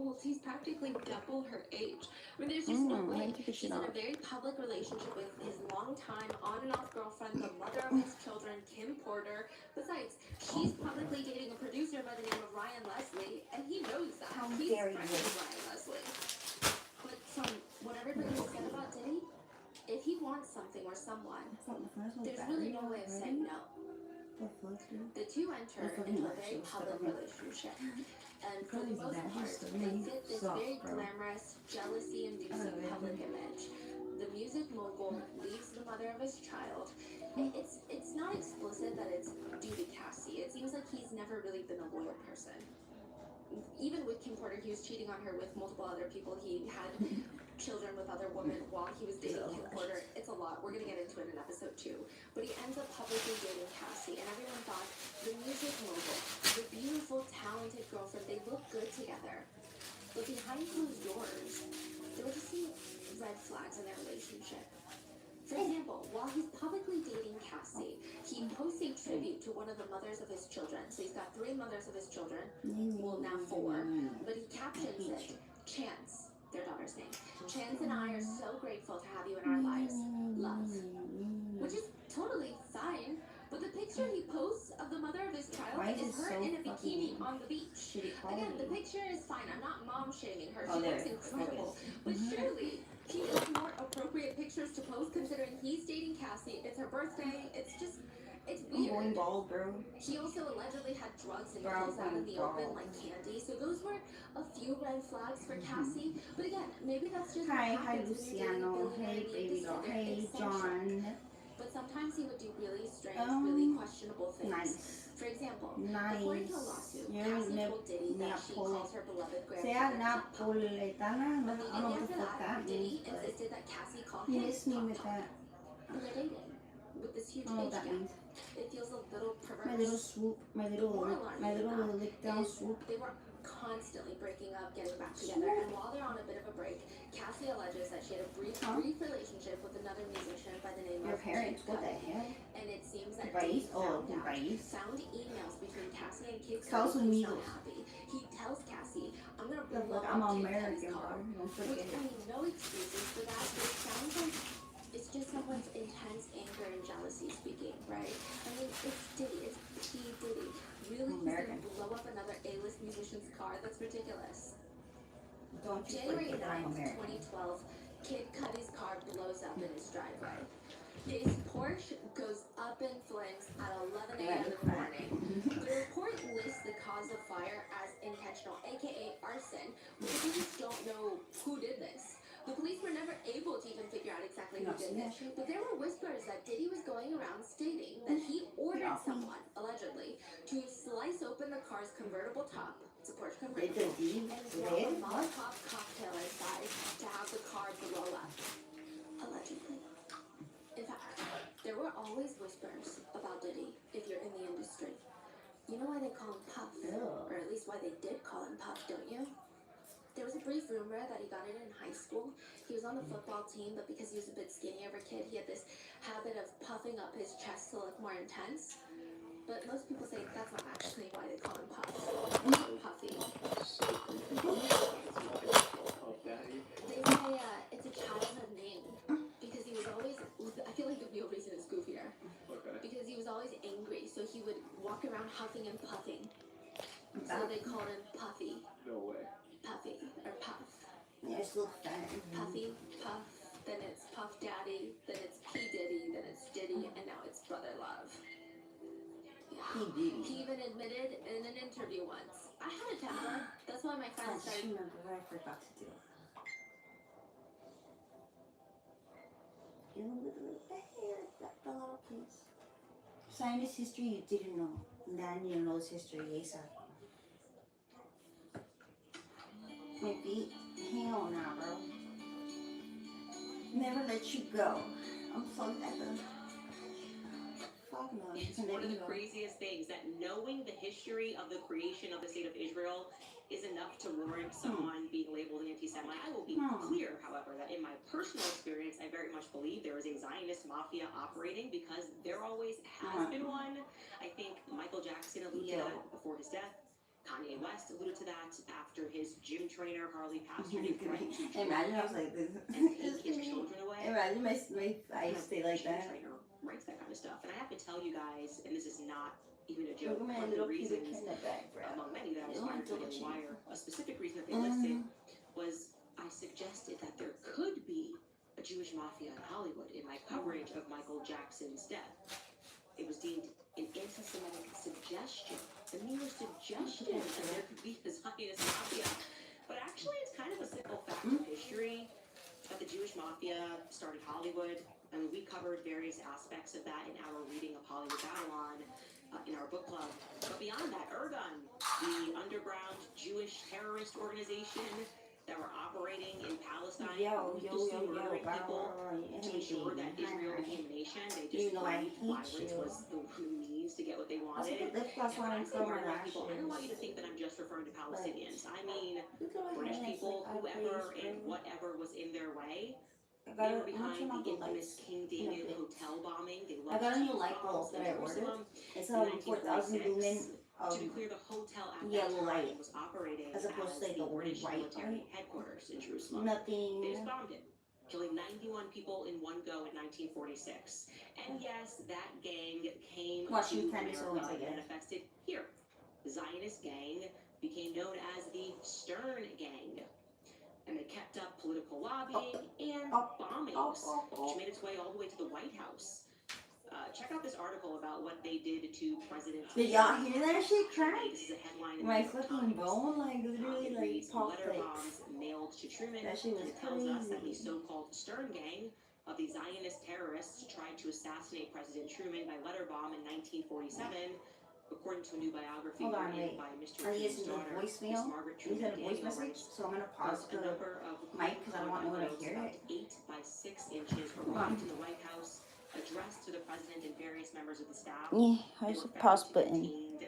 old. He's practically double her age. I mean, there's just no way. He's in a very public relationship with his longtime on and off girlfriend, the mother of his children, Kim Porter. Besides, she's publicly dating a producer by the name of Ryan Leslie, and he knows that. He's friends with Ryan Leslie. But from what everybody has said about Diddy, if he wants something or someone, there's really no way of saying no. The two enter into a very public relationship, and for the most part, they fit this very glamorous, jealousy-inducing public image. The music mogul leaves the mother of his child. It's not explicit that it's due to Cassie. It seems like he's never really been a loyal person. Even with Kim Porter, he was cheating on her with multiple other people. He had children with other women while he was dating Kim Porter. It's a lot. We're going to get into it in episode 2. But he ends up publicly dating Cassie, and everyone thought the music mogul, the beautiful, talented girlfriend, they look good together. But behind closed doors, there were just some red flags in their relationship. For example, while he's publicly dating Cassie, he posts a tribute to one of the mothers of his children. So he's got 3 mothers of his children, well now 4, but he captions it, Chance, their daughter's name. Chance and I are so grateful to have you in our lives. Love. Which is totally fine, but the picture he posts of the mother of his child is her in a bikini on the beach. Again, the picture is fine. I'm not mom shaming her. She looks incredible. But surely he has more appropriate pictures to post considering he's dating Cassie. It's her birthday. It's weird. I'm going bald, bro. He also allegedly had drugs and pills out in the open like candy. So those were a few red flags for Cassie. But again, maybe that's just hi Luciano. Hey baby doll. Hey John. But sometimes he would do really strange, really questionable things. Nice. For example, according to a lawsuit, Cassie told Diddy that she calls her beloved grandfather Napoletana. But the day after that, Diddy insisted that Cassie call him Top. And they're dating with this huge age gap. It feels a little perverse. My little swoop, my little lick down swoop. They were constantly breaking up, getting back together, and while they're on a bit of a break, Cassie alleges that she had a brief relationship with another musician by the name of parents. What the hell? And it seems that Diddy found emails between Cassie and Kid Cudi. He's not happy. He tells Cassie, "I'm gonna blow up Kid Cudi's car," which, I mean, no excuses for that, but it sounds like it's just someone's intense anger and jealousy speaking, right? I mean, it's Diddy. It's P. Diddy. Really, he's gonna blow up another A-list musician's car? That's ridiculous. January 9th, 2012, Kid Cudi's car blows up in his driveway. His Porsche goes up in flames at 11 a.m. in the morning. The report lists the cause of fire as intentional, aka arson, but the police don't know who did this. The police were never able to even figure out exactly who did this, but there were whispers that Diddy was going around stating that he ordered someone, allegedly, to slice open the car's convertible top, it's a Porsche convertible, and drop a Molotov cocktail inside to have the car blow up. Allegedly. In fact, there were always whispers about Diddy if you're in the industry. You know why they call him Puff? Or at least why they did call him Puff, don't you? There was a brief rumor that he got it in high school. He was on the football team, but because he was a bit skinny of a kid, he had this habit of puffing up his chest to look more intense. But most people say that's not actually why they call him Puff. They call him Puffy. They say it's a childhood name because he was always, I feel like the real reason is goofier. Because he was always angry, so he would walk around huffing and puffing. So they called him Puffy. No way. Puffy, or Puff. Yeah, it's so fun. Puffy, Puff, then it's Puff Daddy, then it's P. Diddy, then it's Diddy, and now it's Brother Love. Yeah. He even admitted in an interview once, I had a temper. That's why my friends started... I remember what I forgot to do. Get a little bit of hair, that fell out, please. Scientist history you didn't know. Daniel knows history, ASAP. My feet? Hell nah, bro. Never let you go. I'm so ever. Fuck no. It's one of the craziest things that knowing the history of the creation of the state of Israel is enough to warrant someone being labeled an anti-Semite. I will be clear, however, that in my personal experience, I very much believe there is a Zionist mafia operating because there always has been one. I think Michael Jackson alluded to that before his death. Kanye West alluded to that after his gym trainer, Harley Pastor, threatened to Imagine I was like this. and take his children away. Imagine my face stay like Gym that. trainer writes that kind of stuff. And I have to tell you guys, and this is not even a joke, Look at my one of the little pubic reasons, in the back, bro. among many that I was It's fired from my Daily little Wire, a specific reason that they listed was I suggested that there could be a Jewish mafia in Hollywood in my coverage of Michael Jackson's death. It was deemed an anti-Semitic suggestion, a mere suggestion that there could be a Zionist mafia. But actually, it's kind of a simple fact of history that the Jewish mafia started Hollywood. I mean, we covered various aspects of that in our reading of Hollywood Babylon in our book club. But beyond that, Ergun, the underground Jewish terrorist organization that were operating in Palestine, ruthlessly murdering people to ensure that Israel became a nation. They just believed violence was the means to get what they wanted. And when I say murdering people, I don't want you to think that I'm just referring to Palestinians. I mean British people, whoever and whatever was in their way. They were behind the infamous King David hotel bombing. They I got a new light bombs bulb that in I ordered. Jerusalem It's in a 4,000 lumen 1946. To be clear, the hotel at that yellow time light, was operating as opposed to like the the British white military light. headquarters in Jerusalem. Nothing. They just bombed it, killing 91 people in one go in 1946. And yes, that gang came Washington to Times America always, I and guess. manifested here. The Zionist gang became known as the Stern Gang. And they kept up political lobbying and bombings, which made its way all the way to the White House. Check out this article about what they did to President Trump. Did y'all hear that shit crack? This is a headline in My the New York fucking Times. bone, like literally, It like reads, pop letter flakes. bombs mailed to Truman. That shit was It tells us that the crazy. so-called Stern Gang of the Zionist terrorists tried to assassinate President Truman by letter bomb in 1947, according to a new biography Hold on, written wait. by Mr. Are you Truman's listening to the daughter, Miss voicemail? Margaret Is Truman. that a voice Daniel message? writes, So I'm gonna pause a the number of mic because I don't want no one to hear about it. 8 by 6 inches arrived in the White House, addressed to the president and various members of the staff. Yeah, They where's were the found pause to button? contain,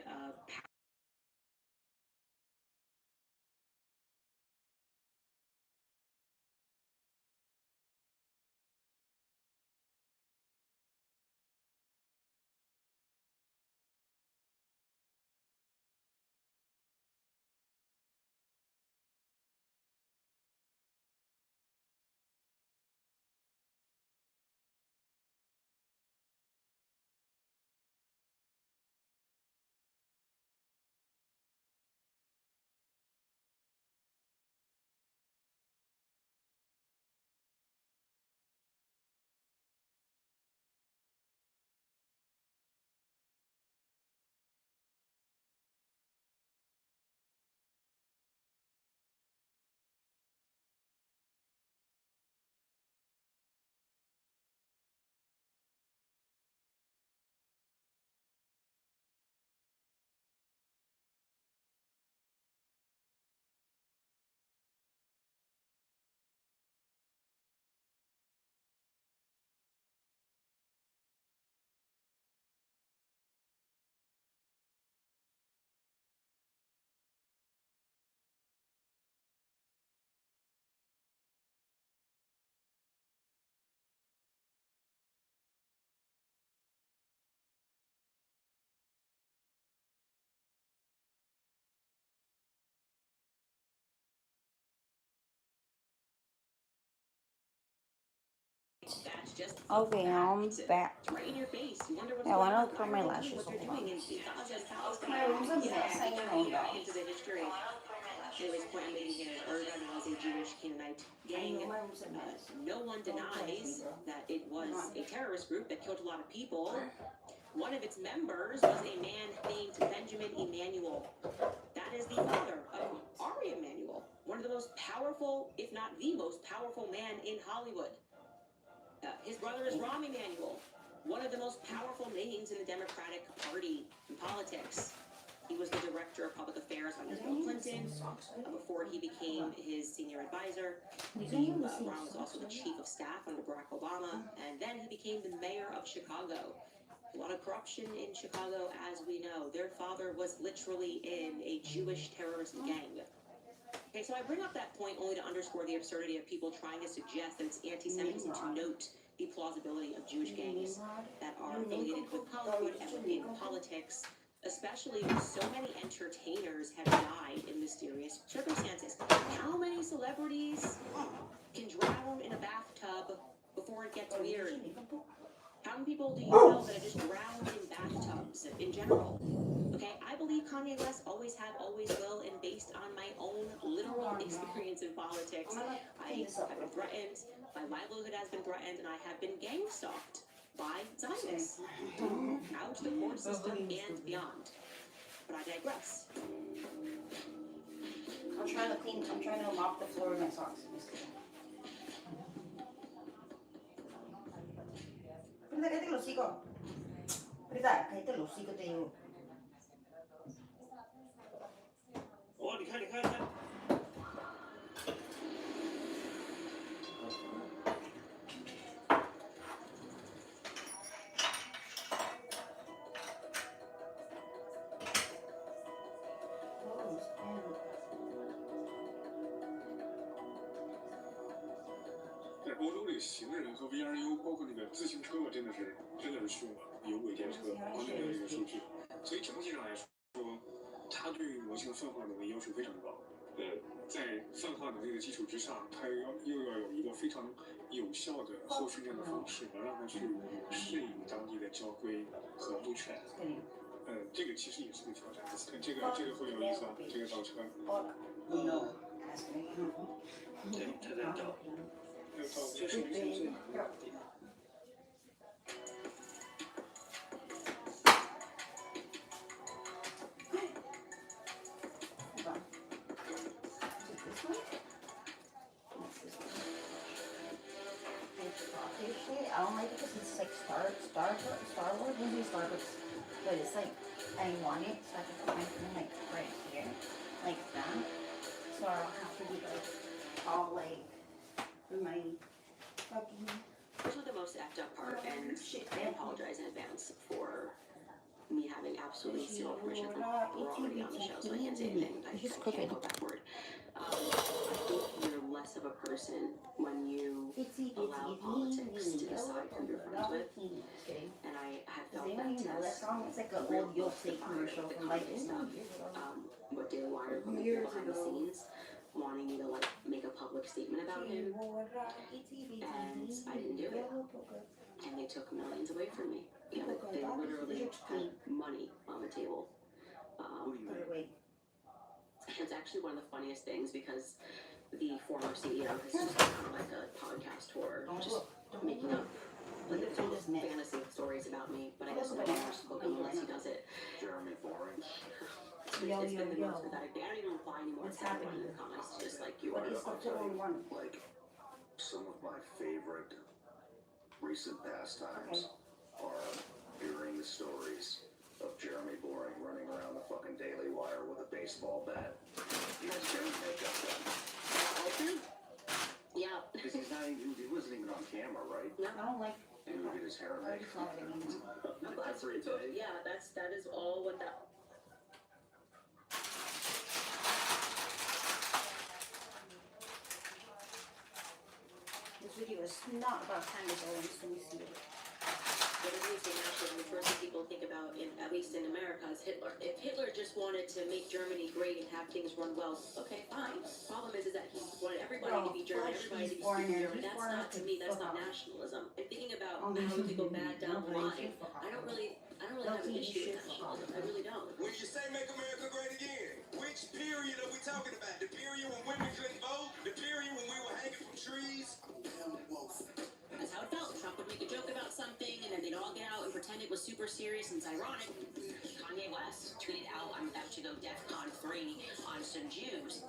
that's just Okay, I'm back. it's right in your face. You wonder what's I going wanna on. put my Why are they lashes doing what they're on. doing in Gaza and Palestine? My room's a mess, I know that. Into the history. Anyways, point I'm making here is Ergun was a Jewish Canaanite I gang. know my room's a mess. No one denies that it was a terrorist group that killed a lot of people. One of its members was a man named Benjamin Emanuel. That is the father of Ari Emanuel, one of the most powerful, if not the most powerful man in Hollywood. His brother is Rahm Emanuel, one of the most powerful names in the Democratic Party in politics. He was the director of public affairs under Bill Clinton before he became his senior advisor. Rahm was also the chief of staff under Barack Obama, and then he became the mayor of Chicago. A lot of corruption in Chicago, as we know. Their father was literally in a Jewish terrorist gang. Okay, so I bring up that point only to underscore the absurdity of people trying to suggest that it's anti-Semitism to note the plausibility of Jewish gangs that are affiliated with Hollywood and within politics, especially when so many entertainers have died in mysterious circumstances. How many celebrities can drown in a bathtub before it gets weird? How many people do you know that have just drowned in bathtubs in general? Okay, I believe Kanye West always have, always will, and based on my own literal experience in politics, I have been threatened, my livelihood has been threatened, and I have been gang stalked by Zionists out the court system and beyond. But I digress. I'm trying to mop the floor with my socks. Prita, cállate el hocico. Prita, cállate el hocico, te digo. Oh, 你看。在欧洲这个行人和 VRU， 包括那个自行车，真的是凶了，有轨电车完全没有这个数据，所以整体上来说，它对于模型的泛化能力要求非常高。在泛化能力的基础之上，它又要有一个非常有效的后训练的方式，能让它去适应当地的交规和路权。这个其实也是个挑战。这个会有意思啊，这个倒车。对，它在倒。这是蛮难的。I don't like it because it's like Star Wars movie Starbucks, but it's like I want it so I can put my phone like right here, like that, so I don't have to be like all like my fucking. Here's what the most effed up part, and I apologize in advance for me having absolutely zero permission from we're already on the show, so I can't say anything. I can't go backward. I think you're less of a person when you allow politics to decide who you're friends with. And I have felt that song. It's like an old Yo Say commercial from like stuff. What Daily Wire put me behind the scenes, wanting me to like make a public statement about him, and I didn't do it. And they took millions away from me. Yeah, they literally had money on the table. It's actually one of the funniest things because the former CEO has just done like a podcast tour, just making up like fantasy stories about me. But I guess no one ever spoken unless he does it. Jeremy Boring. It's been the most pathetic thing. I don't even reply anymore. It's happening in the comments, just like you are. Like some of my favorite recent pastimes are hearing the stories of Jeremy Boring running around the fucking Daily Wire with a baseball bat. He was wearing makeup then. Yeah. Because he wasn't even on camera, right? No. I don't like. And look at his hair and makeup. Every day. Yeah, that is all what that. This video is not about time to go in, so we see it. What is it national? The first thing people think about, at least in America, is Hitler. If Hitler just wanted to make Germany great and have things run well, okay, fine. Problem is that he wanted everybody to be German, everybody to be German. That's not, to me, that's not nationalism. And thinking about how it could go bad down the line, I don't really have an issue with nationalism. I really don't. When you say make America great again, which period are we talking about? The period when women couldn't vote? The period when we were hanging from trees? That's how it felt. Trump would make a joke about something, and then they'd all get out and pretend it was super serious and it's ironic. Kanye West tweeted out, I'm about to go DEFCON 3 on some Jews.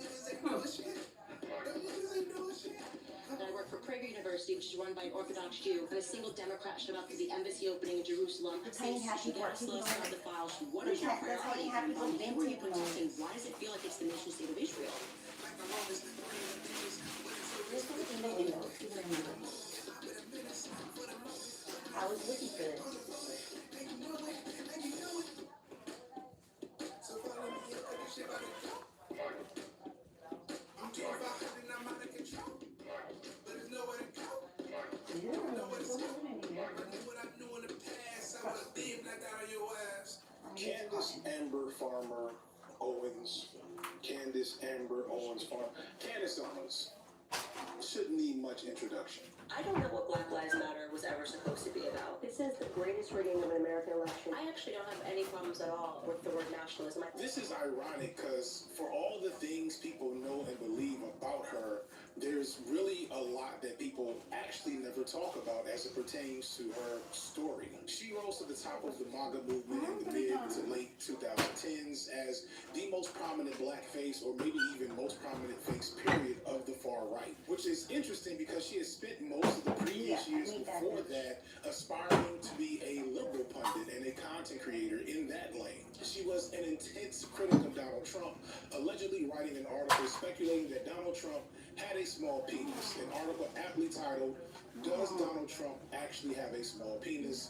I work for Prager University, which is run by an Orthodox Jew, and a single Democrat showed up to the embassy opening in Jerusalem. Saying she got us lost out the files. What is your priority? Who are you protecting? Why does it feel like it's the nation state of Israel? I was looking for this. Candace Amber Owens farm. Candace Owens shouldn't need much introduction. I don't know what Black Lives Matter was ever supposed to be about. This is the greatest rigging of an American election. I actually don't have any problems at all with the word nationalism. This is ironic because for all the things people know and believe about her, there's really a lot that people actually never talk about as it pertains to her story. She rose to the top of the MAGA movement in the mid to late 2010s as the most prominent black face, or maybe even most prominent face, period, of the far right. Which is interesting because she has spent most of the previous years before that aspiring to be a liberal pundit and a content creator in that lane. She was an intense critic of Donald Trump, allegedly writing an article speculating that Donald Trump had a small penis. An article aptly titled, "Does Donald Trump Actually Have a Small Penis?"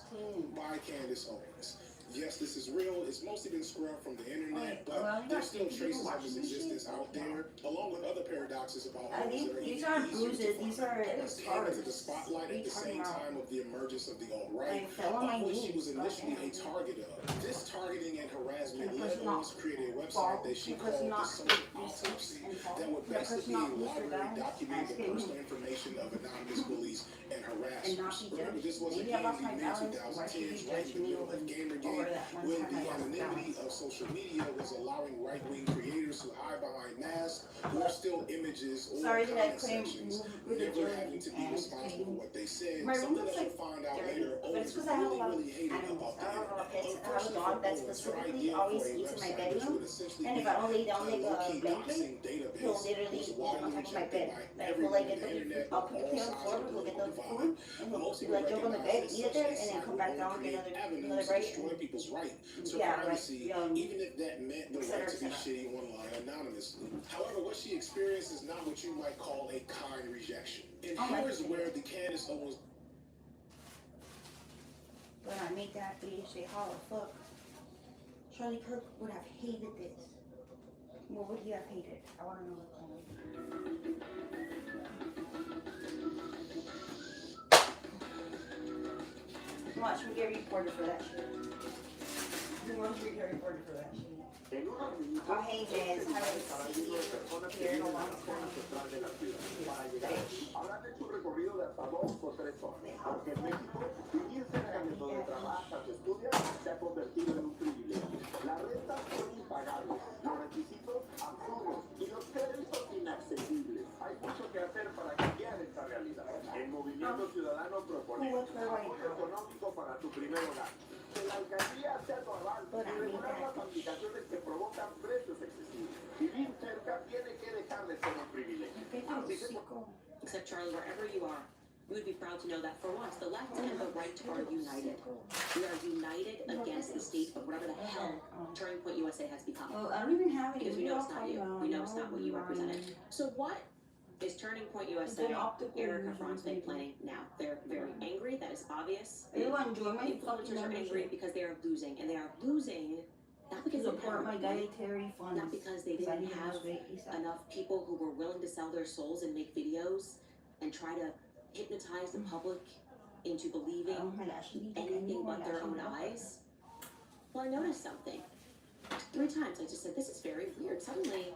by Candace Owens. Yes, this is real. It's mostly been scrubbed from the internet, but there's still traces of his existence out there, along with other paradoxes about homes that are These aren't bruises, these are came scars. into the spotlight at the same time of the emergence of the alt-right, I fell on my of which she knees. was initially a target of. This targeting and harassment And led person Owens not to create a fall, website that she the called person the not Social mistakes Autopsy and fall, that would the person basically not library misread document the and personal information of anonymous bullies and harassers. and not be Remember, this was judged. Maybe I again lost my the balance. Why should you mid-2010s, judge right in the me middle over of Gamergate, that one when time the I lost anonymity balance? of social media was allowing right-wing creators to hide behind masks or still images or Sorry that I comment couldn't sections, move with never the having to be and responsible for what they said. my room Something looks that like you'll find out dirty, later, but it's Owens because I have a lot of really hated animals. about the I have a lot of pets. internet. I have a dog that specifically always eats in my bedroom, and if I don't lay down like a blanket, he'll literally eat on top of my bed. Like he'll like get the I'll put the kid on the floor, he'll get the food, and he'll like jump on the bed, eat it there, and then come back down and get another bite. Destroy people's right to Yeah, privacy, right. even if that meant the right to be shitty online anonymously. However, what she experienced is not what you might call a kind rejection. And here is where the Candace Owens. When I made that video say, how the fuck? Charlie Kirk would have hated this. What would he have hated? I want to know. Watch me get reported for that shit. Watch me get reported for that shit. Oh, hey, Jazz. Haven't seen you here in a long time. Habrán hecho un recorrido de hasta 2 o 3 horas, porque en México vivir cerca de donde trabajas o estudias se ha convertido en un privilegio. Las rentas son impagables, los requisitos absurdos y los créditos inaccesibles. Hay mucho que hacer para cambiar esta realidad. El Movimiento Ciudadano propone apoyo económico para tu primer hogar. Que la alcaldía sea tu aval y regular las aplicaciones que provocan precios excesivos. Vivir cerca tiene que dejar de ser un privilegio. Así que Except, Charlie, wherever you are, we would be proud to know that for once, the left and the right are united. We are united against the state of whatever the hell Turning Point USA has become. Well, I don't even have any. Because we know it's not you. We know it's not what you represented. So what is Turning Point USA, Erica Fronte planning now? They're very angry. That is obvious. Influencers are angry because they are losing. And they are losing not because they support my dietary funds. not because they didn't have enough people who were willing to sell their souls and make videos and try to hypnotize the public into believing anything but their own eyes. Well, I noticed something. 3 times I just said, this is very weird. Suddenly,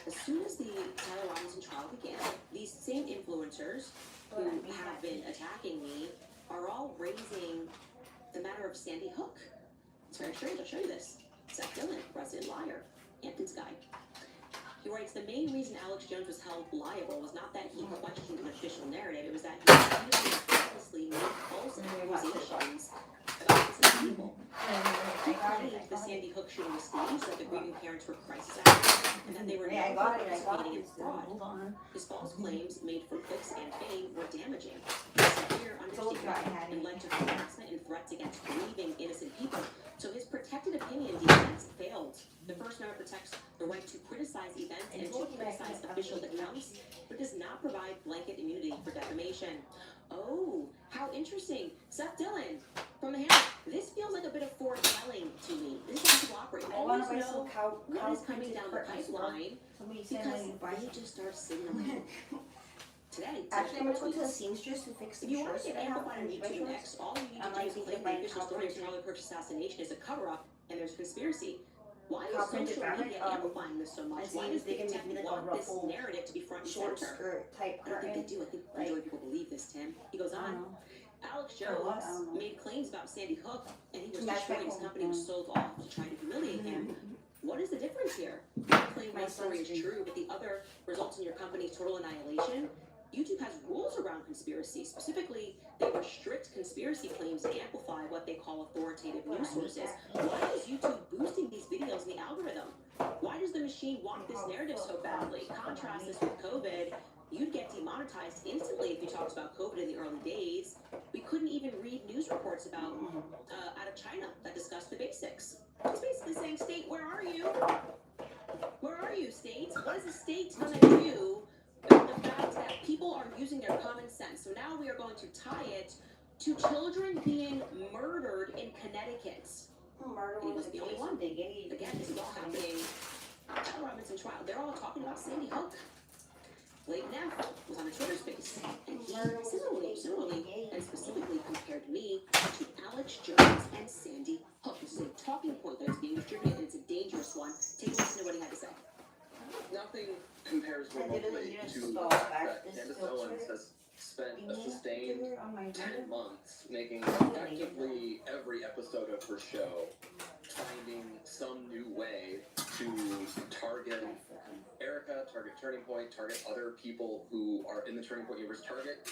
as soon as the Tyler Robinson trial began, these same influencers who have been attacking me are all raising the matter of Sandy Hook. It's very strange. I'll show you this. Seth Dillon, resident liar, Hamptons guy. He writes, the main reason Alex Jones was held liable was not that he questioned an official narrative, it was that he repeatedly made false accusations about innocent people. He claimed the Sandy Hook shooting was staged, that the grieving parents were crisis actors, and that they were not participating in fraud. His false claims, made for clicks and fame, were damaging. Severe understatement and led to harassment and threats against grieving innocent people. So his protected opinion defense failed. The First Amendment protects the right to criticize events and to criticize official accounts, but does not provide blanket immunity for defamation. Oh, how interesting. Seth Dillon from the Hammer. This feels like a bit of foretelling to me. This is how people operate. You always know what is coming down the pipeline because they just start signaling. Today, actually, I'm gonna go to the seamstress to fix the if you want shirts to get that I have amplified on YouTube next, all you need to do is claim the official story of Charlie Kirk's assassination is a cover-up and there's conspiracy. Why is Copy-printed social fabric, media amplifying this so much? and Why see does if they big can tech make me like a want this ruffled narrative to be front and short center? skirt type I don't think curtain. they do. I think Like, majority of people believe this, Tim. He goes I on. don't know. Alex For what? I Jones don't know. made claims about Sandy Hook, and he was Match destroyed. His back company home. was sold off to try to humiliate him. What is the difference here? You claim My one story is son's true, but the other results in your company's total annihilation. YouTube has rules around conspiracy. Specifically, they restrict conspiracy claims to amplify what they call authoritative news sources. Why is YouTube boosting these videos in the algorithm? Why does the machine want this narrative so badly? Contrast this with COVID. You'd get demonetized instantly if you talked about COVID in the early days. We couldn't even read news reports about out of China that discussed the basics. It's basically saying, state, where are you? Where are you, state? What is the state gonna do about the fact that people are using their common sense? So now we are going to tie it to children being murdered in Connecticut. Murder He was was the the only case one. in Diggity. Again, this is all happening at a Robinson trial. They're all talking about Sandy Hook. Blake Neff was on a Twitter space, and he similarly, and specifically compared me to Alex Jones and Sandy Hook. This is a talking point that is being distributed, and it's a dangerous one. Take a listen to what he had to say. Nothing compares I remotely literally just to the stole fact back that this Candace filter. Owens has spent a sustained Figure on my 10 window. months making effectively every episode of her show, finding some new way to target Erica, target Turning Point, target other people who are in the Turning Point universe, target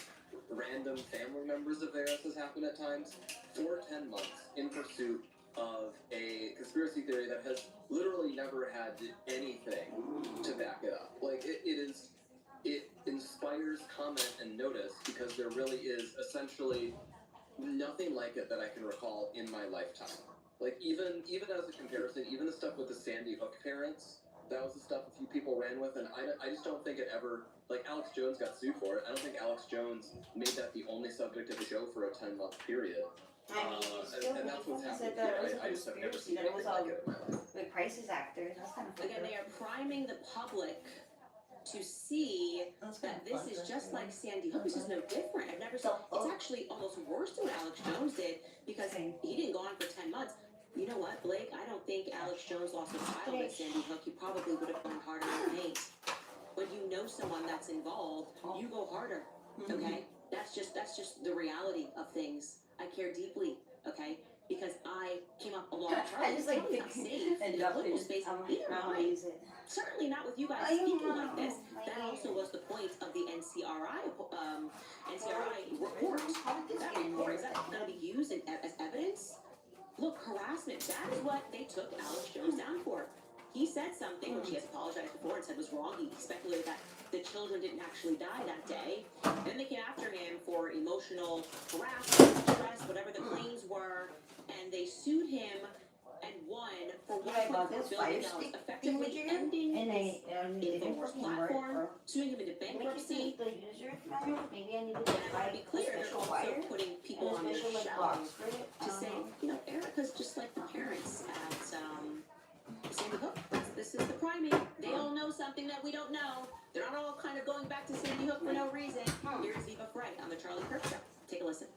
random family members of theirs, has happened at times, for 10 months in pursuit of a conspiracy theory that has literally never had anything to back it up. Like, it inspires comment and notice because there really is essentially nothing like it that I can recall in my lifetime. Like, even as a comparison, even the stuff with the Sandy Hook parents, that was the stuff a few people ran with, and I just don't think it ever, like, Alex Jones got sued for it. I don't think Alex Jones made that the only subject of the show for a 10-month period. I mean, it's still And that's what's people happening said that it was here. a I just have never conspiracy, seen that it was anything all like it in my life. with crisis actors. That's kind of Again, they are priming the public to see that this is just like Sandy Hook. This is no different. I've never seen. It's actually almost worse than what Alex Jones did because he didn't go on for 10 months. You know what, Blake? I don't think Alex Jones lost a child at Sandy Hook. He probably would have gone harder in paint. When you know someone that's involved, you go harder. Okay? That's just the reality of things. I care deeply. Okay? Because I came up along I just like Charlie's not safe in the political space. Neither am I. use it. Certainly not with you guys I speaking know. like this. That also was the point of the NCRI report. That report, is that going to be used as evidence? Look, harassment, that is what they took Alex Jones down for. He said something, which he has apologized before and said was wrong. He speculated that the children didn't actually die that day. Then they came after him for emotional harassment, stress, whatever the claims were, and they sued him and won for $1.4 billion, effectively ending his Infowars platform, suing him into bankruptcy. The user manual, maybe I need to And I want to be buy clear, a they're special also wire. putting people on their Special like shelf box for it. to say, you know, Erica's just like the parents at Sandy Hook. This is the priming. They all know something that we don't know. They're not all kind of going back to Sandy Hook for no reason. Here's Viva Frey on the Charlie Kirk Show. Take a listen.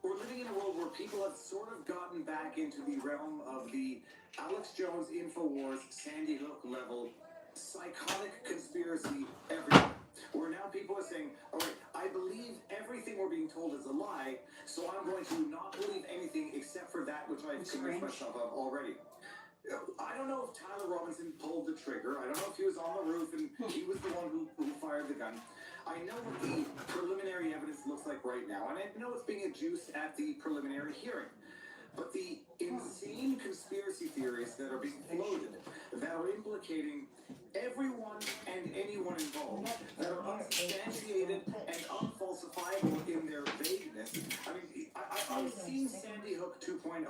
We're living in a world where people have sort of gotten back into the realm of the Alex Jones Infowars Sandy Hook level psychotic conspiracy everywhere. Where now people are saying, all right, I believe everything we're being told is a lie, so I'm going to not believe anything except for that which I've convinced myself of already. I don't know if Tyler Robinson pulled the trigger. I don't know if he was on the roof and he was the one who fired the gun. I know what the preliminary evidence looks like right now, and I know it's being adduced at the preliminary hearing. But the insane conspiracy theories that are being floated, that are implicating everyone and anyone involved, that are unsubstantiated and unfalsifiable in their vagueness. I mean, I'm seeing Sandy Hook 2.0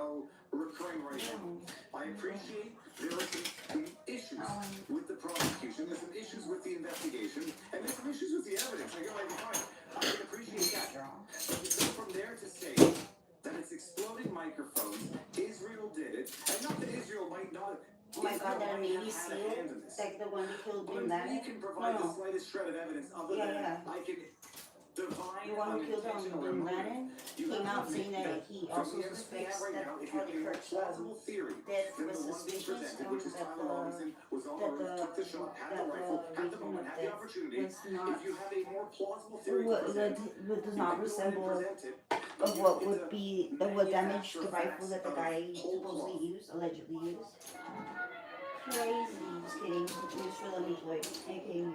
recurring right now. I appreciate there are some issues with the prosecution, there's some issues with the investigation, and there's some issues with the evidence. I can appreciate that. But to go from there to say that it's exploding microphones, Israel did it, and not that Israel might not. Oh my God, that Navy SEAL, like the one who killed Bin Laden. You can provide the slightest shred of evidence other than I can. divine The one who killed unintentional Bin removal. Laden You came have out to saying admit that he from also the evidence we have suspects right that now, if you Charlie have a more Kirk's plausible theory death than was the one being suspicious, presented, which is that Tyler Robinson was on the roof, took the shot, had the rifle, had the reason moment, of had the death opportunity. was not If you have a more plausible theory to what present, does you not can go ahead and resemble present it. of You what don't would get be to what damaged the manufacture rifle facts that the out guy of whole supposedly cloth. used, allegedly used. Crazy. Just kidding. It was for Lemon Floyd, aka me.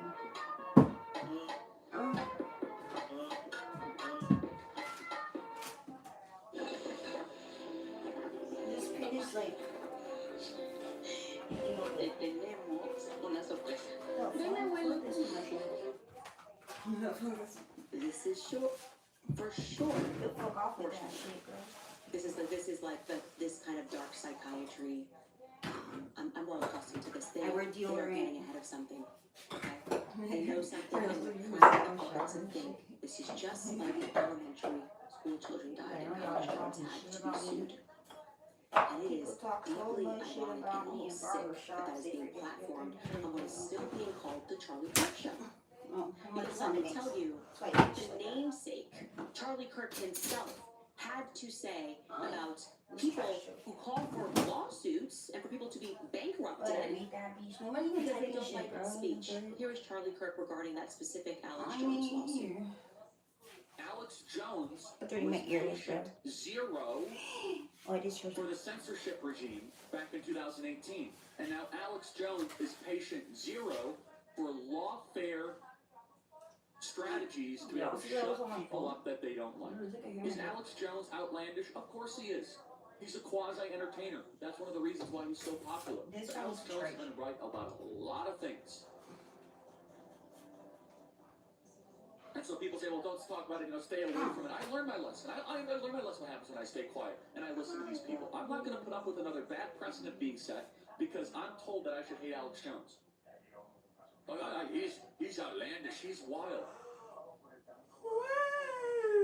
This pin is like. Tenemos una sorpresa. Ven, abuelo. This is short, for sure. Fuck off with that shit, girl. This is like this kind of dark psychiatry. I'm well accustomed to this. I wear They're deodorant. getting ahead of something. Okay? They know something I and was they're looking trying for to some alert and think this is just like the elementary school children died and college students had to be sued. And it is People talk so deeply much shit ironic about and me in almost sick that barbershops. is They being forget platformed that on what is still being called the Charlie Kirk Show. Oh, how much Because let me Sundays? tell you, It's like the namesake, Charlie Kirk himself, had to say about people who call for lawsuits and for people to be But I bankrupted read that beach. Nobody even because they take don't shit, like bro. that speech. Here is Charlie Kirk regarding that specific Alex I Jones lawsuit. mean, Alex Jones I thought you meant earrings, bro. patient zero Oh, it is for for the censorship regime back in 2018. And now Alex Jones is patient zero for lawfare strategies to be able to shut people up that they don't like. Is Alex Jones outlandish? Of course he is. He's a quasi-entertainer. That's one of the reasons why he's so popular. This But Alex one's Jones has trash. been right about a lot of things. And so people say, well, don't talk about it, stay away from it. I learned my lesson. I learned my lesson what happens when I stay quiet and I listen to these people. I'm not going to put up with another bad precedent being set because I'm told that I should hate Alex Jones. Oh, he's outlandish. He's wild.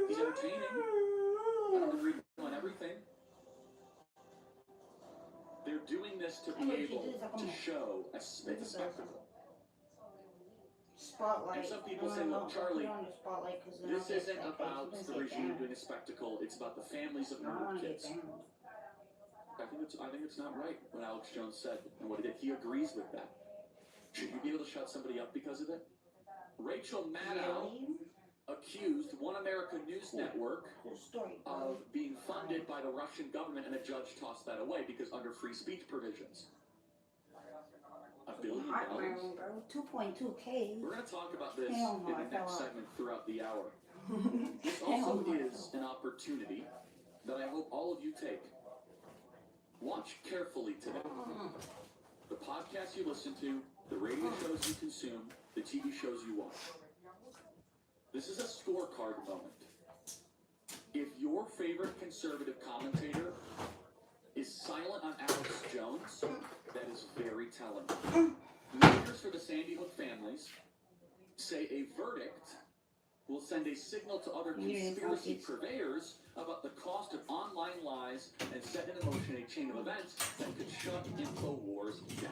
He's entertaining. I don't agree on everything. They're doing this to be able to show a spectacle. Spotlight. And some people No, say, no, look, Charlie, put on the spotlight 'cause then this I'll get isn't that about case. the regime doing a spectacle. It's about the families of I don't murdered want to get kids. down. I think it's not right what Alex Jones said and what he did. He agrees with that. Should you be able to shut somebody up because of it? Rachel Maddow Really? accused One America News Network Cool story, bro. of being funded by the Russian government, and a judge tossed that away because under free speech provisions. $1 billion. Hot round, bro. 2.2K. We're going to talk about this Hell no, in I the fell next off. segment throughout the hour. This Hell also no. is an opportunity that I hope all of you take. Watch carefully today. The podcasts you listen to, the radio shows you consume, the TV shows you watch. This is a scorecard moment. If your favorite conservative commentator is silent on Alex Jones, that is very telling. Lawyers for the Sandy Hook families say a verdict will send a signal to other conspiracy purveyors about the cost of online lies and set in motion a chain of events that could shut InfoWars down.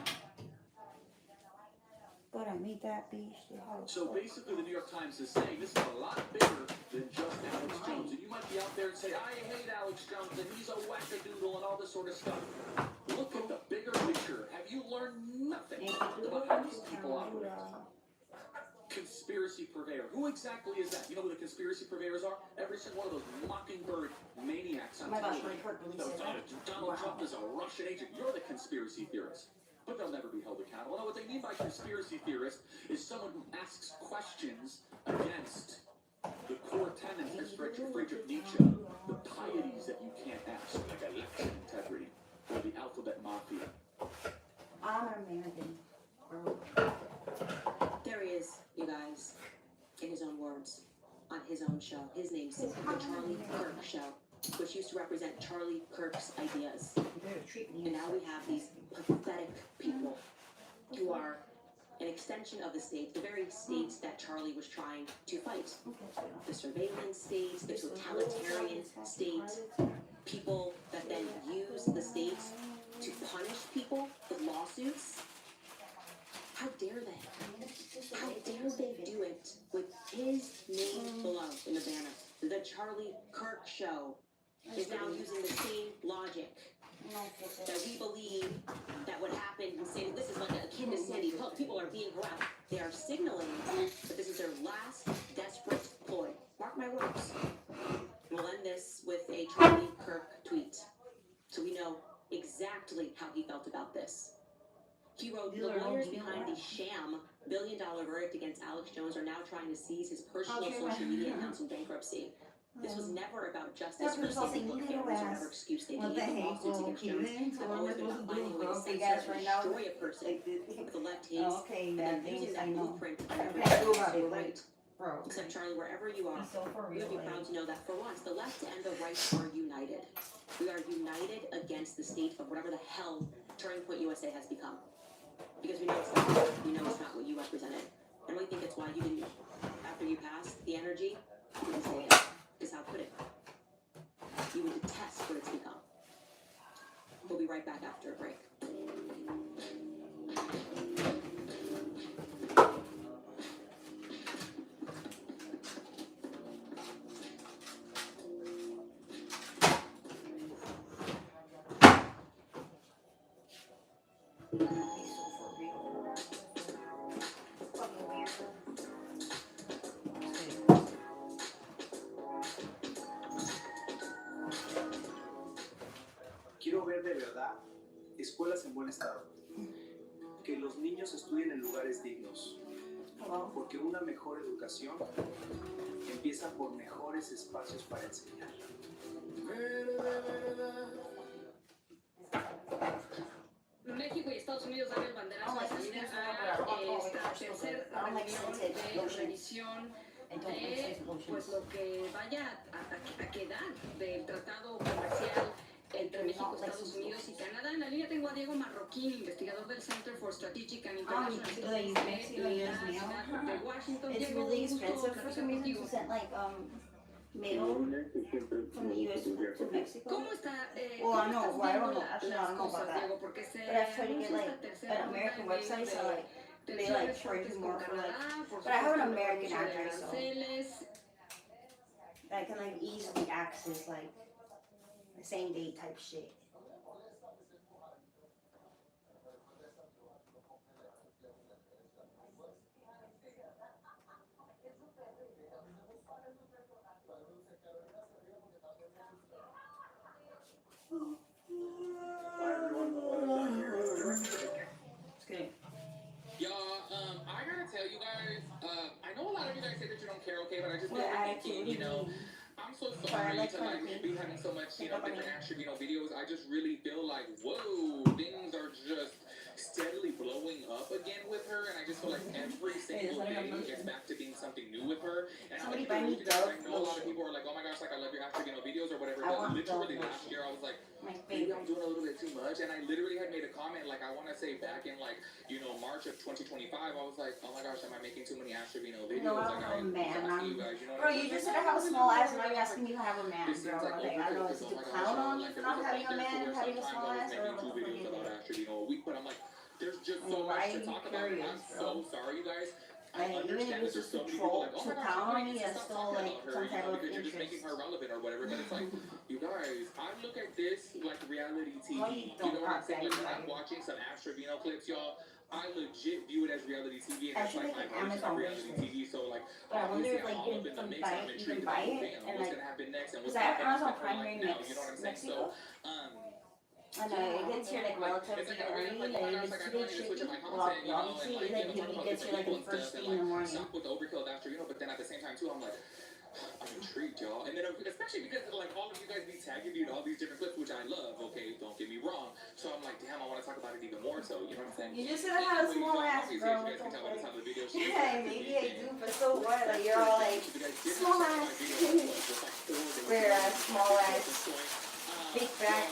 But I made that beach. So basically the New York Times is saying this is a lot bigger than just Alex Jones. And you might be out there and say, I hate Alex Jones and he's a wackadoodle and all this sort of stuff. Look at the bigger picture. Have you learned nothing about how these people operate? Conspiracy purveyor. Who exactly is that? You know who the conspiracy purveyors are? Every single one of those mockingbird maniacs on Oh my gosh, television. Ray Kirk releases that. Donald Trump is a Russian agent. You're the conspiracy theorist. But they'll never be held accountable. No, what they mean by conspiracy theorist is someone who asks questions against the core tenets, as Friedrich Nietzsche, the pieties that you can't ask, like election integrity or the alphabet mafia. I'm an American. There he is, you guys, in his own words, on his own show. His name's The Charlie Kirk Show, which used to represent Charlie Kirk's ideas. And now we have these pathetic people who are an extension of the state, the very states that Charlie was trying to fight. The surveillance state, the totalitarian state, people that then use the state to punish people with lawsuits. How dare they? How dare they do it with his name below? Charlie Kirk show is now using the same logic that we believe that would happen in Sandy. This is like akin to Sandy Hook. People are being harassed. They are signaling that this is their last desperate ploy. Mark my words. We'll end this with a Charlie Kirk tweet, so we know exactly how he felt about this. He wrote, "The lawyers behind the sham billion-dollar verdict against Alex Jones are now trying to seize his personal social media accounts in bankruptcy. This was never about justice for Sandy Hook families or whatever excuse they What gave. the The heck? lawsuits Well, against okay, Jones so have what am I always been supposed about to do? finding a way Grow to up big censor ass and right now? destroy a person Like this. that the left hates, Okay, and that then things using I that know. blueprint I to can't do about the it, right. bro. Except Charlie, wherever you are, He's so for we real. would be proud to know that for once, the left and the right are united. We are united against the state of whatever the hell Turning Point USA has become. Because we know it's not. We know it's not what you represented. And we think it's why you didn't, after you passed the energy, you didn't say it. Because how could it? You would detest what it's become. We'll be right back after a break. He's so for real. Fucking weird. Quiero ver de verdad escuelas en buen estado. Que los niños estudien en lugares dignos. Hello. Porque una mejor educación empieza por mejores espacios para enseñar. México y Estados Unidos dan el banderazo Oh, de I just salida use a rubber. esta tercera I don't like reunión scented de lotions. revisión I don't like de scented pues lotions. lo que vaya a quedar del tratado comercial entre México, Estados Unidos y Canadá. En la línea tengo a Diego Marroquín, investigador del Center for Strategic and International Studies de la Universidad de Washington. It's Diego, really un gusto expensive for platicar some reason contigo. to send like mail from the US to Mexico. ¿Cómo está? Well, I know, ¿Cómo well, I estás don't know. viendo Actually, I las don't know about cosas, that. Diego? Porque se But I've tried to get anuncia like esta tercera an ronda American en medio website, so de like they like charge you more for like. But I have an American address, so I can like easily access like the same day type shit. It's good. Y'all, I gotta tell you guys, I know a lot of you guys say that you don't care, okay, but I just What feel like attitude? thinking, you know, I'm so Sorry, sorry like to like funky. be having so much, you know, different action, you know, videos. I just really feel like, whoa, things are just steadily blowing up again with her, and I just feel like every single day it's back to being something new with her. And Somebody I buy me I know a Dove lot of people are like, oh my gosh, like I love your after, you know, videos or whatever. I But want literally Dove last year I was like, My maybe favorite. I'm doing a little bit too much, and I literally had made a comment like I want to say back in like, you know, March of 2025, I was like, oh my gosh, am I making too many Astrovino videos? No, I Like, don't have a man. you guys, you know what Bro, I mean? you just said I have a small ass, and now you're asking me to have a man, This bro. seems like Like, I don't know, is it to clown on me for not having a man and having a small ass, or what the fuck is about it? Astrovino a week, but I'm like, there's just I mean, so why much are to you talk about. And I'm curious, so bro? sorry, you guys. I Like, even if understand that it's there's just so to many people troll, like, oh to my gosh, clown why on do me, you that's stop still talking like about her? some You type know, of because you're just making interest. her relevant or whatever. But it's like, you guys, I look at this like reality TV. Why you You don't know what I'm rock saying? that, Like when I'm right? watching some Astrovino clips, y'all, I legit view it as reality TV, and I that's should like make my an version of Amazon reality wishlist. TV. So like, But I wonder obviously if I'm like all you up in the can mix. buy I'm it, you intrigued can buy about it, bam, and what's like, gonna happen next, and what's cause I have gonna happen Amazon for Prime like here in now. You know what I'm saying? Mexico. So I know it gets here like relatively early, like if it's too shipping, well obviously it like usually gets here like the first thing in the morning. Stop with the overkill after, you know, but then at the same time too, I'm like, I'm intrigued, y'all. And then especially because like all of you guys be tagging me in all these different clips, which I love. Okay, don't get me wrong. So I'm like, damn, I want to talk about it even more. So you know what I'm saying? You just said I had a small ass, bro. What the fuck? Yeah, maybe I do, but so what? Like you're all like small ass, whereas small ass, big back.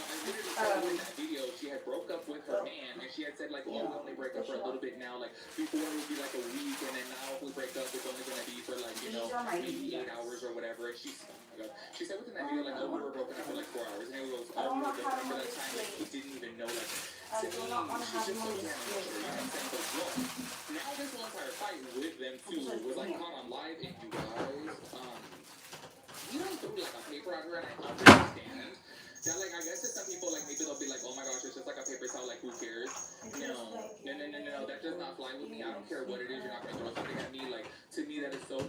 Video, she had broke up with her man, and she had said like, oh, we only break up for a little bit now. Like before it would be like a week, and then now if we break up, it's only gonna be for like, you know, maybe 8 hours or whatever. And she said within that video like, oh, we were broken up for like 4 hours, and it was all we were broken up for that time. Like we didn't even know like. I do not want to have She's just so money damn split. mature, you know what I'm saying? But look, now this whole entire fight with them too was like caught on live, and you guys, you don't throw like a paper at her, and I understand that, like, I guess to some people, like, maybe they'll be like, oh my gosh, it's just like a paper towel, like, who cares? No, that does not fly with me. I don't care what it is, you're not gonna throw something at me. Like, to me, that is so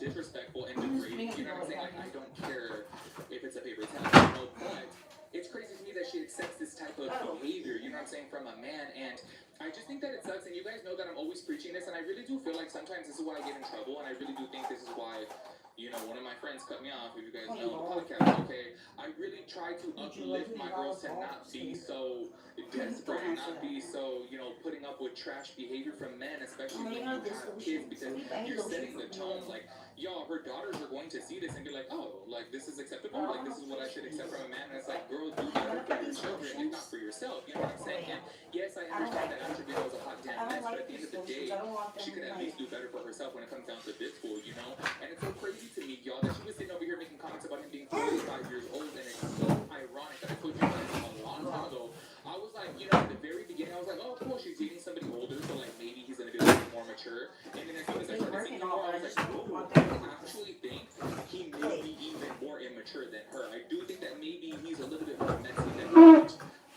disrespectful and degrading. You know what I'm saying? Like, I don't care if it's a paper towel, you know, but it's crazy to me that she accepts this type of behavior, you know what I'm saying, from a man, and I just think that it sucks, and you guys know that I'm always preaching this, and I really do feel like sometimes this is why I get in trouble, and I really do think this is why, you know, one of my friends cut me off, if you guys know the podcast, okay? I really try to uplift my girls to not be so desperate, and not be so, you know, putting up with trash behavior from men, especially when you have kids, because you're setting the tone, like, y'all, her daughters are going to see this and be like, oh, like, this is acceptable, like, this is what I should accept from a man, and it's like, girl, do better for your children, if not for yourself, you know what I'm saying? And yes, I understand that after video was a hot damn mess, but at the end of the day, she could at least do better for herself when it comes down to this school, you know? And it's so crazy to me, y'all, that she was sitting over here making comments about him being 45 years old, and it's so ironic that I told you guys a long time ago. I was like, you know, at the very beginning, I was like, oh, cool, she's dating somebody older, so, like, maybe he's gonna be a little more mature. And then as soon as I started seeing more, I was like, whoa, I actually think he may be even more immature than her. I do think that maybe he's a little bit more messy than her.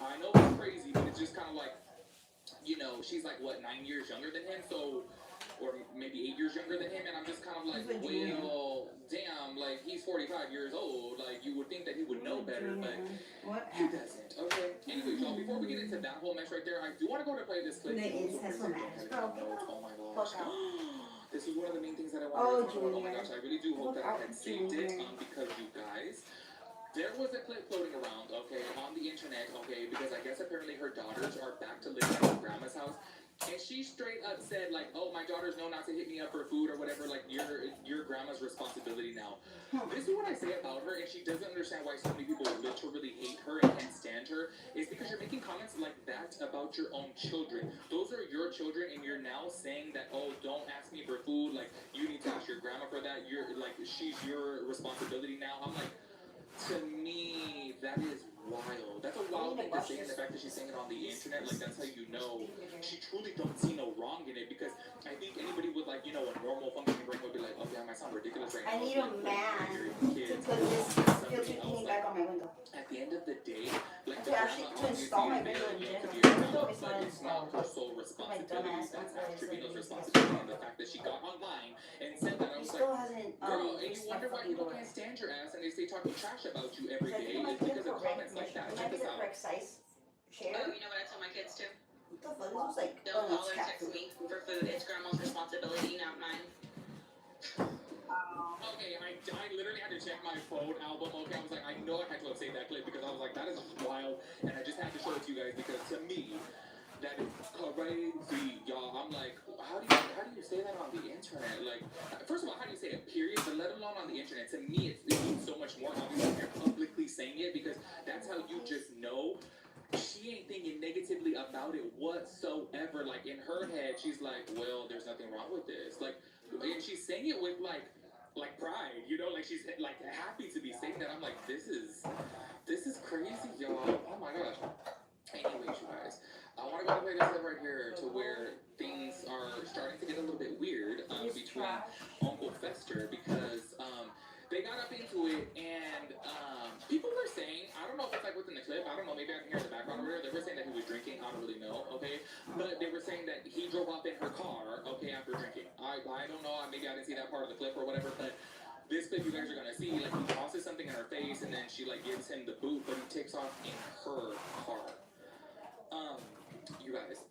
I know it's crazy, but it's just kind of like, you know, she's like, what, 9 years younger than him, so, or maybe 8 years younger than him, and I'm just kind of like, well, damn, like, he's 45 years old, like, you would think that he would know better, but he doesn't, okay? Anyway, y'all, before we get into that whole mess right there, I do want to go to play this clip. Oh my gosh. This was one of the main things that I wanted to talk about. Oh my gosh, I really do hope that I had saved it, because you guys, there was a clip floating around, okay, on the internet, okay, because I guess apparently her daughters are back to living at her grandma's house, and she straight up said, like, oh, my daughters know not to hit me up for food or whatever, like, your grandma's responsibility now. This is what I say about her, and she doesn't understand why so many people literally hate her and can't stand her, is because you're making comments like that about your own children. Those are your children, and you're now saying that, oh, don't ask me for food, like, you need to ask your grandma for that, you're, like, she's your responsibility now. I'm like, to me, that is wild. That's a wild thing to say, and the fact that she's saying it on the internet, like, that's how you know she truly don't see no wrong in it, because I think anybody with, like, you know, a normal functioning brain would be like, oh, damn, I sound ridiculous right now. I need a man to put this filter cleaning back on my window. At the end of the day, like, To actually to install my window in general. but it's not her sole responsibility. That's Trevino's responsibility, and the fact that she got online and said that, I was like, girl, and you wonder why people can't stand your ass and they stay talking trash about you every day. It's because of comments like that. Check this out. Size share. Oh, you know what I tell my kids too? What the fuck? This was like, Don't call or text me for food. It's grandma's responsibility, not mine. Okay, I literally had to check my phone album. Okay, I was like, I know I had to have saved that clip because I was like, that is wild, and I just had to show it to you guys because to me, that is crazy, y'all. I'm like, how do you say that on the internet? Like, first of all, how do you say it? Period. But let alone on the internet. To me, it means so much more obviously if you're publicly saying it, because that's how you just know she ain't thinking negatively about it whatsoever. Like, in her head, she's like, well, there's nothing wrong with this. Like, and she's saying it with like pride, you know, like she's like happy to be saying that. I'm like, this is crazy, y'all. Oh my gosh. Anyways, you guys, I want to go play this clip right here to where things are starting to get a little bit weird between Uncle Fester, because they got up into it, and people were saying, I don't know if it's like within the clip, I don't know, maybe I can hear in the background or whatever, they were saying that he was drinking, I don't really know, okay, but they were saying that he drove up in her car, okay, after drinking. I don't know, maybe I didn't see that part of the clip or whatever, but this clip you guys are gonna see, like, he tosses something in her face, and then she, like, gives him the boot, but he takes off in her car. You guys,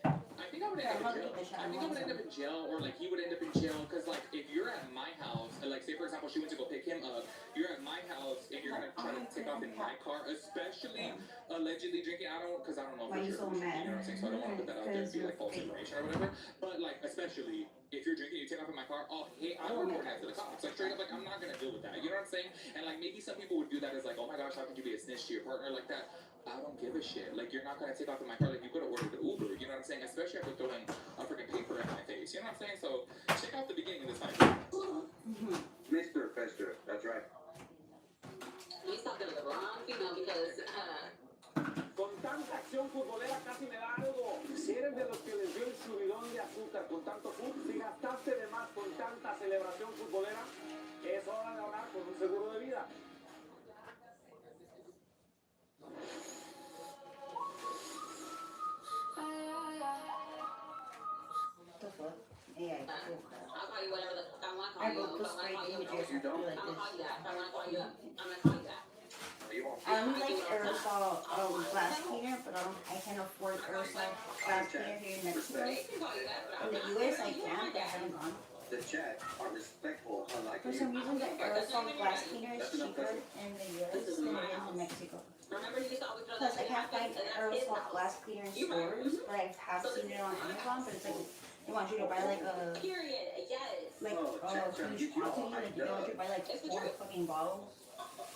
I think I would end up in jail. I think I would end up in jail, or like he would end up in jail, because like if you're at my house, like say for example she went to go pick him up, you're at my house and you're gonna try to take off in my car, especially allegedly drinking. I don't know for sure. You know what I'm saying? So I don't want to put that out there and be like false information or whatever. But like especially if you're drinking, you take off in my car. Oh, hey, I'm reporting that to the cops. Like straight up, like I'm not gonna deal with that. You know what I'm saying? And like maybe some people would do that as like, oh my gosh, how could you be a snitch to your partner like that? I don't give a shit. Like, you're not gonna take off in my car. Like, you could have ordered the Uber. You know what I'm saying? Especially after throwing a freaking paper in my face. You know what I'm saying? So, check out the beginning of this fight. Mr. Fester, that's right. He's talking to the wrong female because, Con tanta acción futbolera casi me da algo. Si eres de los que les dio el subidón de azúcar con tanto fútbol, si gastaste de más con tanta celebración futbolera, es hora de hablar con un Yeah, cool. I'll call you whatever I want to call I you. will go But when I straight call to you, the just you don't. do like I'm gonna call you this. that. If I want to call you, I'm gonna call you that. You won't. I only like aerosol glass cleaner, but I can't afford aerosol glass cleaner here in Mexico. They can call you that, but In I'm the not. US, I can, but I haven't gone. The Czech are respectful, unlike For you. some reason, the aerosol glass cleaner is cheaper in the US than it is in Mexico. Remember, you used to always throw Plus, that I shit in my can't find face, and that's his aerosol house. glass cleaner in stores, but I have seen it on Amazon. But it's like they want you to buy like a Period. Yes. huge quantity. Like they want you to buy like 4 fucking bottles.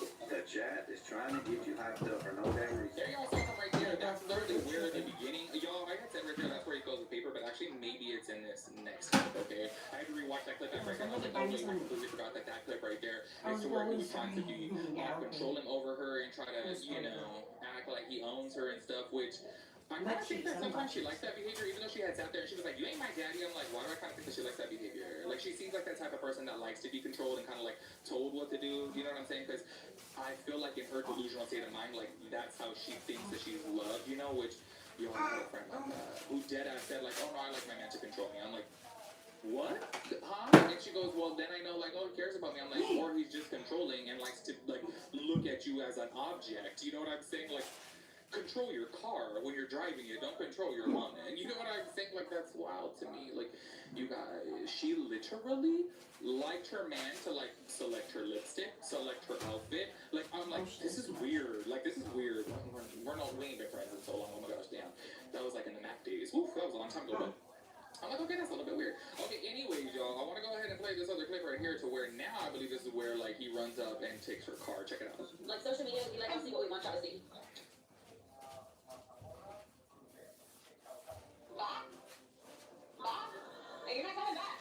The chat is trying to get you hyped up for no damn reason. There y'all saw him right there. That's literally where in the beginning, y'all, I had said right there, that's where he goes with paper, but actually maybe it's in this next clip, okay? I had to rewatch that clip after I was like, oh wait, I completely forgot that clip right there is to where he was trying to be controlling over her and try to, act like he owns her and stuff, which I kind of think that sometimes she likes that behavior, even though she had sat there and she was like, you ain't my daddy. I'm like, why do I kind of think that she likes that behavior? Like, she seems like that type of person that likes to be controlled and kind of like told what to do. You know what I'm saying? Because I feel like in her delusional state of mind, like, that's how she thinks that she's loved, which, I have a friend like that, who dead ass said, like, oh no, I like my man to control me. I'm like, what? Huh? And she goes, well, then I know, like, oh, he cares about me. I'm like, or he's just controlling and likes to, like, look at you as an object. You know what I'm saying? Like, control your car when you're driving it. Don't control your woman. And you know what I'm saying? Like, that's wild to me. Like, you guys, she literally liked her man to, like, select her lipstick, select her outfit. Like, I'm like, this is weird. Like, this is weird. We ain't been friends in so long. Oh my gosh, damn. That was like in the Mac days. Oof, that was a long time ago, but I'm like, okay, that's a little bit weird. Okay, anyways, y'all, I want to go ahead and play this other clip right here to where now I believe this is where, like, he runs up and takes her car. Check it out. Like social media, we like to see what we want y'all to see. And you're not coming back.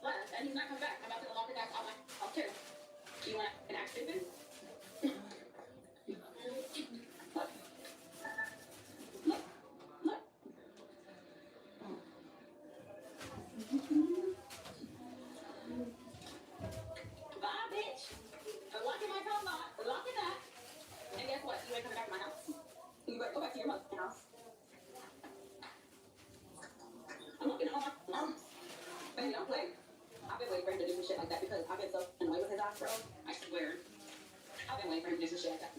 What? And he's not coming back. I'm about to lock it down. I'm like, okay. You want an act stupid? Look. Look. Look. Bye, bitch. I'm locking my car lock. I'm locking that. And guess what? You ain't coming back to my house. You better go back to your mother's house. I'm looking at all my moms. Baby, don't play. I've been waiting for him to do some shit like that because I've been so annoyed with his ass, bro. I swear. I've been waiting for him to do some shit like that.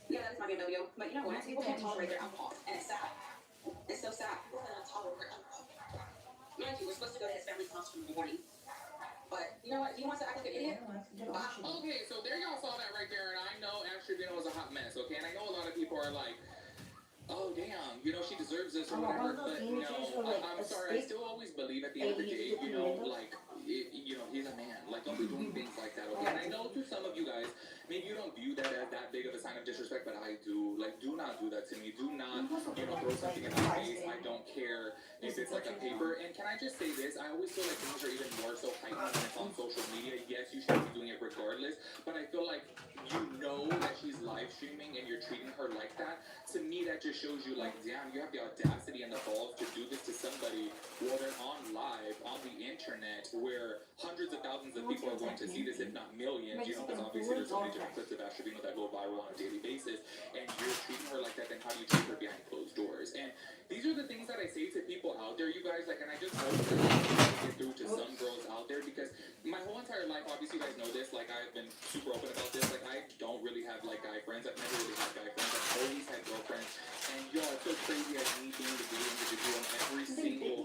Yeah, that is my BMW. But you know what? People can't tolerate their alcohol. And it's sad. It's so sad. People cannot tolerate alcohol. Mind you, we're supposed to go to his family's house in the morning. But you know what? He wants to act like an idiot. Okay, so there y'all saw that right there, and I know Ashley Vino is a hot mess, okay? And I know a lot of people are like, oh damn, she deserves this or whatever, but no, I'm sorry, I still always believe at the end of the day, like, he's a man, like, don't be doing things like that, okay? And I know to some of you guys, maybe you don't view that as that big of a sign of disrespect, but I do. Like, do not do that to me. Do not, throw something in my face. I don't care if it's like a paper. And can I just say this? I always feel like things are even more so heightened when it's on social media. Yes, you should be doing it regardless, but I feel like that she's live streaming and you're treating her like that. To me, that just shows you, like, damn, you have the audacity and the balls to do this to somebody while they're on live on the internet where hundreds of thousands of people are going to see this, if not millions, because obviously there's so many different clips of Ashley Vino that go viral on a daily basis, and you're treating her like that, then how do you treat her behind closed doors? And these are the things that I say to people out there, you guys, like, and I just hope that I get through to some girls out there, because my whole entire life, obviously you guys know this, like, I've been super open about this, like, I don't really have, like, guy friends. I've never really had guy friends. I've always had girlfriends. And, it's so crazy as me being the gay individual, and every single,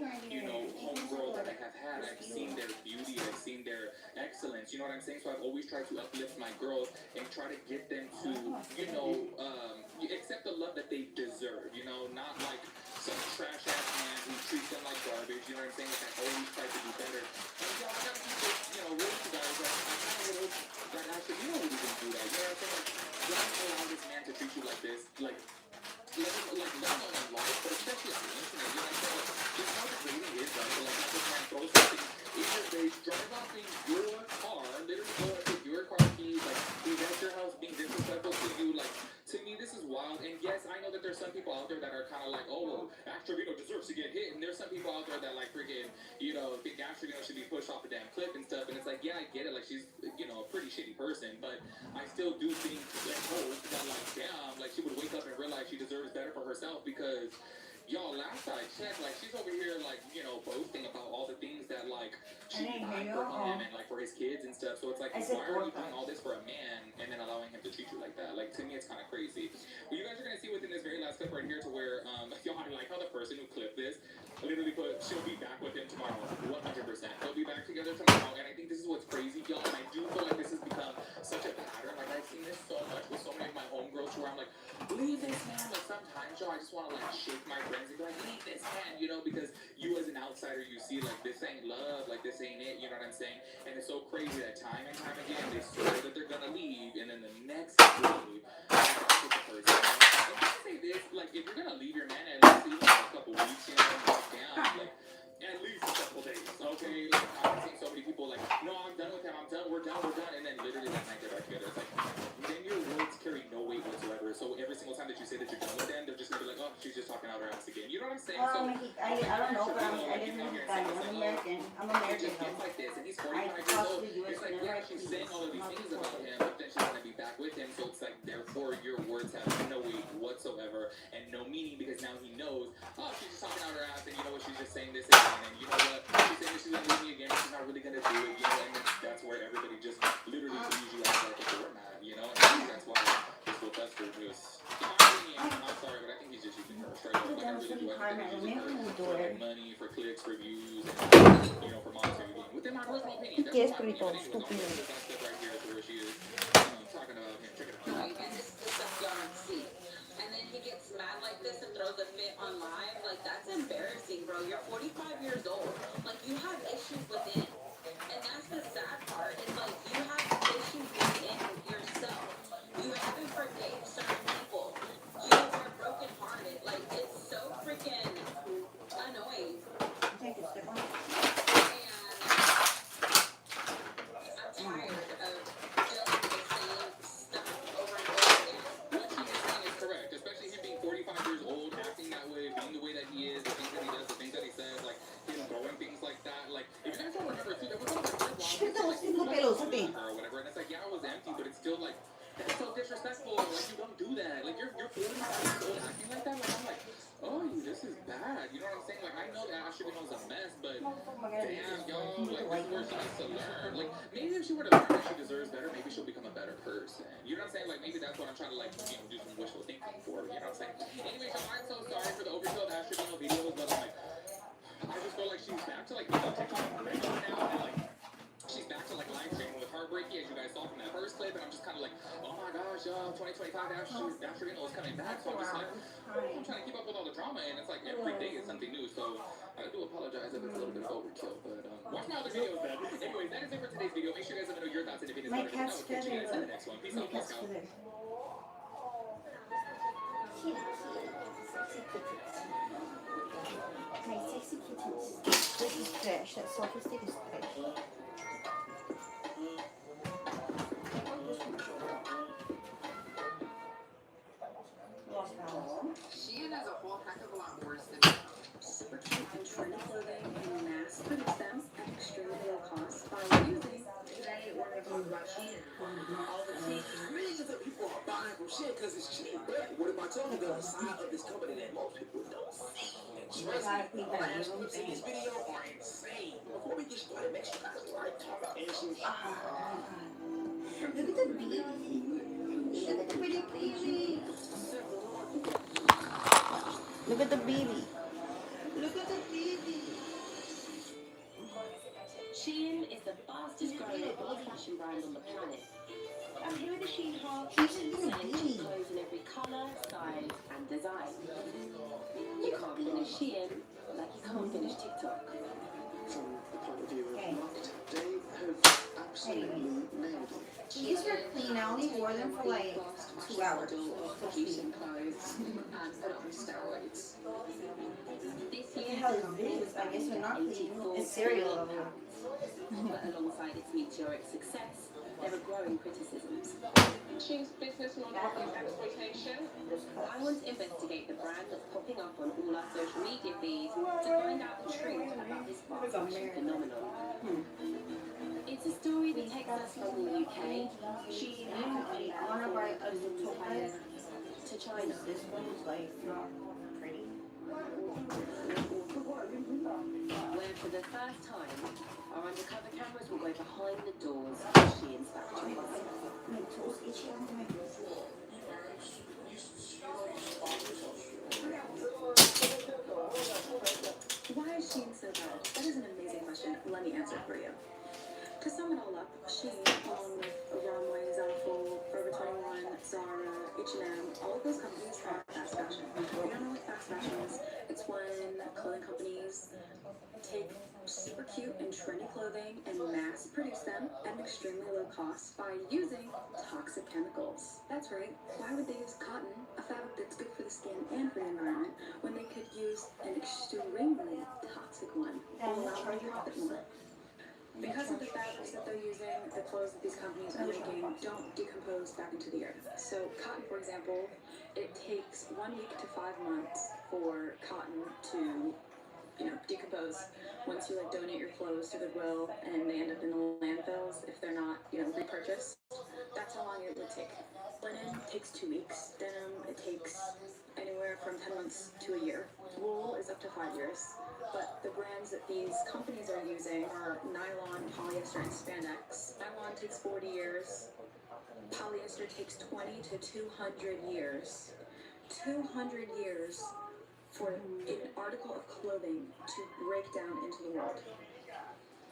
homegirl that I have had, I've seen their beauty, I've seen their excellence, you know what I'm saying? So I've always tried to uplift my girls and try to get them to, accept the love that they deserve, not like some trash-ass man who treats them like garbage, you know what I'm saying? Like, I always try to do better. And, I gotta keep it, real with you guys, like, I kind of would hope that Ashley, you wouldn't even do that, you know what I'm saying? Like, don't allow this man to treat you like this, like, let alone in life, but especially on the internet, you know what I'm saying? Like, just how degrading is that? Like, have this man throw something in your face, drive off in your car, literally go and take your car keys, like, he's at your house being disrespectful to you, like, to me, this is wild. And yes, I know that there's some people out there that are kind of like, oh, well, Ashley Vino deserves to get hit. And there's some people out there that, like, freaking, think Ashley Vino should be pushed off a damn cliff and stuff. And it's like, yeah, I get it. Like, she's, a pretty shitty person. But I still do think and hope that, like, damn, like, she would wake up and realize she deserves better for herself because, y'all, last I checked, like, she's over here, like, you know, boasting about all the things that, like, she buy for him and, like, for his kids and stuff. So it's like, why are you doing all this for a man and then allowing him to treat you like that? Like, to me, it's kind of crazy. But you guys are going to see within this very last clip right here to where, y'all, I like how the person who clipped this literally put, she'll be back with him tomorrow. 100%. They'll be back together tomorrow. And I think this is what's crazy, y'all. And I do feel like this has become such a pattern. Like, I've seen this so much with so many of my homegirls where I'm like, leave this man. Like, sometimes, y'all, I just want to, like, shake my friends and be like, leave this man, you know, because you as an outsider, you see, like, this ain't love, like, this ain't it, you know what I'm saying? And it's so crazy that time and time again, they swear that they're gonna leave, and then the next day, they're back with the person. And I say this, like, if you're gonna leave your man, at least leave him for a couple weeks, you know, walk down, like, at least a couple days, okay? Like, I've seen so many people, like, no, I'm done with him, I'm done, we're done, and then literally that night they're back together. It's like, then your words carry no weight whatsoever. So every single time that you say that you're done with them, they're just gonna be like, oh, she's just talking out her ass again. You know what I'm saying? I don't know, but I didn't Mexicano. I'm American. I'm American. It just gets like this, and he's 45 years old. It's like, yeah, she's saying all of these things about him, but then she's gonna be back with him. So it's like, therefore, your words have no weight whatsoever and no meaning, because now he knows, oh, she's just talking out her ass, and you know what, she's just saying this again, and you know what, she's saying that she's gonna leave me again, but she's not really gonna do it, you know, and that's where everybody just literally believes you as like a doormat, you know, and I think that's why this will fester just, in my opinion, I'm sorry, but I think he's just using her straight up. Like, I really do. I think he's using her for like money, for clicks, for views, and, you know, for monetary gain. Within my personal opinion, that's my opinion. But anyways, I'm gonna put that step right here to where she is talking about him. Check it out. Like, and this is stuff y'all don't see. And then he gets mad like this and throws a fit on live. Like, that's embarrassing, bro. You're 45 years old. Like, you have issues within. And that's the sad part. It's like, you have issues within yourself. You haven't forgave certain people. You are brokenhearted. Like, it's so freaking annoying. Take a step on. And I'm tired of dealing with the same stuff over and over again. What she is saying is correct, especially him being 45 years old, acting that way, being the way that he is, the things that he does, the things that he says, like him throwing things like that. Like, if you guys don't remember too, there was one of the first or whatever, and it's like, yeah, it was empty, but it's still like, that's so disrespectful. Like, you don't do that. Like, you're 45 years old acting like that. Like, I'm like, oh, this is bad. You know what I'm saying? Like, I know that Ashley was a mess, but damn, yo, like, this is where she needs to learn. Like, maybe if she were to learn that she deserves better, maybe she'll become a better person. You know what I'm saying? Like, maybe that's what I'm trying to, like, you know, do some wishful thinking for. You know what I'm saying? Anyway, so I'm so sorry for the overkill of Ashley being on videos, but like, I just feel like she's back to like being on TikTok regular now, and like, she's back to like live streaming with Heartbreaky, as you guys saw from that first clip, and I'm just kind of like, oh my gosh, 2025 Ashley is coming back, so I'm just like, I'm trying to keep up with all the drama, and it's like every day is something new, so I do apologize if it's a little bit of overkill, but watch my other videos then. Anyways, that is it for today's video. Make sure you guys let me know your thoughts and opinions. My cat's catch you guys in the next one. Peace out, peace out. My sexy kittens. This is trash. That selfie stick is trash. Lost balance. Shein is a whole heck of a lot worse than Super cute and trendy clothing and mass produce them at extremely low cost by using. Today we're going to talk about Shein. All the tea. Millions of people are buying from shit because it's cheap. But what if I told you the side of this company that most people don't see? And trust me, all the ads clips in this video are insane. Before we get started, make sure you guys like, comment, and share. Look at the baby. Look at the pretty baby. Look at the baby. Look at the baby. Shein is the fastest growing fast fashion brand on the planet. I'm here with the Shein haul, She's selling a cheap clothes in every colour, size and design. You can't finish Shein like you can't finish TikTok. From the point of view of Okay. marketing, they have absolutely nailed it. These were clean. I only wore them for like 2 hours. Producing clothes and put on steroids. This What the year, hell is this? I guess they're not clean. It's cereal over here. but alongside its meteoric success, there are growing criticisms. Shein's business model is exploitation. I want to investigate the brand that's popping up on all our social media feeds to find out the truth about this fast fashion phenomenon. It's a story that takes us from the UK, Shein I want to buy a top to China. This one is like not pretty. Where for the first time, our undercover cameras will go behind the doors of Shein's factories. Why is Shein so bad? That is an amazing question. Let me answer it for you. To sum it all up, Shein, along with Runway, Zaful, Forever 21, Zara, H&M, all of those companies are fast fashion. If you don't know what fast fashion is, it's when clothing companies take super cute and trendy clothing and mass produce them at an extremely low cost by using toxic chemicals. That's right. Why would they use cotton, a fabric that's good for the skin and for the environment, when they could use an extremely toxic one that will allow them to profit more? Because of the fabrics that they're using, the clothes that these companies are making don't decompose back into the earth. So cotton, for example, it takes 1 week to 5 months for cotton to decompose. Once you donate your clothes to Goodwill and they end up in the landfills if they're not, repurchased, that's how long it would take. Linen takes 2 weeks. Denim, it takes anywhere from 10 months to a year. Wool is up to 5 years. But the brands that these companies are using are nylon, polyester, and spandex. Nylon takes 40 years. Polyester takes 20 to 200 years. 200 years for an article of clothing to break down into the world.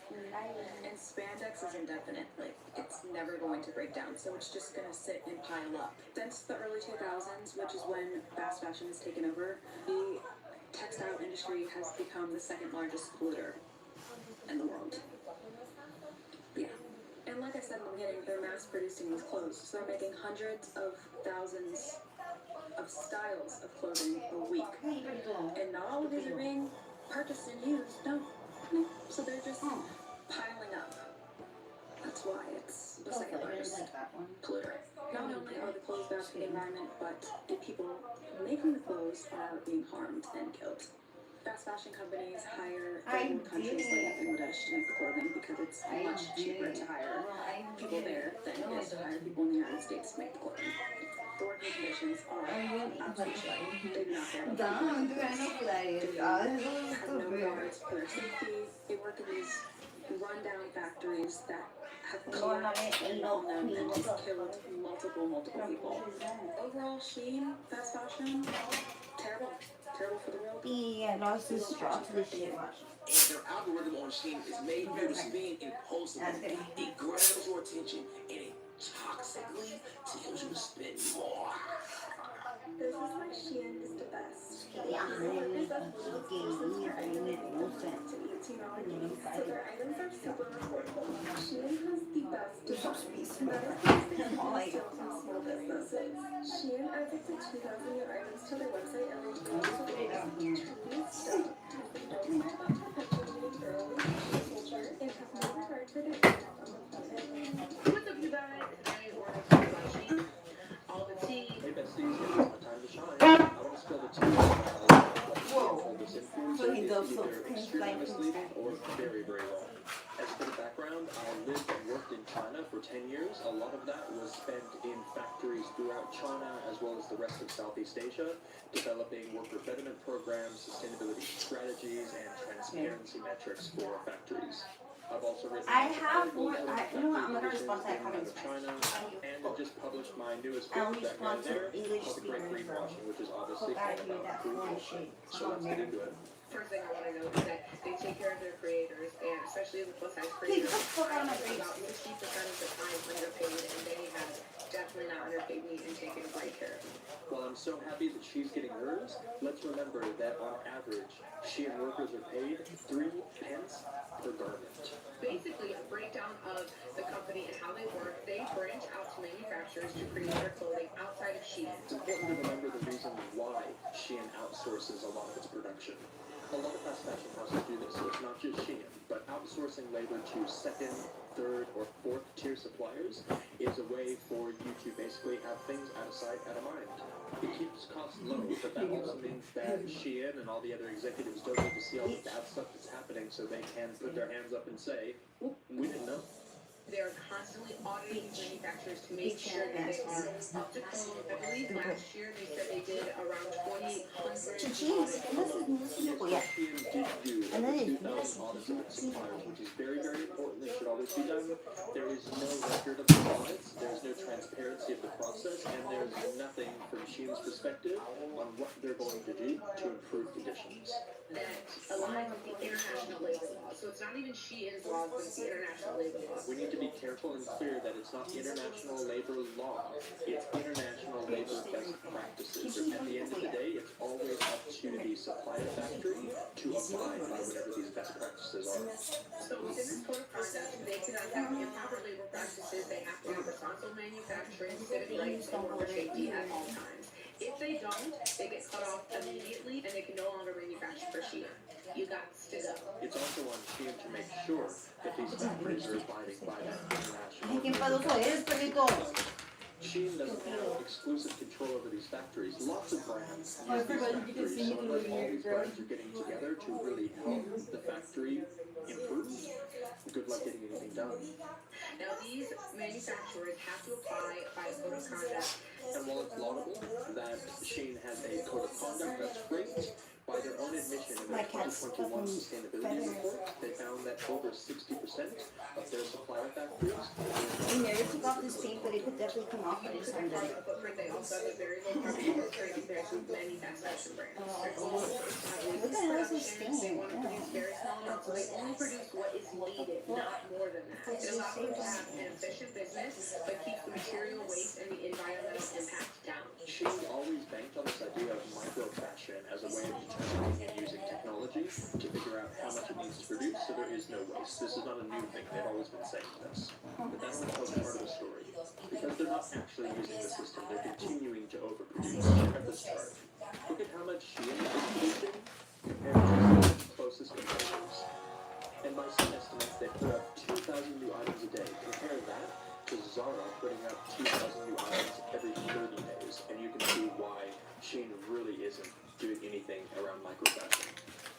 And spandex is indefinite. It's never going to break down, so it's just going to sit and pile up. Since the early 2000s, which is when fast fashion has taken over, the textile industry has become the second largest polluter in the world. Yeah. And like I said in the beginning, they're mass producing these clothes, so they're making hundreds of thousands of styles of clothing a week. And not all of these are being purchased and used. No. So they're just piling up. That's why it's the second largest polluter. Not only are the clothes bad for the environment, but the people making the clothes are being harmed and killed. Fast fashion companies hire third world countries like Bangladesh to make the clothing because it's much cheaper to hire people there than it is to hire people in the United States to make the clothing. The working conditions are absolutely shocking. They do not care about people. They have no regards for their safety. They work in these rundown factories that have collapsed and on them and just killed multiple people. Overall, Shein, fast fashion, terrible. Terrible for the world. Yeah, no, it's just straw to the shit. And their algorithm on Shein is made you to spend impulsively. It grabs your attention and it toxically tells you to spend more. This is why Shein is the best. Yeah, So their items are super affordable. Shein has the best designs. That is because they still from small businesses. Shein adds up to 2,000 new items to their website every 2 weeks. Don't worry about perpetuating early culture and have no regard for their What's up, you guys? I ordered some by Shein. All the tea. Hey, besties, it's my time to shine. I want to spill the tea. Whoa. This influencer is either extremely misleading or very, very wrong. As a bit of background, I lived and worked in China for 10 years. A lot of that was spent in factories throughout China as well as the rest of Southeast Asia, developing worker betterment programs, sustainability strategies, and transparency metrics for factories. I've also written you know what, I'm gonna respond to that comment in China, Spanish. and I've just published my newest I'll book that respond ran to there English called The Great speakers. Greenwashing, which is obviously Hope I all hear about that food. bullshit. So let's get into it. First thing I want to note is that they take care of their creators, and especially the plus size Get creators. the fuck out of my face. About 60% of the time underpaid, and they have definitely not underpaid me and taken great care of me. While I'm so happy that she's getting hers, let's remember that on average, Shein workers are paid 3 pence per garment. Basically, a breakdown of the company and how they work. They branch out to manufacturers to create their clothing outside of Shein. It's important to remember the reason why Shein outsources a lot of its production. A lot of fast fashion houses do this, so it's not just Shein, but outsourcing labor to second, third, or fourth tier suppliers is a way for you to basically have things out of sight, out of mind. It keeps costs low, but that also means that Shein and all the other executives don't need to see all the bad stuff that's happening so they can put their hands up and say, "Oop, we didn't know." They're constantly auditing manufacturers to make sure that they are up to code. I believe last year they said they did around 2,800 Chichis, ¿qué más es música? Yes, Shein did do over 2,000 audits of its suppliers, which is very, very important. It should always be done. There is no record of the audits, there is no transparency of the process, and there's nothing from Shein's perspective on what they're going to do to improve conditions. that aligns with the international labor law. So it's not even Shein's laws, but it's the international labor law. We need to be careful and clear that it's not international labor law, it's international labor best practices. And at the end of the day, it's always up to the supplier factory to abide by whatever these best practices are. So within this code of conduct, they cannot have improper labor practices. They have to have responsible manufacturing, civic rights, and worker safety at all times. If they don't, they get cut off immediately and they can no longer manufacture for Shein. You got to go. It's also on Shein to make sure that these factories are abiding by that Ay, qué international. enfadoso eres, perrito. Shein doesn't have exclusive control over these factories. Lots of brands use I these forgot you could factories, see so it unless over all here, these girl. brands are getting together to really help the factory improve, good luck getting anything done. Now these manufacturers have to apply by a code of conduct. And while it's laudable that Shein has a code of conduct, that's great. By their own admission in My their cat's 2021 fucking sustainability feather. report, they found that over 60% of their supplier factories We never took off this paint, but it could definitely come off by this time. Carbon footprint, they also have a very low carbon footprint compared to many fast fashion brands. They're also Look at how this is production, they stained. want to produce very small amounts, so they only produce what is needed, not more than that. It allows them to have an efficient business, but keeps the material waste and the environmental impact down. Shein always banked on this idea of micro fashion as a way of determining and using technology to figure out how much it needs to produce so there is no waste. This is not a new thing, they've always been saying this. But that only tells part of the story. Because they're not actually using the system, they're continuing to overproduce. Check out this chart. Look at how much Shein is producing compared to its closest competitors. And by some estimates, they put up 2,000 new items a day. Compare that to Zara putting up 2,000 new items every 30 days. And you can see why Shein really isn't doing anything around micro fashion.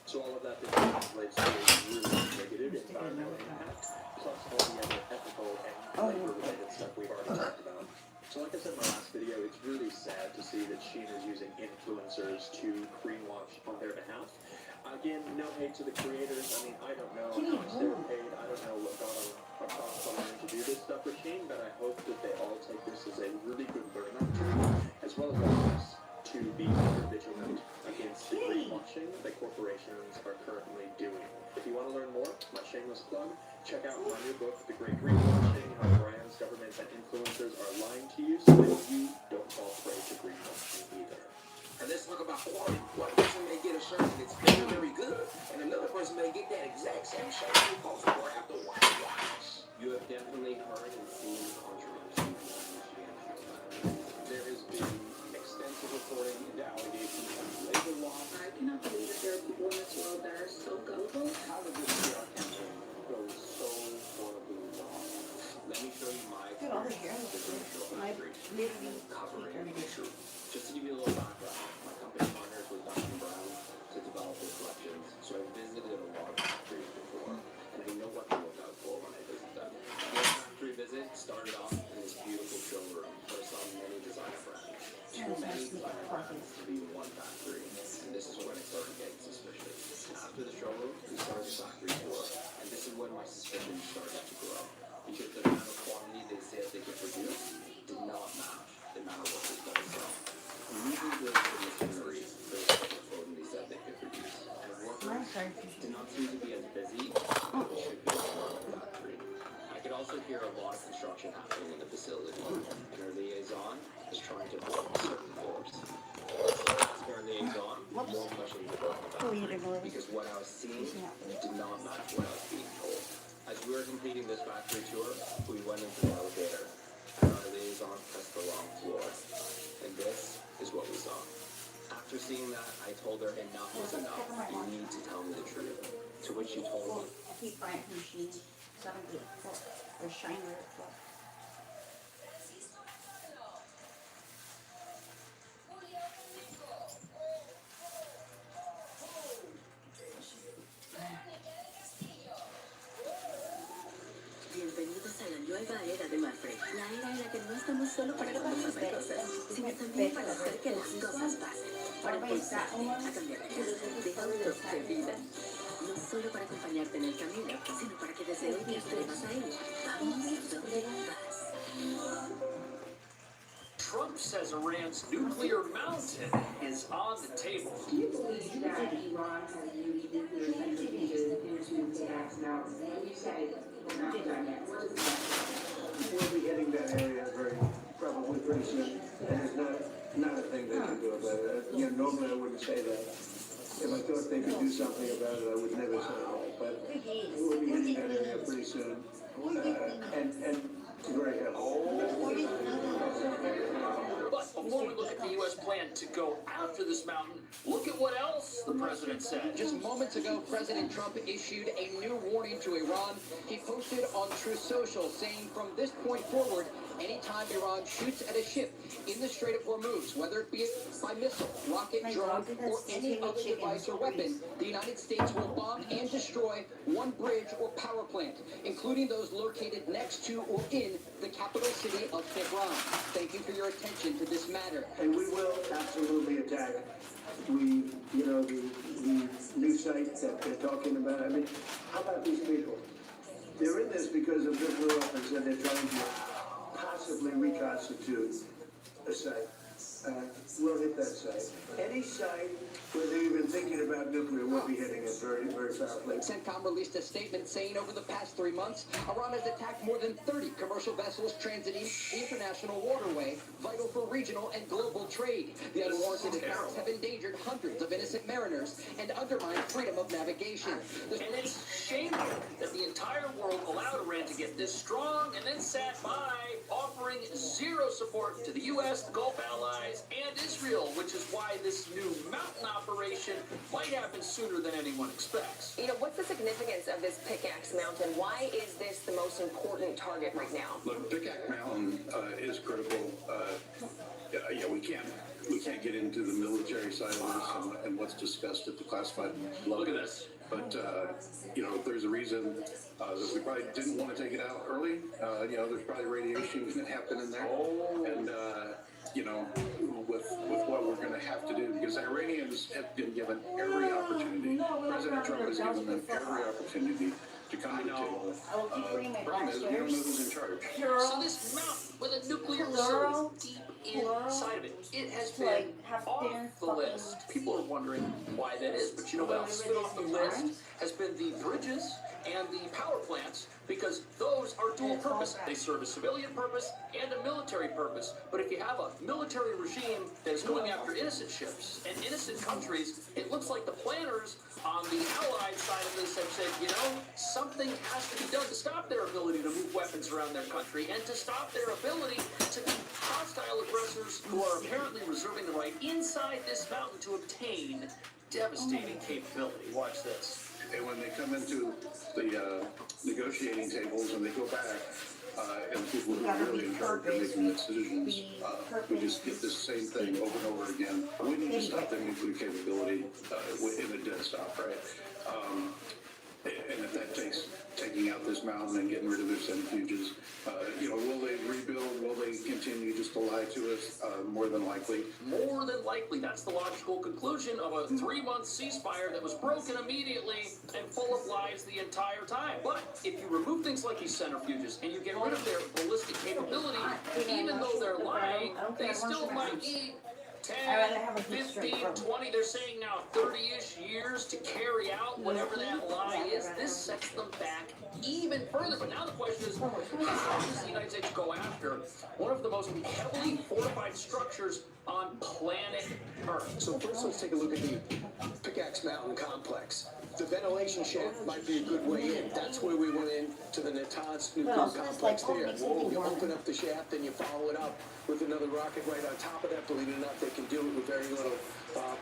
So all of that then translates to a really negative environmental impact, plus all the other ethical and labor-related stuff we've already talked about. So like I said in my last video, it's really sad to see that Shein is using influencers to greenwash on their behalf. Again, no hate to the creators. I mean, I don't know how much they were paid. I don't know what got them across the line to do this stuff with Shein, but I hope that they all take this as a really good learning opportunity, as well as others, to be more vigilant against the greenwashing that corporations are currently doing. If you want to learn more, my shameless plug, check out my new book, The Great Greenwashing, How Brands, Governments, and Influencers Are Lying to You, so that you don't fall prey to greenwashing either. And let's talk about quality. One person may get a shirt that's very, very good, and another person may get that exact same shirt and post for after one wash. You have definitely heard and seen controversy. There has been extensive reporting into allegations of labor law. I cannot believe that there are people in this world that are so gullible. How did this PR campaign go so horribly wrong? Let me show you my Dude, all the hair experience looks with good. the My literally covering the issue. Just to give you a little background, my company partners with Dr. Brown to develop their collections, so I visited a lot of factories before, and I know what to look out for when I visit them. One factory visit started off in this beautiful showroom where I saw many designer brands. Too many designer brands to be in one factory, and this is when I started getting suspicious. After the showroom, we started the factory tour, and this is when my suspicions started to grow. Because the amount of quantity they said they could produce did not match the amount of work they started selling. Immediately there was a machinery for the type of clothing they said they could produce. And workers did not seem to be as busy as they should be in the factory. I could also hear a lot of construction happening in the facility, and our liaison is trying to block certain floors. Asking our liaison, more questions about the factory, because what I was seeing did not match what I was being told. As we were completing this factory tour, we went into the elevator, and our liaison pressed the wrong floor. And this is what we saw. After seeing that, I told her enough was enough. You need to tell me the truth. To which she told me, I keep buying from Shein. 7 or Shiner. Bienvenidos a la nueva era de Mafre, la era en la que no estamos solo para cuando pasan cosas, sino también para hacer que las cosas pasen, para impulsarte a cambiar de casa, de auto, de vida. No solo para acompañarte en el camino, sino para que desde hoy te atrevas a ir. Vamos donde vas. Trump says Iran's nuclear mountain is on the table. Do you believe that Iran has used nuclear centrifuges into Iraq's mountain? When you say not done yet, what does that mean? We'll be hitting that area probably pretty soon, and there's not a thing they can do about it. Normally I wouldn't say that. If I thought they could do something about it, I would never say that. But we'll be hitting that area pretty soon, and very heavily. But before we look at the U.S. plan to go after this mountain, look at what else the president said. Just moments ago, President Trump issued a new warning to Iran. He posted on Truth Social saying from this point forward, anytime Iran shoots at a ship in the Strait of Hormuz, whether it be by missile, rocket, drone, or any other device or weapon, the United States will bomb and destroy one bridge or power plant, including those located next to or in the capital city of Tehran. Thank you for your attention to this matter. And we will absolutely attack. The new site that they're talking about, I mean, how about these people? They're in this because of nuclear weapons and they're trying to possibly reconstitute a site. We'll hit that site. Any site where they're even thinking about nuclear, we'll be hitting it very, very powerfully. CENTCOM released a statement saying over the past 3 months, Iran has attacked more than 30 commercial vessels transiting the international waterway, vital for regional and global trade. The unwarranted attacks have endangered hundreds of innocent mariners and undermined freedom of navigation. And it's shameful that the entire world allowed Iran to get this strong and then sat by, offering zero support to the U.S., the Gulf allies, and Israel, which is why this new mountain operation might happen sooner than anyone expects. What's the significance of this Pickaxe Mountain? Why is this the most important target right now? Look, Pickaxe Mountain is critical. We can't get into the military side of this and what's discussed at the classified level. Look at this. But, there's a reason that we probably didn't want to take it out early. There's probably radiation that happened in there. And, with what we're going to have to do, because Iranians have been given every opportunity. President Trump has given them every opportunity to come to the table. The problem is we don't know who's in charge. So this mountain with a nuclear facility deep inside of it, it has been off the list. People are wondering why that is, but you know what else has been off the list has been the bridges and the power plants, because those are dual purpose. They serve a civilian purpose and a military purpose. But if you have a military regime that is going after innocent ships and innocent countries, it looks like the planners on the Allied side of this have said, something has to be done to stop their ability to move weapons around their country and to stop their ability to be hostile aggressors who are apparently reserving the right inside this mountain to obtain devastating capability. Watch this. And when they come into the negotiating tables and they go back, and people who are really in charge of making the decisions, we just get this same thing over and over again. We need to stop their nuclear capability in a dead stop, right? And if that takes taking out this mountain and getting rid of their centrifuges, will they rebuild? Will they continue just to lie to us? More than likely. More than likely. That's the logical conclusion of a 3-month ceasefire that was broken immediately and full of lies the entire time. But if you remove things like these centrifuges and you get rid of their ballistic capability, even though they're lying, they still might need 10, 15, 20, they're saying now 30-ish years to carry out whatever that lie is. This sets them back even further. But now the question is, how does the United States go after one of the most heavily fortified structures on planet Earth? So first let's take a look at the Pickaxe Mountain complex. The ventilation shaft might be a good way in. That's where we went in to the Natanz nuclear complex there. You open up the shaft and you follow it up with another rocket right on top of that. Believe it or not, they can do it with very little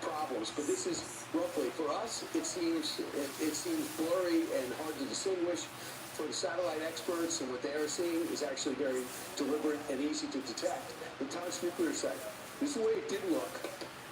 problems. But this is roughly, for us, it seems blurry and hard to distinguish. For the satellite experts, and what they are seeing is actually very deliberate and easy to detect. Natanz nuclear site. This is the way it did look.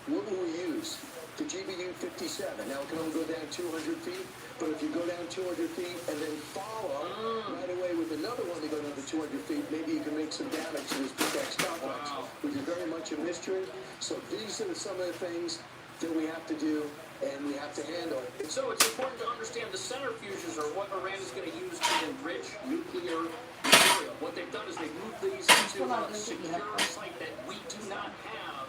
What will we use? The GBU-57. Now it can only go down 200 feet. But if you go down 200 feet and then follow right away with another one to go another 200 feet, maybe you can make some damage to this pickaxe complex, which is very much a mystery. So these are some of the things that we have to do and we have to handle. So it's important to understand the centrifuges are what Iran is going to use to enrich nuclear material. What they've done is they've moved these into a secure site that we do not have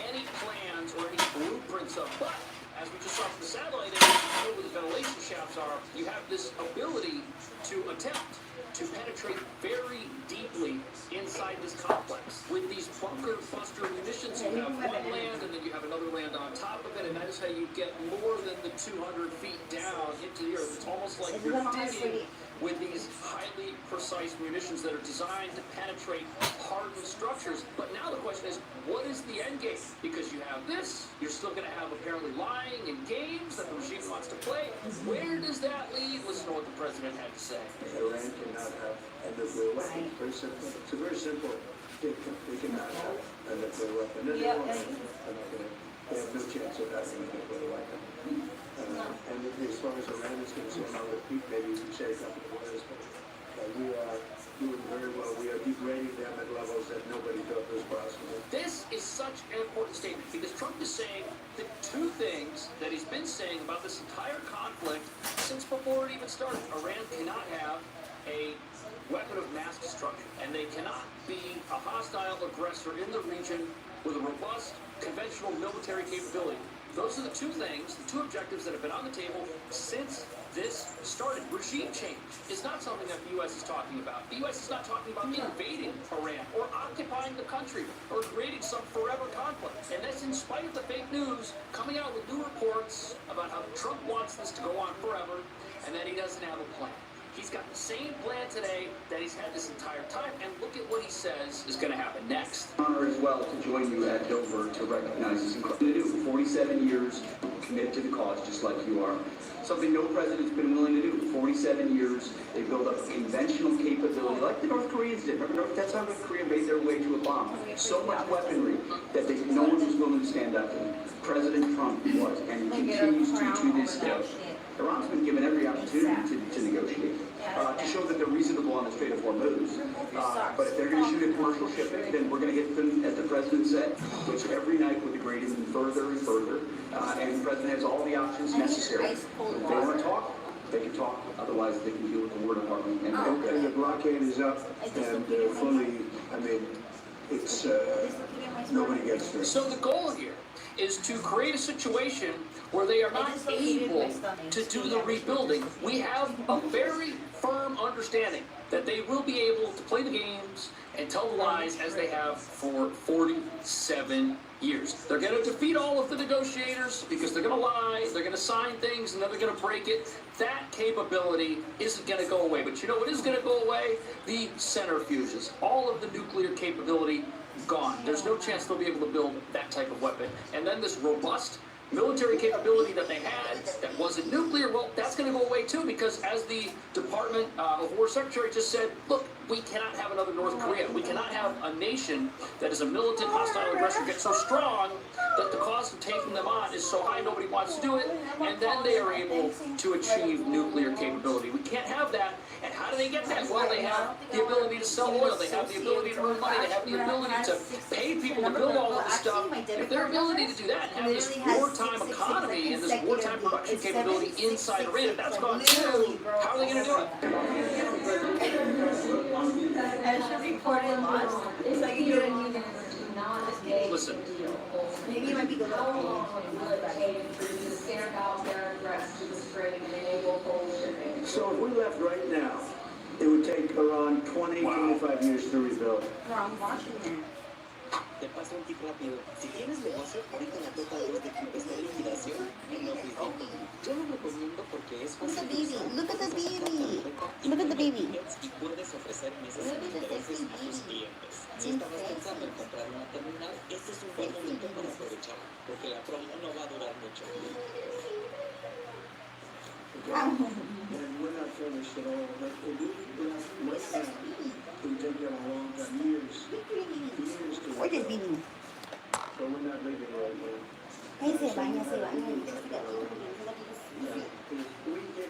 any plans or any blueprints of. But as we just saw from the satellite image, where the ventilation shafts are, you have this ability to attempt to penetrate very deeply inside this complex. With these bunker buster munitions, you have one land and then you have another land on top of it, and that is how you get more than the 200 feet down into the earth. It's almost like you're digging with these highly precise munitions that are designed to penetrate hardened structures. But now the question is, what is the end game? Because you have this, you're still going to have apparently lying in games that the regime wants to play. Where does that lead? Listen to what the president had to say. Iran cannot have a nuclear weapon. Very simple. It's a very simple dictum. They cannot have a nuclear weapon. And they won't. They have no chance of having a nuclear weapon. And as far as Iran is concerned, I'll repeat, maybe you can say a couple of words, but we are doing very well. We are degrading them at levels that nobody thought was possible. This is such an important statement because Trump is saying the two things that he's been saying about this entire conflict since before it even started. Iran cannot have a weapon of mass destruction, and they cannot be a hostile aggressor in the region with a robust conventional military capability. Those are the two things, the two objectives that have been on the table since this started. Regime change is not something that the U.S. is talking about. The U.S. is not talking about invading Iran or occupying the country or creating some forever conflict. And that's in spite of the fake news coming out with new reports about how Trump wants this to go on forever and that he doesn't have a plan. He's got the same plan today that he's had this entire time, and look at what he says is going to happen next. Honor as well to join you at Dover to recognize this incredible. 47 years committed to the cause, just like you are. Something no president's been willing to do. 47 years, they built up a conventional capability, like the North Koreans did. Remember, that's how North Korea made their way to a bomb. So much weaponry that no one was willing to stand up to. President Trump was, and continues to this day. Iran's been given every opportunity to negotiate, to show that they're reasonable on the Strait of Hormuz. But if they're going to shoot a commercial shipping, then we're going to hit them, as the president said, which every night would degrade even further and further. And the president has all the options necessary. If they want to talk, they can talk. Otherwise, they can deal with the War Department. And the blockade is up, and fully, I mean, it's, nobody gets through. So the goal here is to create a situation where they are not able to do the rebuilding. We have a very firm understanding that they will be able to play the games and tell the lies as they have for 47 years. They're going to defeat all of the negotiators because they're going to lie, they're going to sign things, and then they're going to break it. That capability isn't going to go away. But you know what is going to go away? The centrifuges. All of the nuclear capability gone. There's no chance they'll be able to build that type of weapon. And then this robust military capability that they had that wasn't nuclear, well, that's going to go away too, because as the Department of War Secretary just said, look, we cannot have another North Korea. We cannot have a nation that is a militant, hostile aggressor get so strong that the cost of taking them on is so high nobody wants to do it, and then they are able to achieve nuclear capability. We can't have that. And how do they get that? Well, they have the ability to sell oil. They have the ability to earn money. They have the ability to pay people to build all of this stuff. If their ability to do that and have this wartime economy and this wartime production capability inside Iran, if that's gone too, how are they going to do it? Listen. Maybe it might be good. How long will it take for you to stamp out their address to the strait and enable full shipping? So if we left right now, it would take around 25 years to rebuild. Te paso un tip rápido. Si tienes negocio, ahorita la toca 2 de equipo está en liquidación y no fuiste. Yo lo recomiendo porque es fácil. Look at the baby. Look at the baby. Y puedes ofrecer meses sin intereses a tus clientes. Si estabas pensando en comprar una terminal, este es un buen momento para aprovechar, porque la promo no va a durar mucho. And we're not finished at all. But if we left right now, it would take them a long time, years to What is baby? But we're not leaving right now. Ahí se baña, se baña. If we get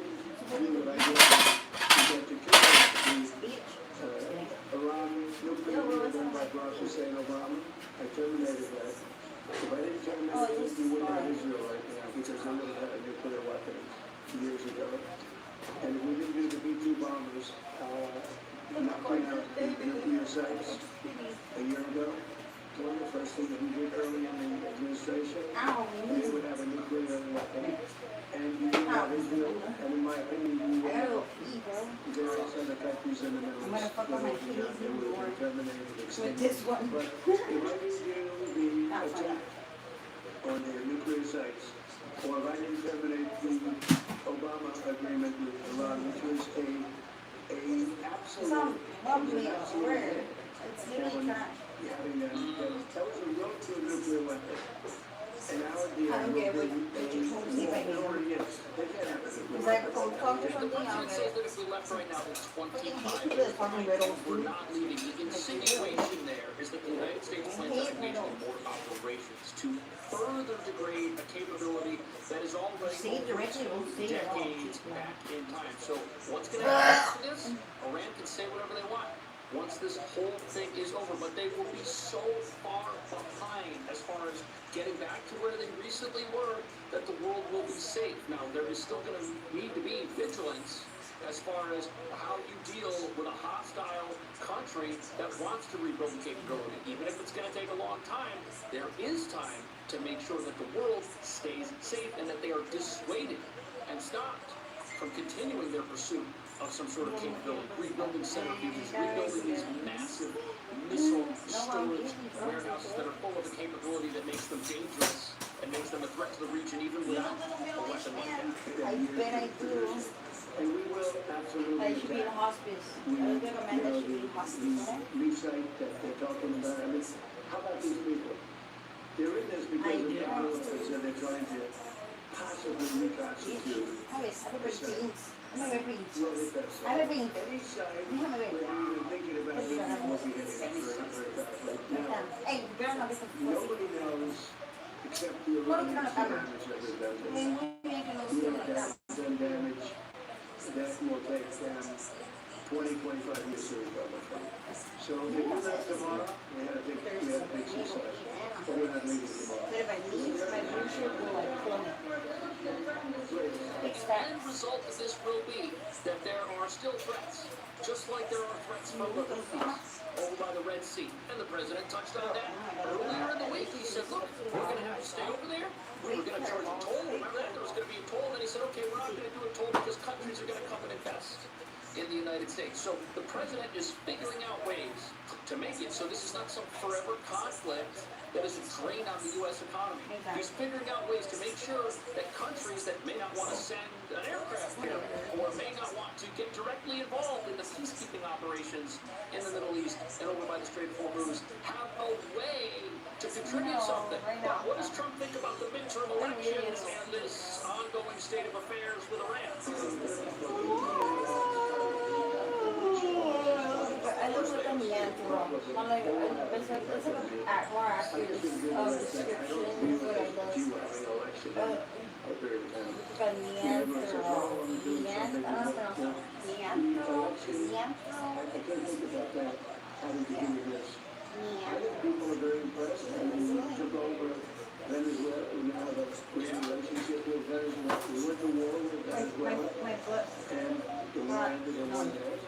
they would have had a nuclear weapon years ago. And we didn't do the B-2 bombers, knocking out the nuclear sites a year ago. One of the first things we did early in the administration, we would have a nuclear weapon. And you would have Israel, and in my opinion, you would have various other countries in the Middle East that would have terminated extinction. But if I didn't do the attack on their nuclear sites, or if I didn't terminate the Obama agreement with Iran, which was an absolute having that was a road to a nuclear weapon. And our deal Is that cold talk or something? The president says that if we left right now, it's 25. We're not leaving. The insinuation there is that the United States plans on engaging in more operations to further degrade a capability that is already decades back in time. So what's going to happen after this? Iran can say whatever they want once this whole thing is over, but they will be so far behind as far as getting back to where they recently were that the world will be safe. Now, there is still going to need to be vigilance as far as how you deal with a hostile country that wants to rebuild the capability. Even if it's going to take a long time, there is time to make sure that the world stays safe and that they are dissuaded and stopped from continuing their pursuit of some sort of capability, rebuilding centrifuges, rebuilding these massive missile storage warehouses that are full of a capability that makes them dangerous and makes them a threat to the region even without a weapon like that. I bet I do. And we will absolutely. I should be in a hospice. I would recommend I should be in a hospice. New site that they're talking about. I mean, how about these people? They're in this because of the politics that they're trying to possibly reconstitute. I have a beans. I have a beans. I have a beans. Any side where you're even thinking about it will be hitting very badly. Now, hey, girl, no, this is nobody knows except the Iranians the damage that was done to them. Done damage that will take them 20, 25 years to recover from. So if they do that tomorrow, we have a big success. But we're not leaving tomorrow. But if I leave, my future will like plummet. The end result of this will be that there are still threats, just like there are threats from the Houthis over by the Red Sea. And the president touched on that earlier in the week. He said, look, we're going to have to stay over there. We were going to charge a toll. Remember that? There was going to be a toll. And he said, okay, we're not going to do a toll because countries are going to come and invest in the United States. So the president is figuring out ways to make it so this is not some forever conflict that is a drain on the U.S. economy. He's figuring out ways to make sure that countries that may not want to send an aircraft here or may not want to get directly involved in the peacekeeping operations in the Middle East and over by the Strait of Hormuz have a way to contribute something. Now, what does Trump think about the midterm elections and this ongoing state of affairs with Iran? I look at the mantra. I'm like, it's like more accurate description of what I love. The I think people are very impressed. I mean, we took over Venezuela. We now have a good relationship with Venezuela. We went to war with Venezuela. And the war ended in one day.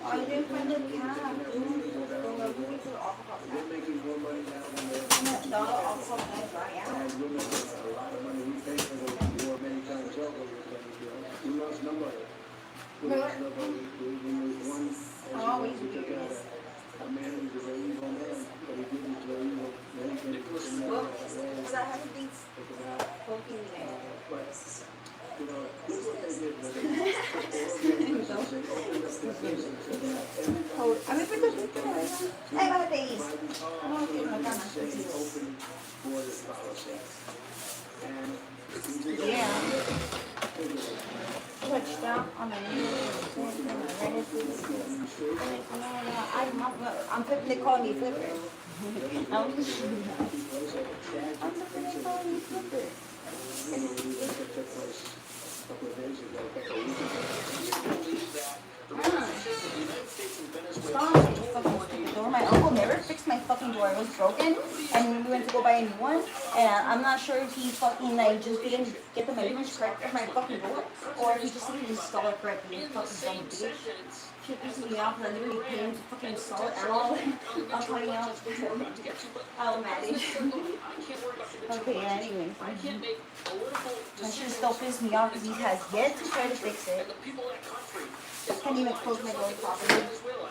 I didn't find the cab. We're making more money now than they ever And we're making a lot of money. We paid for the war many times over with Venezuela. We lost nobody. We lost nobody. We lose one. Always we took out a man who's a very evil man, but he did his very evil. Because I have these poking there. But, you know, look what they did when they opened up the business. A mí me bájate ahí. No, que no está más. Open borders policy. And Touchdown on the news. I'm flipping. They call me Flipper. I'm flipping. They call me Flipper. My uncle never fixed my fucking fucking door. It was broken, and we went to go buy a new one. And I'm not sure if he fucking like just didn't get the measurements correct of my fucking door, or if he just didn't install it correctly. Fucking dumb bitch. She pissed me off, and I literally paid him to fucking install it and all. I'm talking out. I'll manage. Okay, anyway. That shit still pisses me off because he has yet to try to fix it. Can't even close my door properly.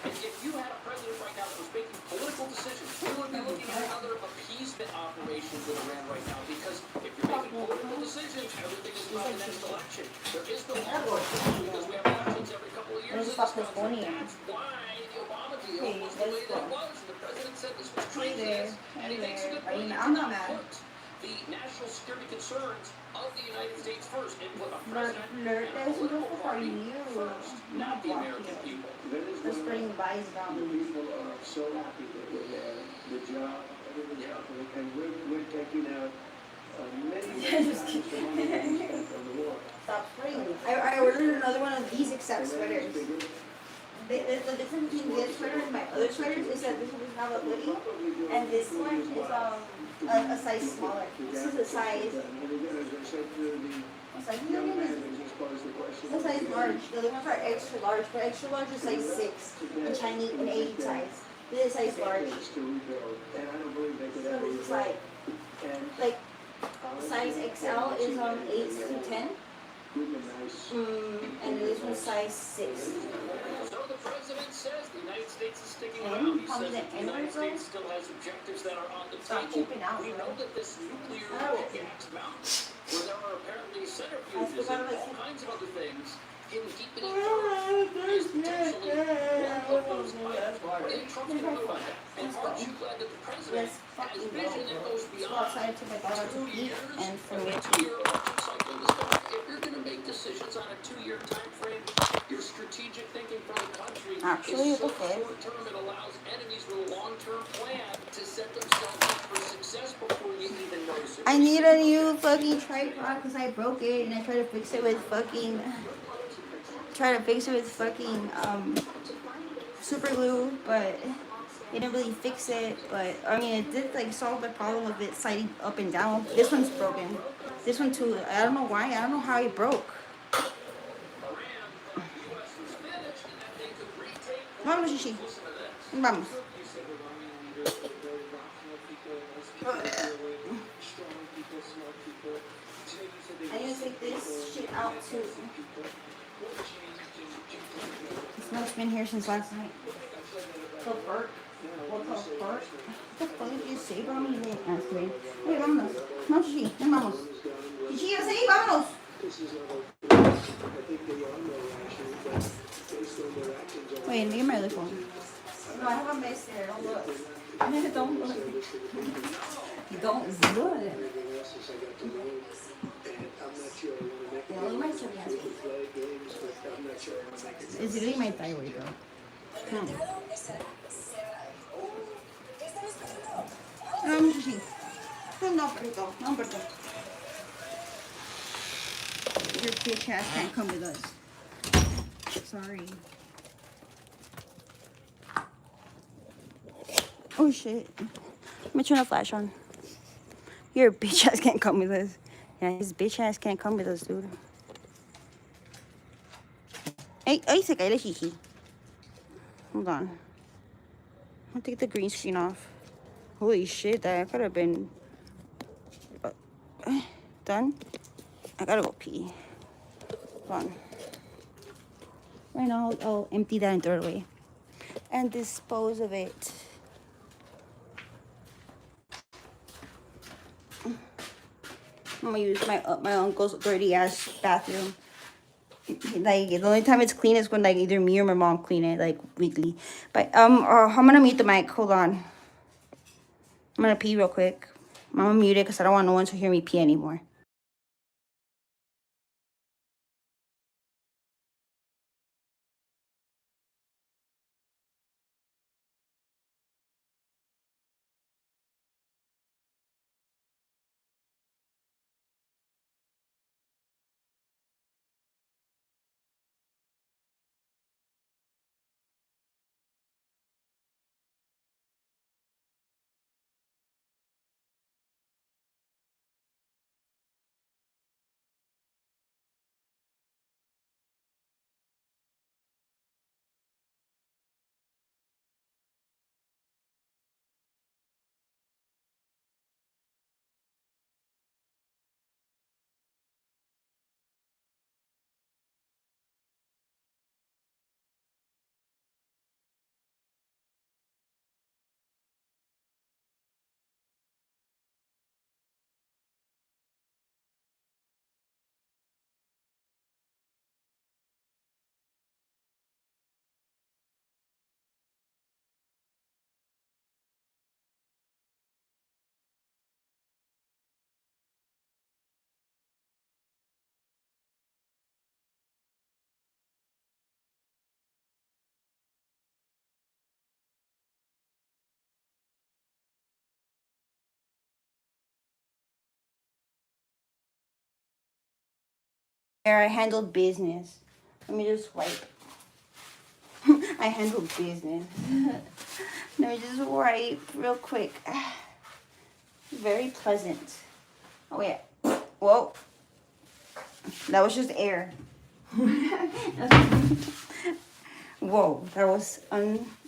If you had a president right now that was making political decisions, we would be looking at another appeasement operation with Iran right now, because if you're making political decisions, everything is about the next election. There is no more because we have elections every couple of years. That's why the Obama deal was the way that it was. The president said this was treasonous, and he makes a good point. I'm not mad. The national security concerns of the United States first, and put a president and a political party first, not the American people. The spring buys down. People are so happy that we're there. The job, everything's happening, and we're taking out many money we spent on the war. Stop spraying. I ordered another one of these exact sweaters. The difference between this sweater and my other sweaters is that this one does not have a hoodie, and this one is a size smaller. This is a size. It's a size large. The other ones are extra large, but extra large is size 6 in Chinese and 8 size. This is size large. So this is like size XL is 8 to 10. And this one's size 6. So the president says the United States is sticking around. He says that the United States still has objectives that are on the table. We know that this nuclear pickaxe mountain, where there are apparently centrifuges and all kinds of other things hidden deep beneath Earth, is potentially one of those items. What do you think Trump's going to do about that? And aren't you glad that the president has vision that goes beyond 2 years and a 2-year election cycle to start? If you're going to make decisions on a 2-year time frame, your strategic thinking for the country is so short-term it allows enemies with a long-term plan to set themselves up for success before you even notice it. I need a new fucking tripod because I broke it and I tried to fix it with fucking super glue, but it didn't really fix it. But I mean, it did like solve the problem of it sliding up and down. This one's broken. This one too. I don't know why. I don't know how it broke. Vamos, Xixi. Vamos. I need to take this shit out too. The smoke's been here since last night. So Bert. What's up, Bert? What the fuck did you say about me? You didn't ask me. Hey, vámonos. No, Xixi. Ven, vamos. Xixi, vas ahí, vámonos. Wait, leave my other phone. No, I have a mess there. Don't look. Don't look. Don't look. Yeah, look at my thyroid. It's really my thyroid, bro. No, Xixi. No, Perito. No, Perito. Your bitch ass can't come with us. Sorry. Oh shit. Let me turn the flash on. Your bitch ass can't come with us. Yeah, his bitch ass can't come with us, dude. Hey, ay, se cae la Xixi. Hold on. I'll take the green screen off. Holy shit, that could have been done. I gotta go pee. Hold on. Right now, I'll empty that and throw it away. And dispose of it. I'm gonna use my uncle's dirty ass bathroom. Like the only time it's clean is when like either me or my mom clean it like weekly. But I'm gonna mute the mic. Hold on. I'm gonna pee real quick. I'm gonna mute it because I don't want no one to hear me pee anymore. I handled business. Let me just wipe. I handled business. Let me just wipe real quick. Very pleasant. Oh yeah. Whoa. That was just air. Whoa, that was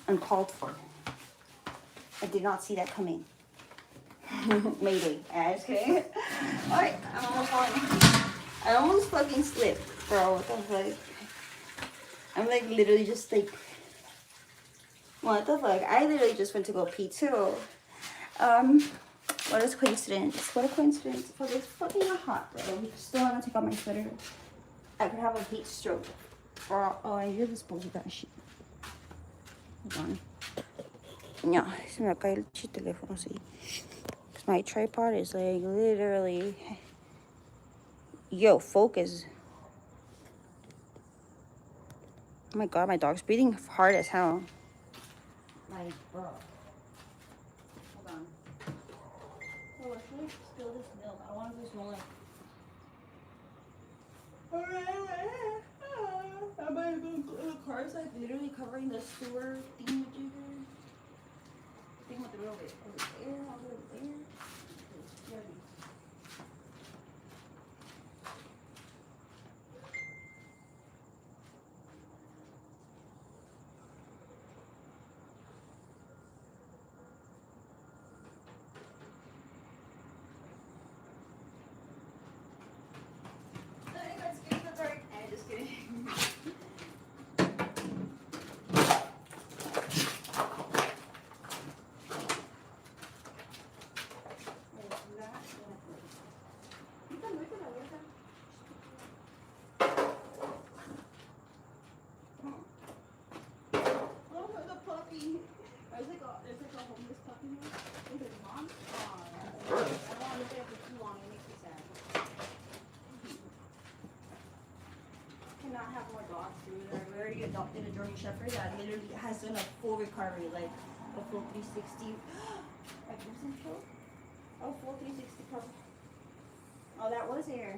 uncalled for. I did not see that coming. Mayday. Just kidding. Alright, I'm almost falling. I almost fucking slipped, bro. What the fuck? I'm like literally just like, what the fuck? I literally just went to go pee too. What a coincidence. What a coincidence. Fuck, it's fucking hot, bro. I'm still gonna take off my sweater. I could have a heat stroke. Oh, I hear this bullshit that shit. Hold on. No, se me cae el teléfono así. Because my tripod is like literally. Yo, focus. Oh my god, my dog's breathing hard as hell. Like, bro. Hold on. Oh, let's really spill this milk. I want to smell like. The car's like literally covering the sewer thingamajigger. Thing with the real bit. Over there, over there. Just kidding. There's like a homeless puppy here with his mom. I don't want to look at it for too long. It makes me sad. Cannot have more dogs, dude. We already adopted a German Shepherd that literally has done a full recovery, like a full 360. Oh, full 360 cover. Oh, that was air.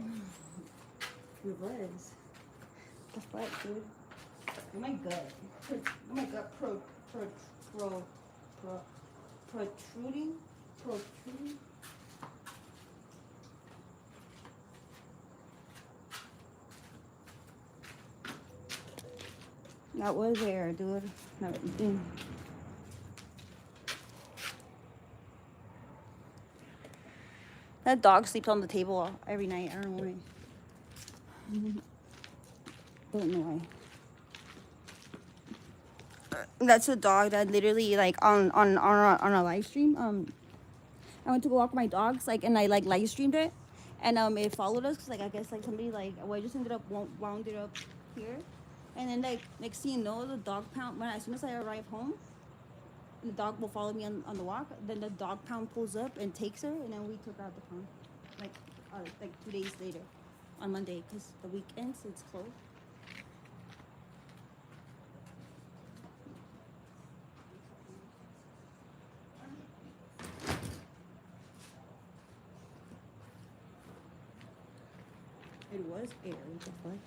It was. The fuck, dude? Oh my god. Oh my god. Protruding. That was air, dude. That dog sleeps on the table every night. I don't know why. Don't know why. That's a dog that literally like on a live stream. I went to go walk my dogs and I live streamed it, and it followed us because I guess somebody I just ended up wound it up here, and then next thing you know, the dog pound as soon as I arrive home, the dog will follow me on the walk. Then the dog pound pulls up and takes her, and then we took out the pound like 2 days later on Monday because the weekends it's closed. It was air. What the fuck?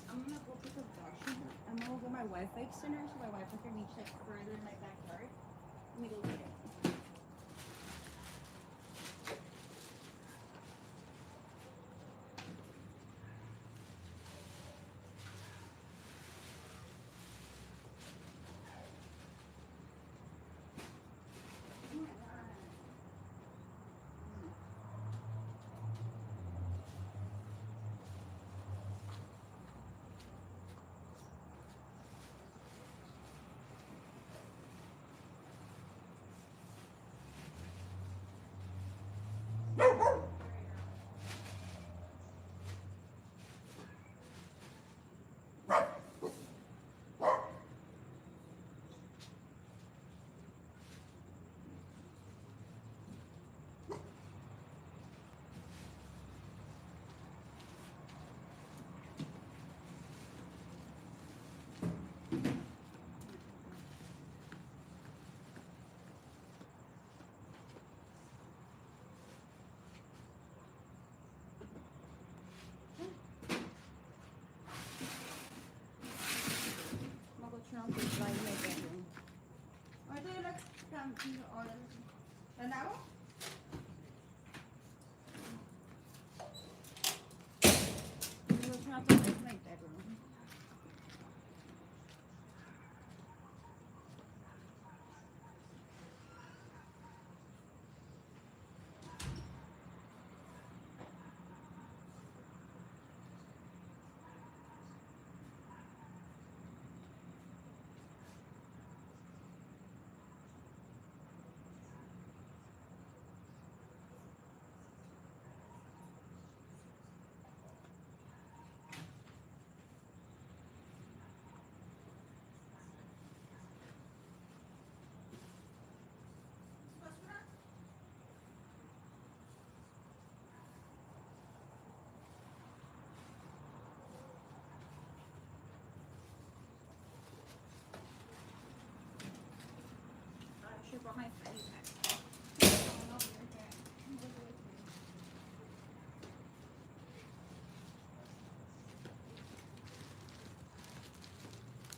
I'm gonna go pick up Josh. I'm gonna go to my Wi-Fi center so my Wi-Fi can reach further in my backyard. Let me go get it.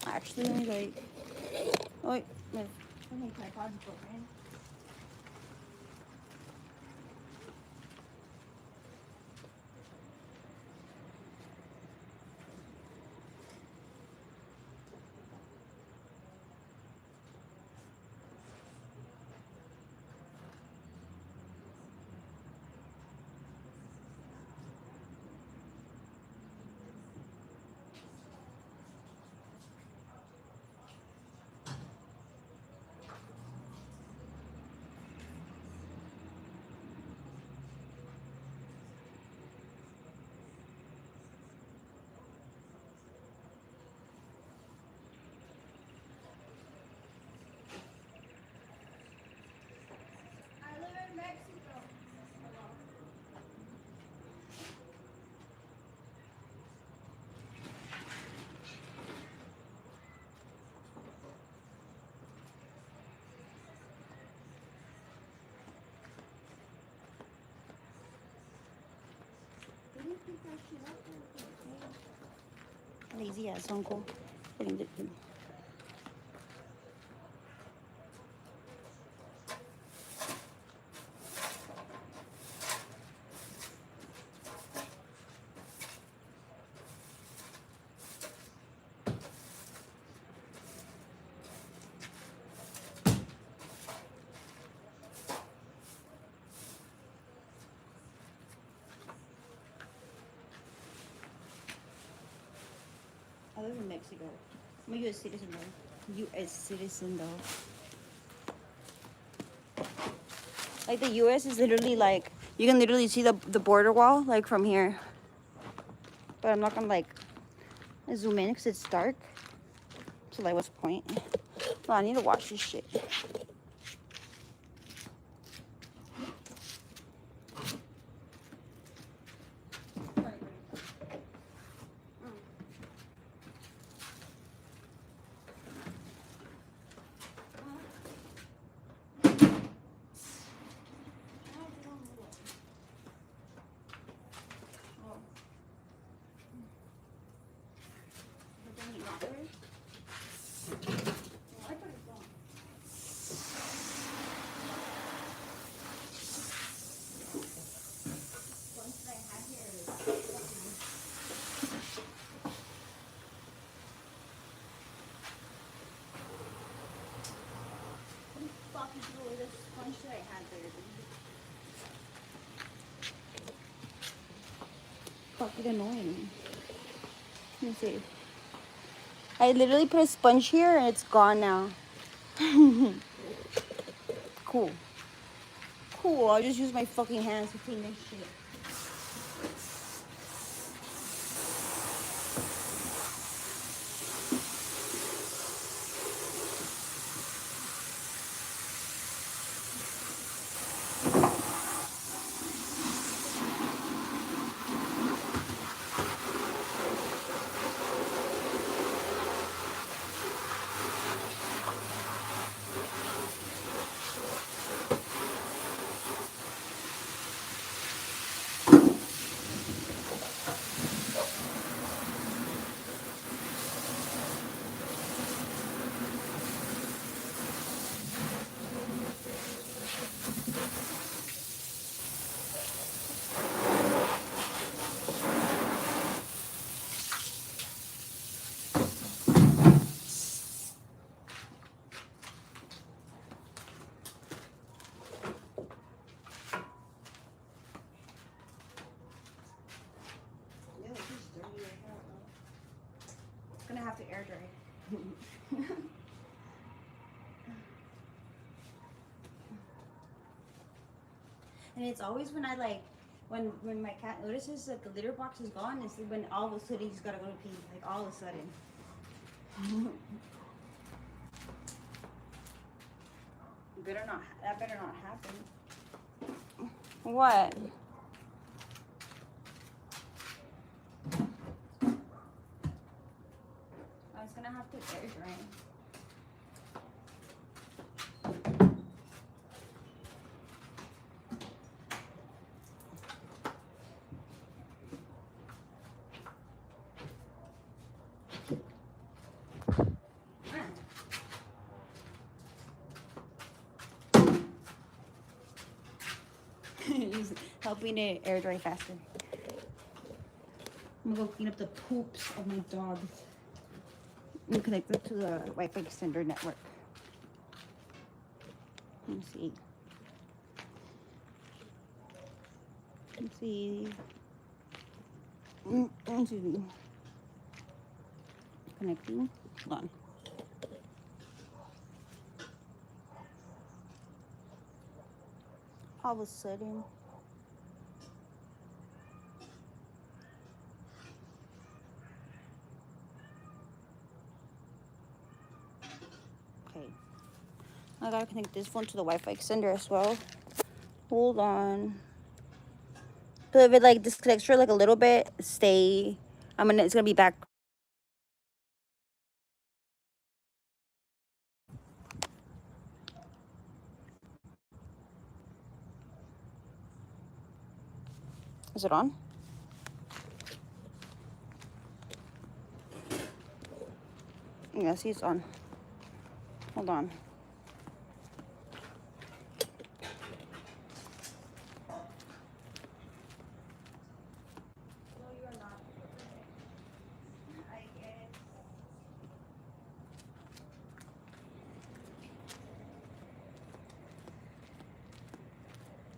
Actually, let me like. Oh, wait. Let me tripod broken. Lazy ass uncle. I live in Mexico. I'm a U.S. citizen though. U.S. citizen though. Like the U.S. is literally like, you can literally see the border wall like from here. But I'm not gonna like zoom in because it's dark. So like what's the point? Oh, I need to watch this shit. Fucking annoying. Let me see. I literally put a sponge here and it's gone now. Cool. Cool. I'll just use my fucking hands to clean this shit. gonna have to air dry. And it's always when I like, when my cat notices that the litter box is gone, it's when all of a sudden he's gotta go to pee, like all of a sudden. That better not happen. What? I was gonna have to air dry. He's helping it air dry faster. I'm gonna go clean up the poops of my dogs and connect them to the Wi-Fi extender network. Let me see. Let's see. Let's see. Connecting. Hold on. All of a sudden. Okay. I gotta connect this one to the Wi-Fi extender as well. Hold on. So if it like disconnects for like a little bit, stay. It's gonna be back. Is it on? Yeah, see it's on. Hold on.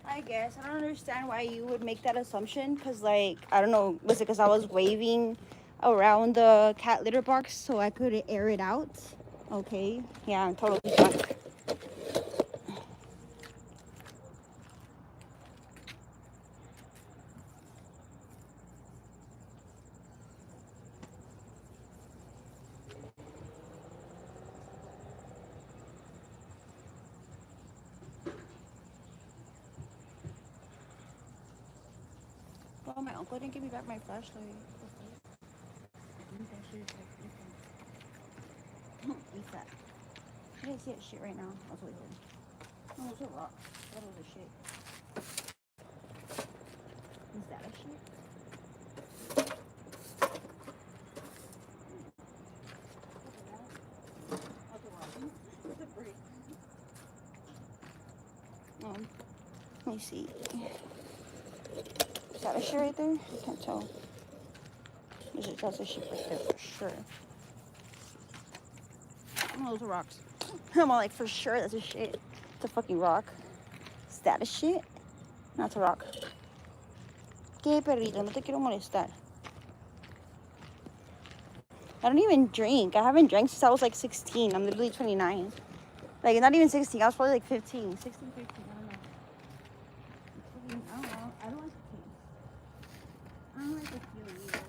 I guess. I don't understand why you would make that assumption, because, like, I don't know, was it because I was waving around the cat litter box so I could air it out? Okay. Yeah, I'm totally fine. Well, my uncle didn't give me back my flashlight. Eat that. I didn't see that shit right now. That's what it is. Oh, it's a rock. That was a shit. Is that a shit? Let me see. Is that a shit right there? I can't tell. That's a shit right there for sure. Oh, those are rocks. I'm all like, for sure that's a shit. It's a fucking rock. Is that a shit? That's a rock. ¿Qué, perrito? No te quiero molestar. I don't even drink. I haven't drank since I was like 16. I'm literally 29. Like, not even 16. I was probably like 15. 16, 15. I don't know. I don't know. I don't like the taste. I don't like the feeling either.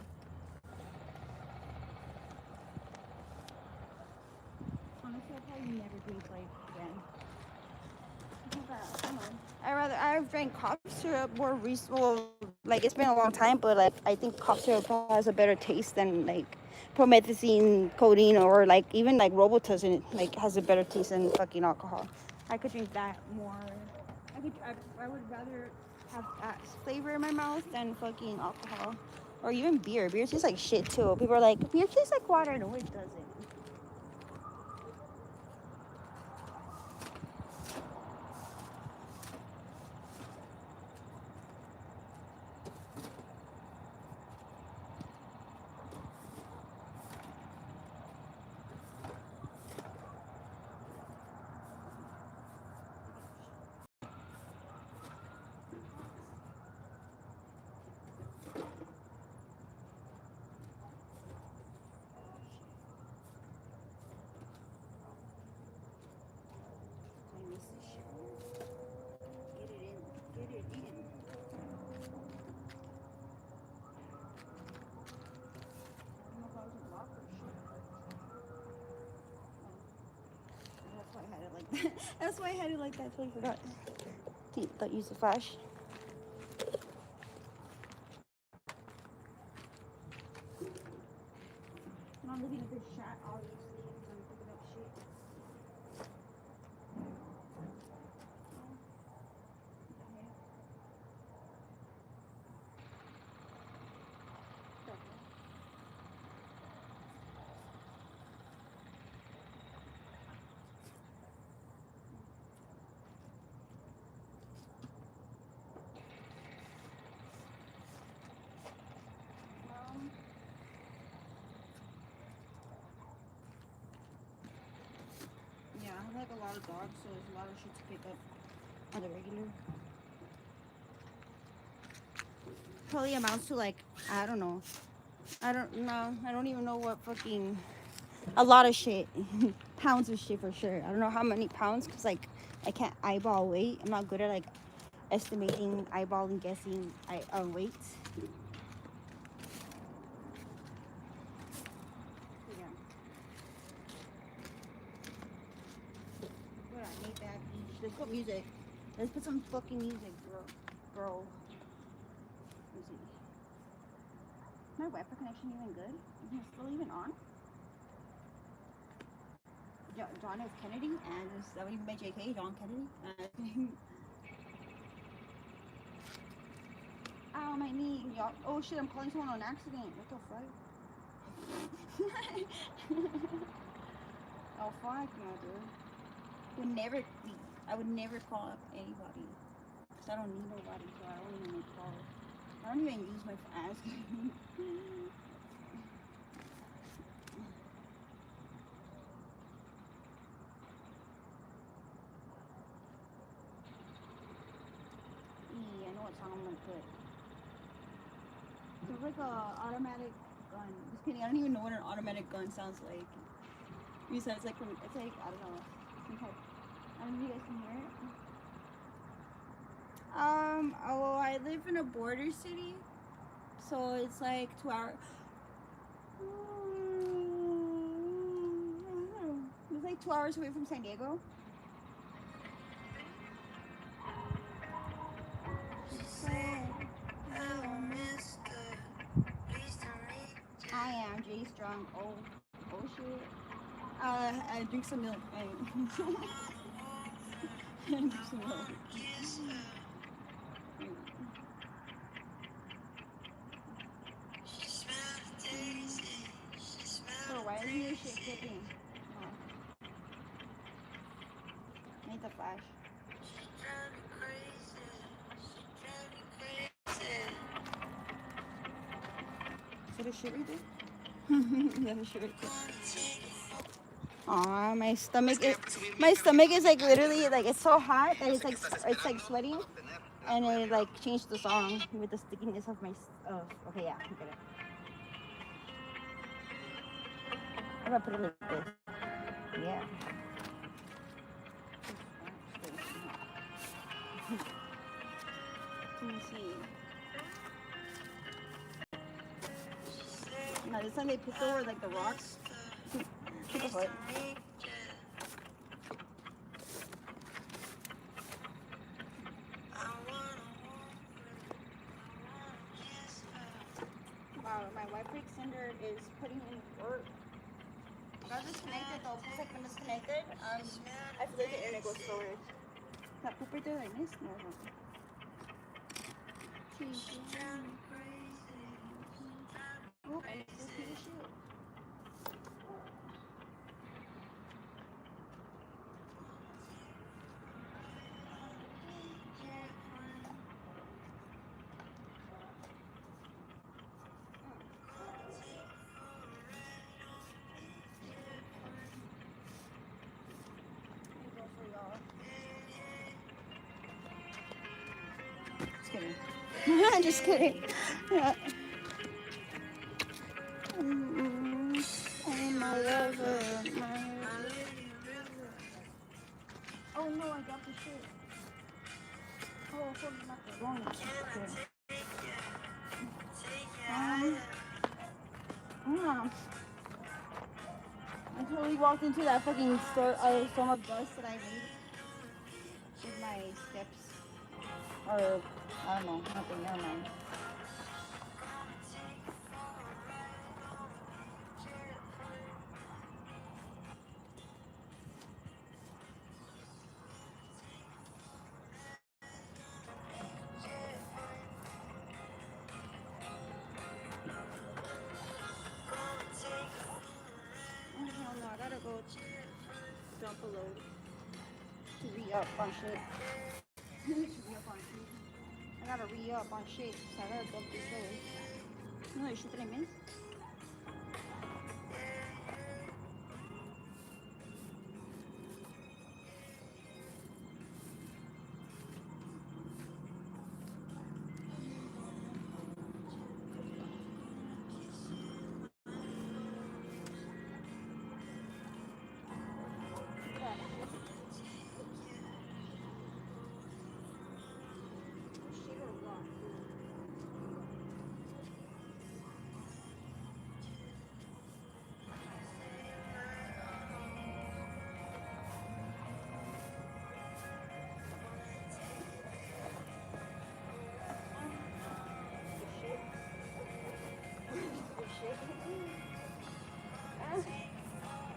Honestly, I'll probably never drink like again. I've drank cough syrup more recently. Well, like, it's been a long time, but like, I think cough syrup has a better taste than like promethazine, codeine, or like even like Robitussin. Like, has a better taste than fucking alcohol. I could drink that more. I would rather have that flavor in my mouth than fucking alcohol, or even beer. Beer tastes like shit too. People are like, beer tastes like water. No, it doesn't. That's why I had it like that. I totally forgot. Thought use the flash. I'm looking at this chat, obviously, because I'm picking up shit. Yeah, I have like a lot of dogs, so there's a lot of shit to pick up on the regular. Probably amounts to like, I don't know. I don't even know what fucking, a lot of shit. Pounds of shit for sure. I don't know how many pounds, because like I can't eyeball weight. I'm not good at like estimating, eyeballing, guessing weights. Yeah. What I need that. Let's put music. Let's put some fucking music, bro. Let's see. Is my Wi-Fi connection even good? Is it still even on? John F. Kennedy, and is that what you meant, JK? John Kennedy? Ow, my knee. Y'all. Oh shit, I'm calling someone on accident. What the fuck? Oh fuck no, dude. I would never call up anybody. Because I don't need nobody, so I don't even make calls. I don't even use my ass. I know what song I'm gonna put. It's like a automatic gun. Just kidding, I don't even know what an automatic gun sounds like. Besides, like, it's like, I don't know. Some type. I don't know if you guys can hear it. Oh, I live in a border city. So it's like 2 hours. It's like 2 hours away from San Diego. I am Jay Strong. Oh shit. I drink some milk. I drink some milk. Oh, why is your shit flipping? Oh. Need the flash. Is that a shit right there? Is that a shit right there? Aw, my stomach is like literally like it's so hot that it's like sweating, and it like changed the song with the stickiness of my okay, yeah, I get it. I'm gonna put it like this. Yeah. Let me see. No, this time they put over like the rocks. What the fuck? Wow, my Wi-Fi extender is putting in work. Got disconnected though. It's like when disconnected, I feel like the internet goes slower. That poop right there like this? No, no. Oh, I missed this piece of shit. Just kidding. Just kidding. Yeah. I'm my lover. Oh no, I got the shit. Oh, I thought it was not the wrong one. Yeah. I literally walked into that fucking storm of dust that I made with my steps. Or, I don't know, nothing, never mind. Oh, hell no, I gotta go dump a load to re-up on shit. To re-up on shit. I gotta re-up on shit, so I gotta dump this load. No, the shit that I missed.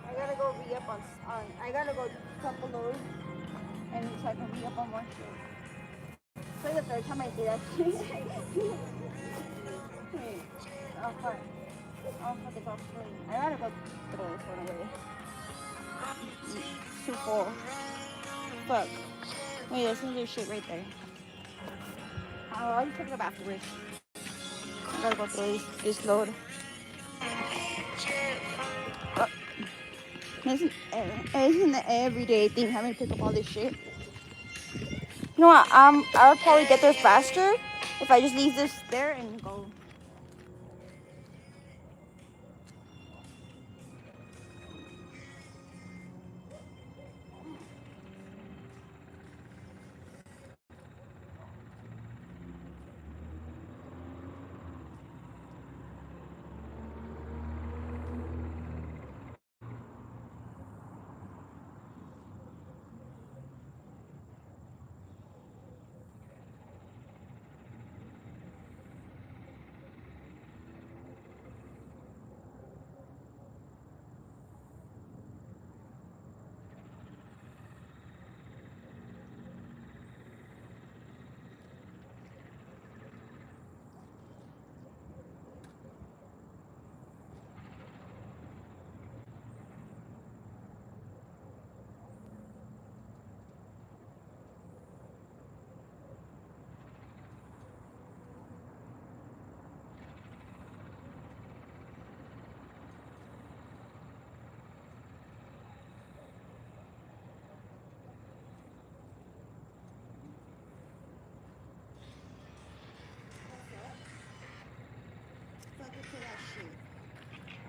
I gotta go re-up on, I gotta go dump a load and so I can re-up on more shit. It's like the third time I did that shit. Wait, oh fuck. Oh fuck, it's all spring. I gotta go throw this one away. It's too full. Fuck. Wait, there's some other shit right there. I'll just pick it up afterwards. I gotta go throw this load. Isn't the everyday thing having to pick up all this shit? You know what? I'll probably get there faster if I just leave this there and go.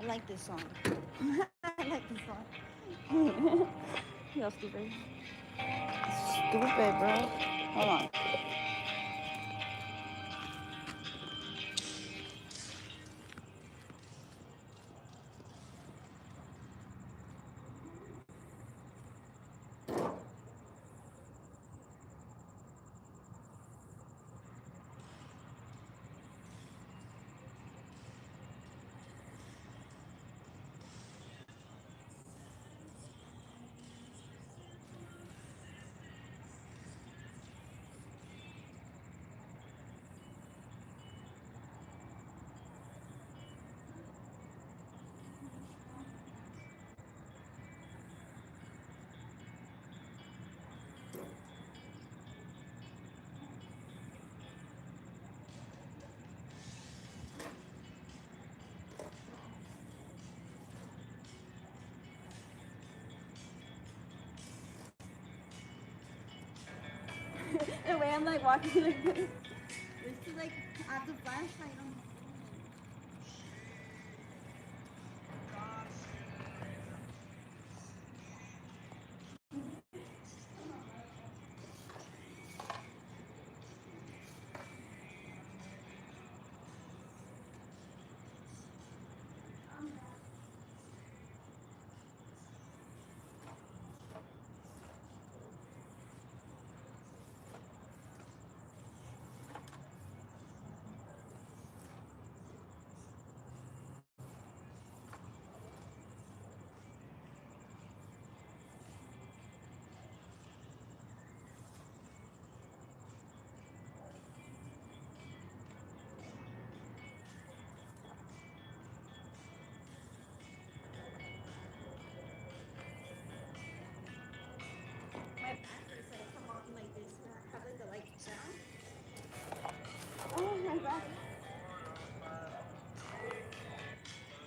I like this song. I like this song. You're stupid. Stupid, bro. Hold on. The way I'm like walking like this. This is like I have the flashlight on.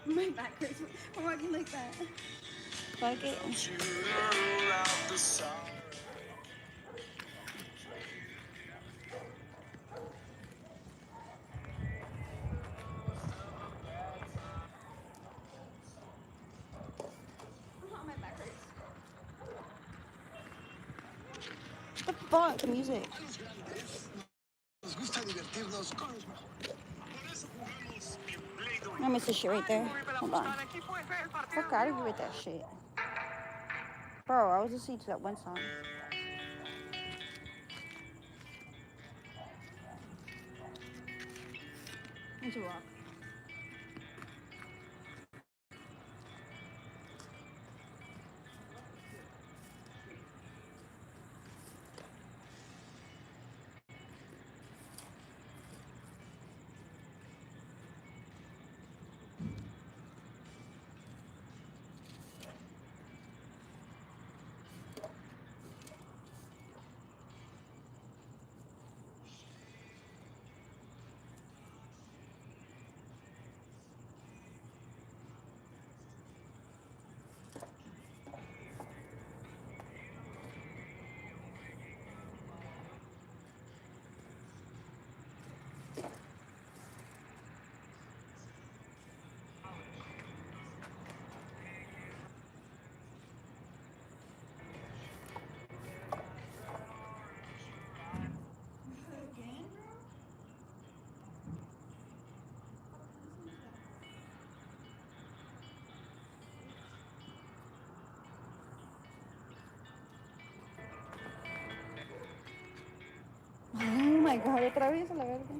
My back hurts from walking like that. Fuck it. Oh, my back hurts. What the fuck? The music. I missed the shit right there. Hold on. Fuck out of here with that shit. Bro, I was listening to that one song. Into rock. Oh my god, otra vez a la verga.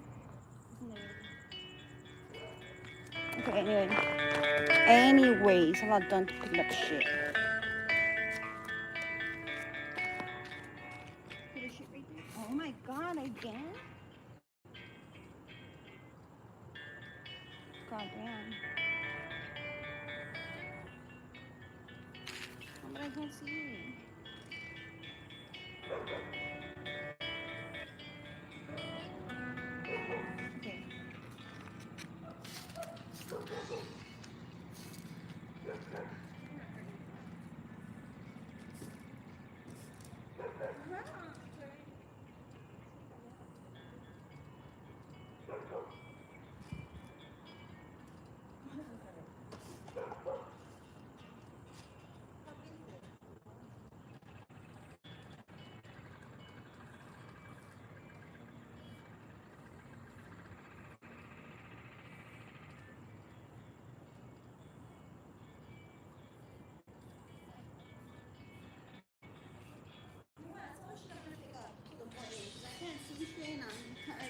Okay, anyway. Anyways, I'm not done picking up shit. Oh my god, again? God damn. But I can't see you. Okay.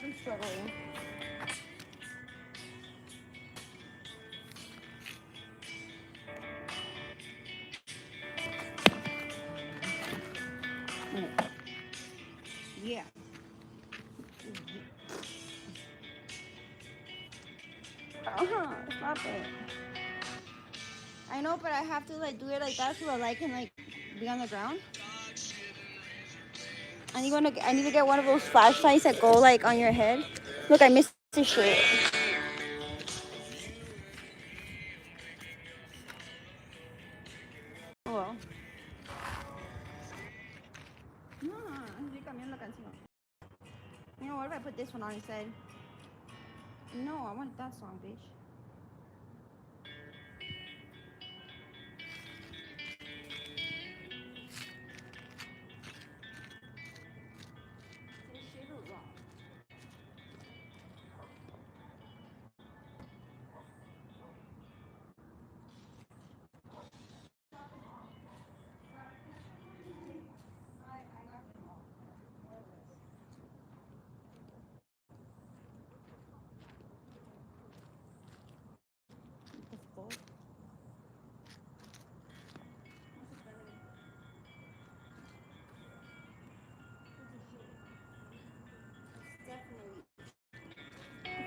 I'm struggling. Yeah. Stop it. I know, but I have to like do it like that so that I can like be on the ground. I need to get one of those flashlights that go like on your head. Look, I missed this shit. Oh well. No, estoy cambiando la canción. You know what if I put this one on instead? No, I want that song, bitch.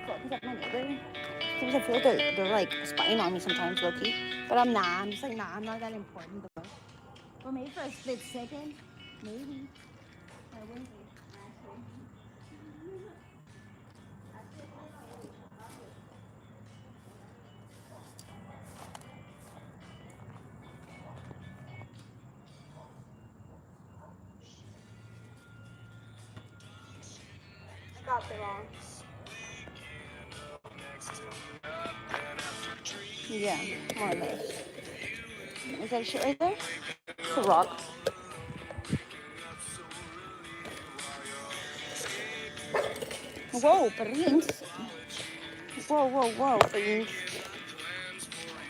Because like my neighbor, sometimes I feel like they're like spying on me sometimes, low key. But I'm not. I'm just like, nah, I'm not that important though. But maybe for a split second, maybe. I wouldn't say, actually. out there long. Yeah, more or less. Is that shit right there? It's a rock. Whoa, perrins. Whoa, perrins.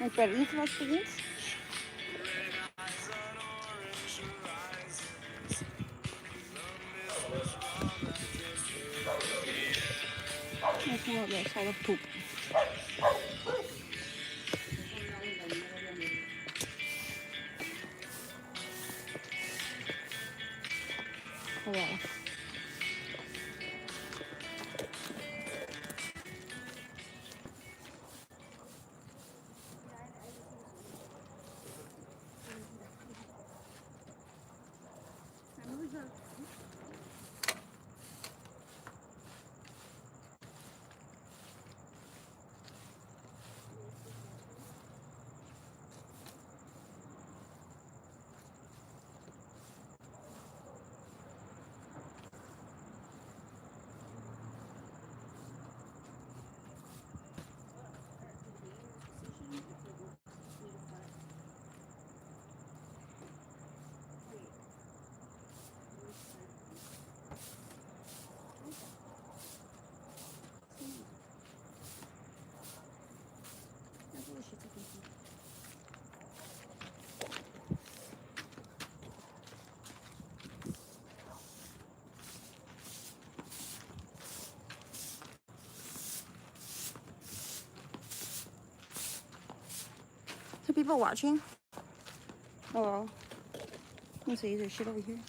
¿El perrins los perrins? It's more or less all the poop. Oh, wow. So people watching? Oh, well. Let me see, is there shit over here?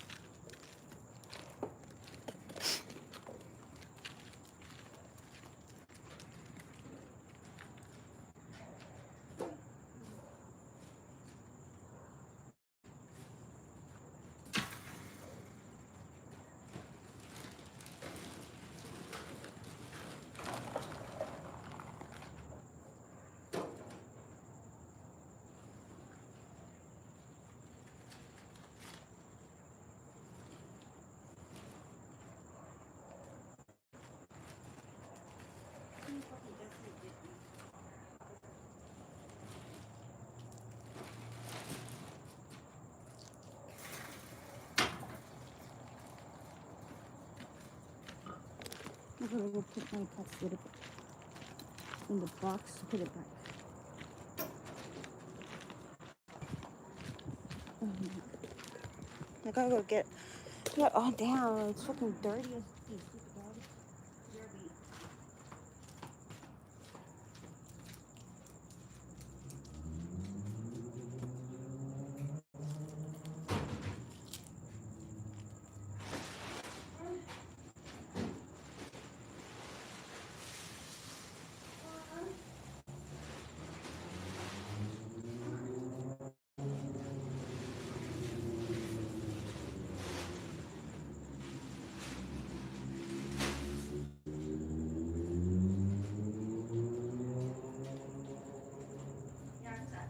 I'm gonna go put my cups in the box to put it back. I gotta go get. Yeah, oh damn, it's fucking dirty as these stupid dogs. Dirty.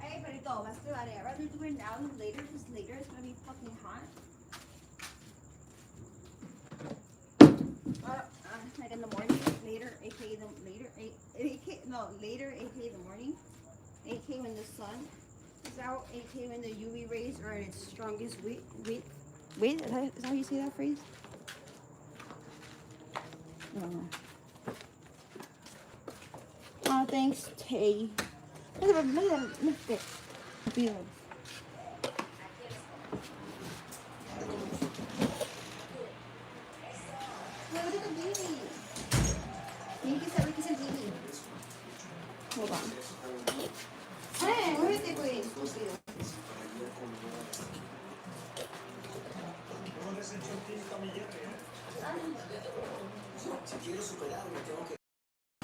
Hey, Perito, let's do it. I'd rather do it now than later, because later it's gonna be fucking hot. Like in the morning, later, aka the later, later, aka the morning, aka when the sun is out, aka when the UV rays are at its strongest. Wait, is that how you say that phrase? Oh, thanks, Tay. Look at it. Build. Look at the baby. Minky said look at the baby. Hold on. Hey, where is it going? Si quiero superarme, tengo que.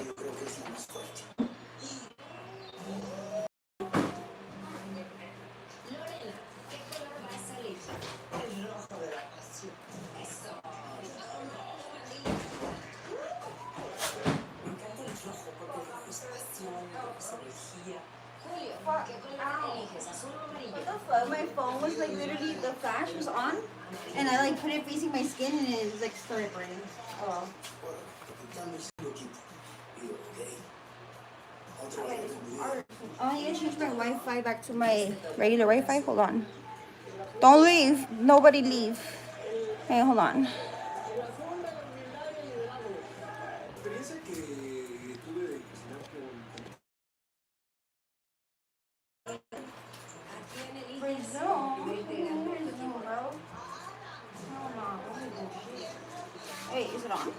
Yo creo que es la más fuerte. Lorena, ¿qué color va a salir? El rojo de la pasión. Eso. Me encanta el rojo porque el rojo es pasión, es energía. Julio, ¿qué color eliges? ¿Azul o amarillo? What the fuck? My phone was like literally, the flash was on, and I like put it facing my skin and it was like started burning. Oh well. I need to change my Wi-Fi back to my regular Wi-Fi. Hold on. Don't leave. Nobody leave. Hey, hold on. Wait, is it on?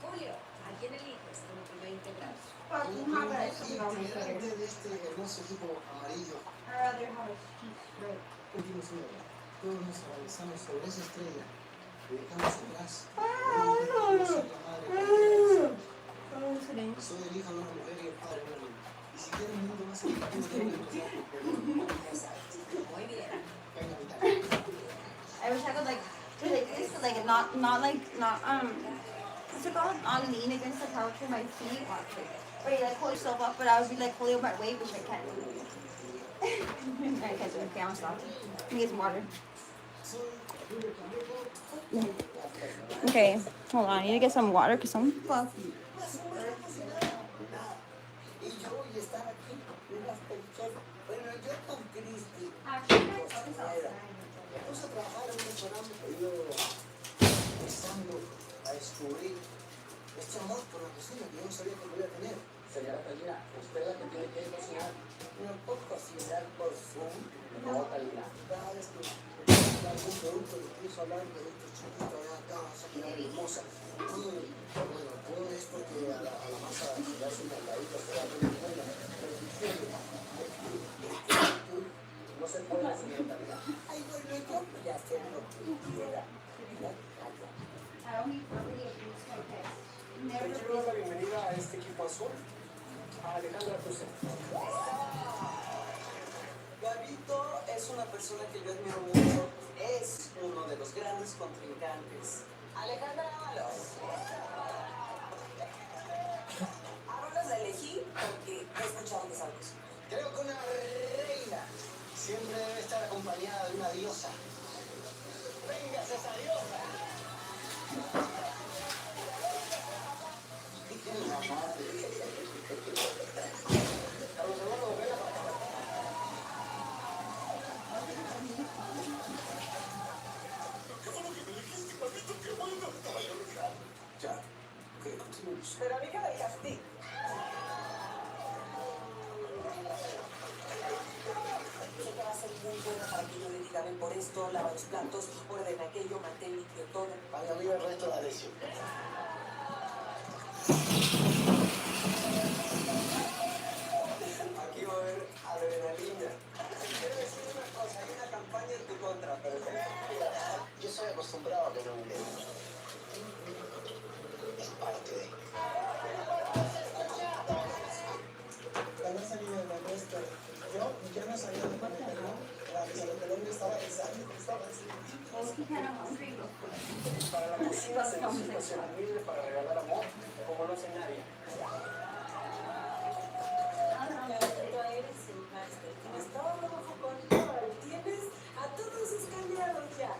Julio, ¿a quién eliges como primer integrante? De este hermoso equipo amarillo. Último señor, todos nos avanzamos sobre esa estrella, le dejamos atrás. Soy el hijo de una mujer y el padre de una niña. Y si quieren un mundo más equitativo, tengo que pasar por el Muy bien. I wish I could like this, like not what's it called? Not lean against the couch with my feet. Or you like hold yourself up, but I would be like holding up my weight, which I can't do. I can't do it. Okay, I'm stop. Let me get some water. Okay, hold on. I need to get some water because I'm fucking. Vamos a trabajar en un restaurante empezando a descubrir este amor por la cocina que yo no sabía que podía tener. Señora Talina, usted la que tiene que cocinar. No puedo cocinar por Zoom. No, Talina. Cada vez que algún producto, incluso hablar de productos chiquitos, acá, que era hermosa. Bueno, todo es porque a la masa le hace un bocadito, sea muy buena. No se puede, señora Talina. Ay, bueno, yo voy a hacer lo que quiera. Quiero dar la bienvenida a este equipo azul, a Alejandra José. Gabito es una persona que yo admiro mucho, es uno de los grandes contrincantes. Alejandra, Ábalos. Ábalos la elegí porque he escuchado mis audios. Creo que una reina siempre debe estar acompañada de una diosa. ¡Véngase esa diosa! Pero a mí que me digas a ti. Sé que va a ser muy bueno para que yo le diga, ven por esto, lava los platos, ordena aquello, mantén limpio todo. Para mí el resto la lesión. Aquí va a haber adrenalina. Quiero decir una cosa, hay una campaña en tu contra, pero yo soy acostumbrado a que no me es parte de. Cuando salí de la muestra, yo no sabía de cómo perdón, la que el hombre estaba pensando, estaba así. Para la cocina se necesita ser humilde para regalar amor, como no hace nadie. Tú eres el máster, tienes todo bajo control, tienes a todos escaneados ya.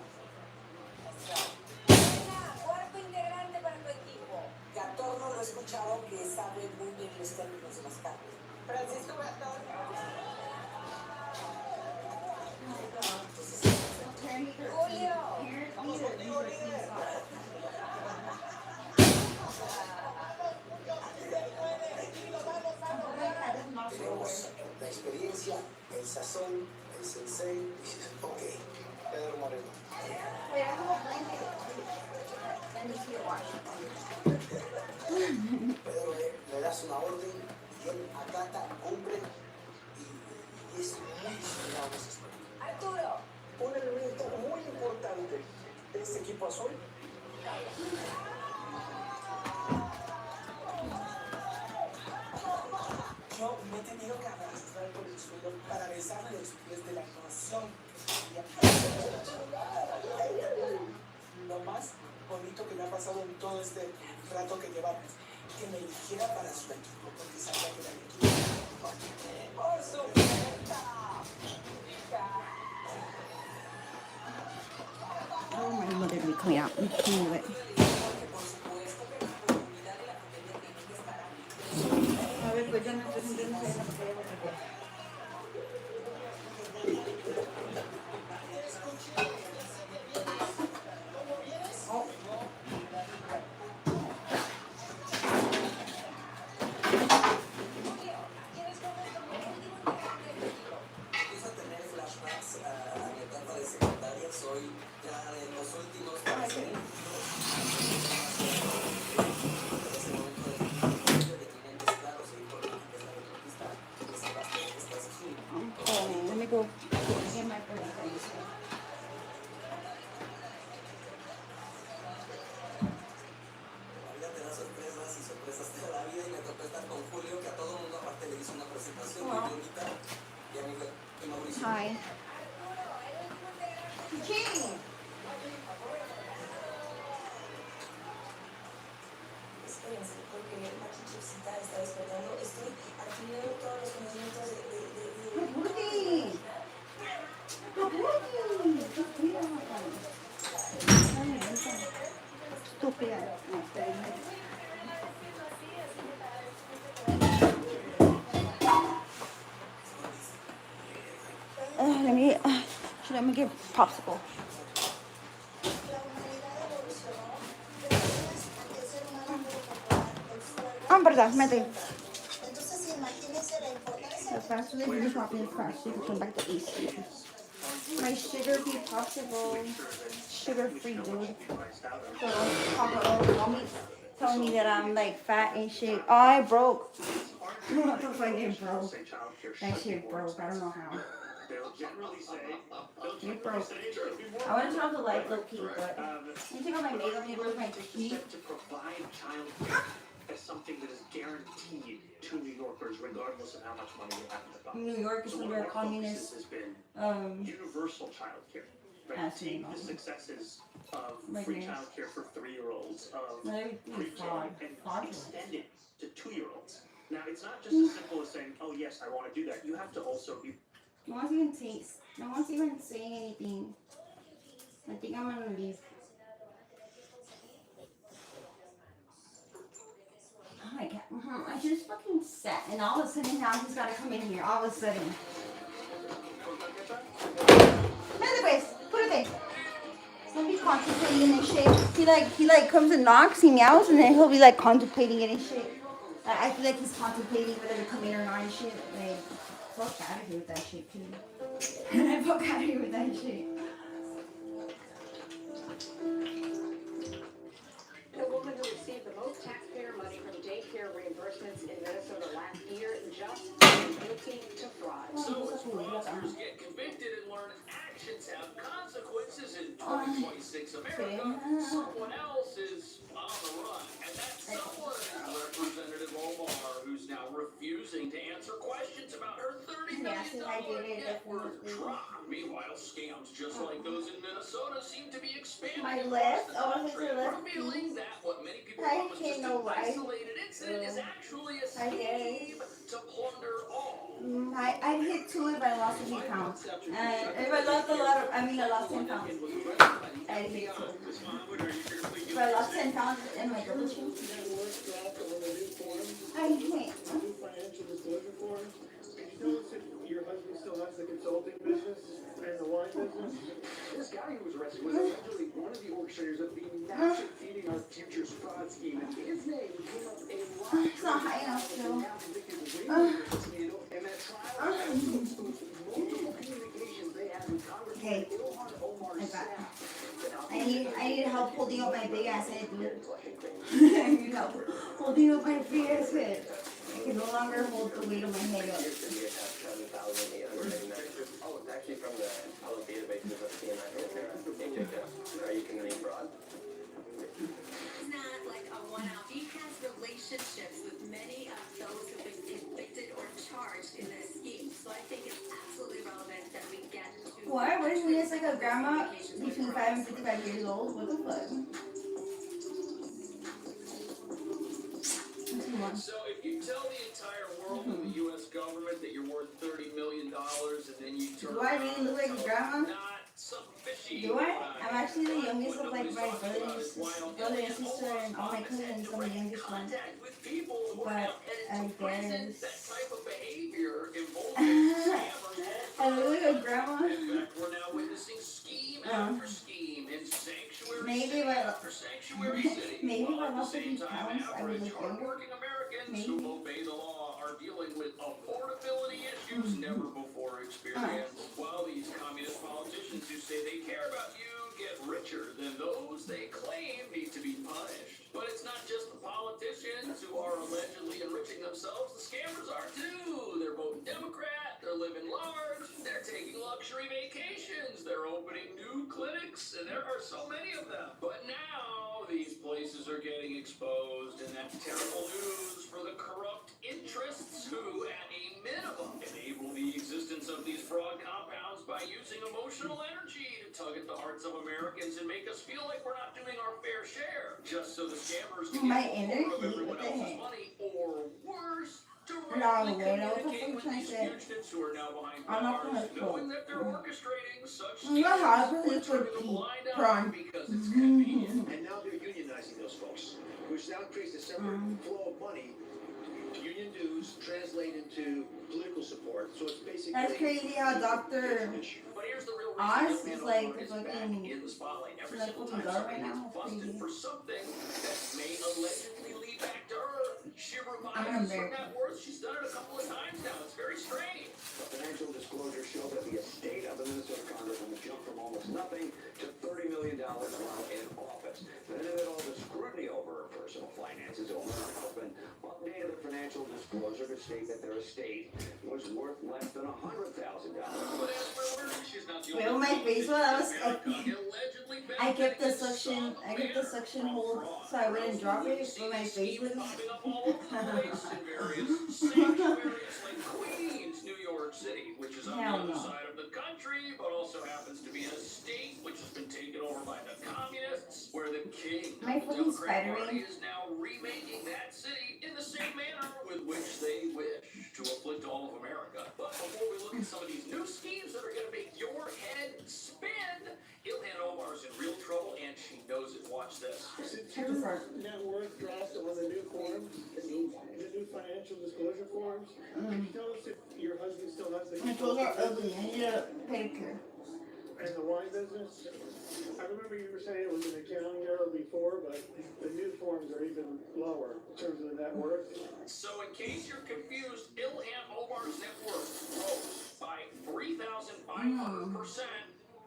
Cuarto integrante para tu equipo. Gatorno lo he escuchado que sabe muy bien los términos de las carnes. Francisco Gatorno. Julio. Vamos contigo, líder. Tenemos la experiencia, el sazón, el sensei, y dices, ok, Pedro Moreno. Pedro le das una orden y él acata, cumple y es muy disciplinado en ese aspecto. Arturo. Un elemento muy importante de este equipo azul. Yo me he tenido que arrastrar por el suelo para besarle los pies de la emoción. Lo más bonito que me ha pasado en todo este rato que llevamos, que me eligiera para su equipo, porque sabía que era mi equipo. ¡Por supuesto! told my mother to be coming out. I'm coming with it. A ver, pues yo no estoy sintiendo eso. Empiezo a tener flashbacks a mi etapa de secundaria. Soy ya de los últimos para ser en ese momento de clientes claros y por la deportista que se va a hacer esta sesión. Let me go get my birthday. La vida te da sorpresas y sorpresas te da la vida y me tocó estar con Julio, que a todo mundo aparte le hizo una presentación muy bonita. Y a mí y Mauricio. Hi. Espérense, porque la chichicita está despertando. Estoy adquiriendo todos los conocimientos de Estúpida. Let me get popsicle. Verdad, mete. Entonces, imagínense la importancia. The faster they finish popping, the faster you can come back to AC. My sugar be popsicle. Sugar free, dude. So don't telling me that I'm like fat and shit. Oh, I broke. What the fuck is broke? That shit broke. I don't know how. It broke. I want to turn off the light low key, but I take off my makeup and brush my teeth. To provide childcare as something that is guaranteed to New Yorkers, regardless of how much money you have in the pocket. New York is So one under of our communist. focuses has been universal childcare. Right? Take the successes of free childcare for 3-year-olds, of pre-K, and extend it to 2-year-olds. Now, it's not just as simple as saying, oh yes, I want to do that. You have to also be... No one's even saying anything. I think I'm gonna leave. Oh my god. I just fucking sat and all of a sudden now he's gotta come in here. All of a sudden. Anyways, put it there. Don't be contemplating and shit. He like comes and knocks, he meows, and then he'll be like contemplating it and shit. I feel like he's contemplating whether to come in or not and shit. Like, fuck out of here with that shit, too. Fuck out of here with that shit. The woman who received the most taxpayer money from daycare reimbursements in Minnesota last year just pleaded guilty to fraud. So as fraudsters get convicted and learn actions have consequences in 2026 America, someone else is on the run. And that someone is Representative Omar, who's now refusing to answer questions about her $30 million net worth drop. Meanwhile, scams just like those in Minnesota seem to be expanding across the country, revealing that what many people thought was just an isolated incident is actually a scheme to plunder all. I'd hit 2 if I lost a few pounds. And if I lost I lost 10 pounds. I'd hit 2. If I lost 10 pounds in my double chin. I hate. Your husband still has the consulting business and the wine business? This guy who was arrested was allegedly one of the orchestrators of the massive Feeding Our Futures fraud scheme, and his name came up a lot. It's not high enough, still. And that trial multiple communications they had with Congressman Ilhan Omar's staff. I need help holding up my big ass head, dude. I need help holding up my big ass head. I can no longer hold the weight of my head up. Oh, it's actually from the public databases of CNI. Are you committing fraud? It's not like a one-off. He has relationships with many of those who've been convicted or charged in this scheme. So I think it's absolutely relevant that we get to... What? What if he is like a grandma between 5 and 55 years old? What the fuck? So if you tell the entire world and the U.S. government that you're worth $30 million and then you turn Do I really look like a grandma? not sufficient Do I? I'm actually the youngest of like my brother and sister and all my cousins. I'm the youngest one. But I guess I look like a grandma. We're now witnessing scheme after scheme in sanctuary Maybe maybe by lots of these pounds I would look younger. hardworking Americans who obey the law are dealing with affordability issues never before experienced. While these communist politicians who say they care about you get richer than those they claim need to be punished. But it's not just the politicians who are allegedly enriching themselves, the scammers are too. They're voting Democrat, they're living large, they're taking luxury vacations, they're opening new clinics, and there are so many of them. But now these places are getting exposed, and that's terrible news for the corrupt interests who, at a minimum, enable the existence of these fraud compounds by using emotional energy to tug at the hearts of Americans and make us feel like we're not doing our fair share, just so the scammers can My get energy? more of everyone What the else's heck? money, or worse, No, directly what the fuck communicate are you with trying these to say? fugitives who are now behind I'm not bars, gonna knowing that they're orchestrating such You know how I schemes, really but turning a could blind eye prawn. because it's convenient. And now they're unionizing those folks, which now creates a separate flow of money. Union dues translate into political support, so it's basically... That's crazy how Dr. But here's the real Oz reason is like the is back fucking in the spotlight every like single fucking time guard somebody right gets now. That's busted crazy. for something that may allegedly lead back to her. She I'm revises her American. net worth. She's done it a couple of times now. It's very strange. The financial disclosure showed that the estate of the Minnesota congresswoman jumped from almost nothing to $30 million while in office. Then amid all the scrutiny over her personal finances, Omar and her husband updated the financial disclosure to state that their estate was worth less than $100,000. But as we're learning, she's not the Wait, on only my face, what else? allegedly I kept the suction hold so I wouldn't drop it, but my face was. popping up all over the place in various sanctuaries like Queens, New York City, which is on the Hell other no. side of the country, but also happens to be in a state which has been taken over by the communists, where the king My of the fucking Democrat spider Party ring. is now remaking that city in the same manner with which they wish to afflict all of America. But before we look at some of these new schemes that are going to make your head spin, Ilhan Omar's in real trouble, and she knows it. Watch this. Since your net worth dropped on the new forms, the new financial disclosure forms, can you tell us if your husband still has the My toes are ugly. I need a pedicure. and the wine business? I remember you were saying it was an accounting error before, but the new forms are even lower in terms of the net worth. So in case you're confused, Ilhan Omar's net worth rose by 3,500%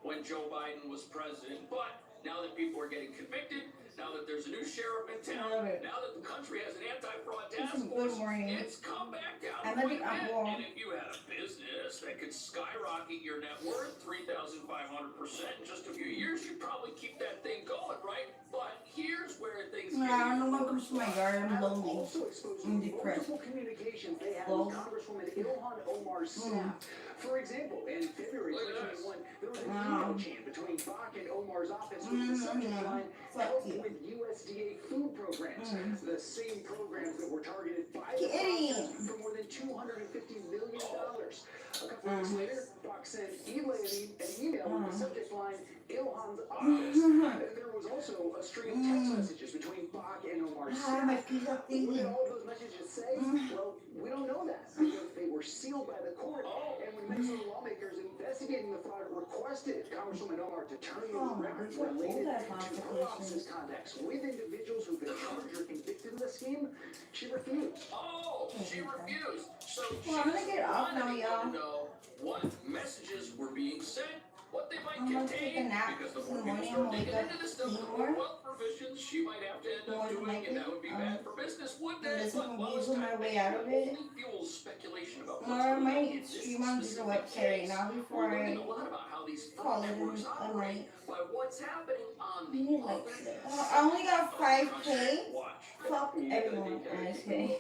when Joe Biden was president. But now that people are getting convicted, now that there's a new sheriff in town, now that the country has an anti-fraud task force, it's come back down I'm quite a bit a bit. apple. And if you had a business that could skyrocket your net worth 3,500% in just a few years, you'd probably keep that thing going, right? But here's where things get I don't even know what comes to my yard. I'm lonely. I'm depressed. Multiple communications they had Well. with Congresswoman Ilhan Omar's staff. For example, in February 2021, there was an email chain between Bach and Omar's office with the subject line, "Help with USDA food programs." The same programs that were targeted by the Bach for more than $250 million. A couple weeks later, Bach sent an email with the subject line, "Ilhan's office." There was also a string of text messages between Bach and Omar's staff. My feet are What did thinking. all those messages say? Well, we don't know that because they were sealed by the court. And when Minnesota lawmakers investigating the fraud requested Congresswoman Omar to turn over records related to her office's contacts with individuals who've been charged or convicted in the scheme, she refused. She refused. So Well, I'm gonna get off now, wanted y'all. to know what messages were being sent, what they might I'm gonna take a contain, nap because the in more the people morning. start I'm gonna digging wake up, into this stuff, eat the more. more wealth provisions she might have to end up More than doing, and that would be bad likely. for business, wouldn't And it? listen But to while music this on my kind way out of it. only fuels speculation about what's Or I going on might in this stream on specific the website right case, now before we're learning I a lot about how these call fraud it networks a operate night. by what's happening on I the need like other this. I only got 5K. Watch. Fuck everyone. I'm just kidding.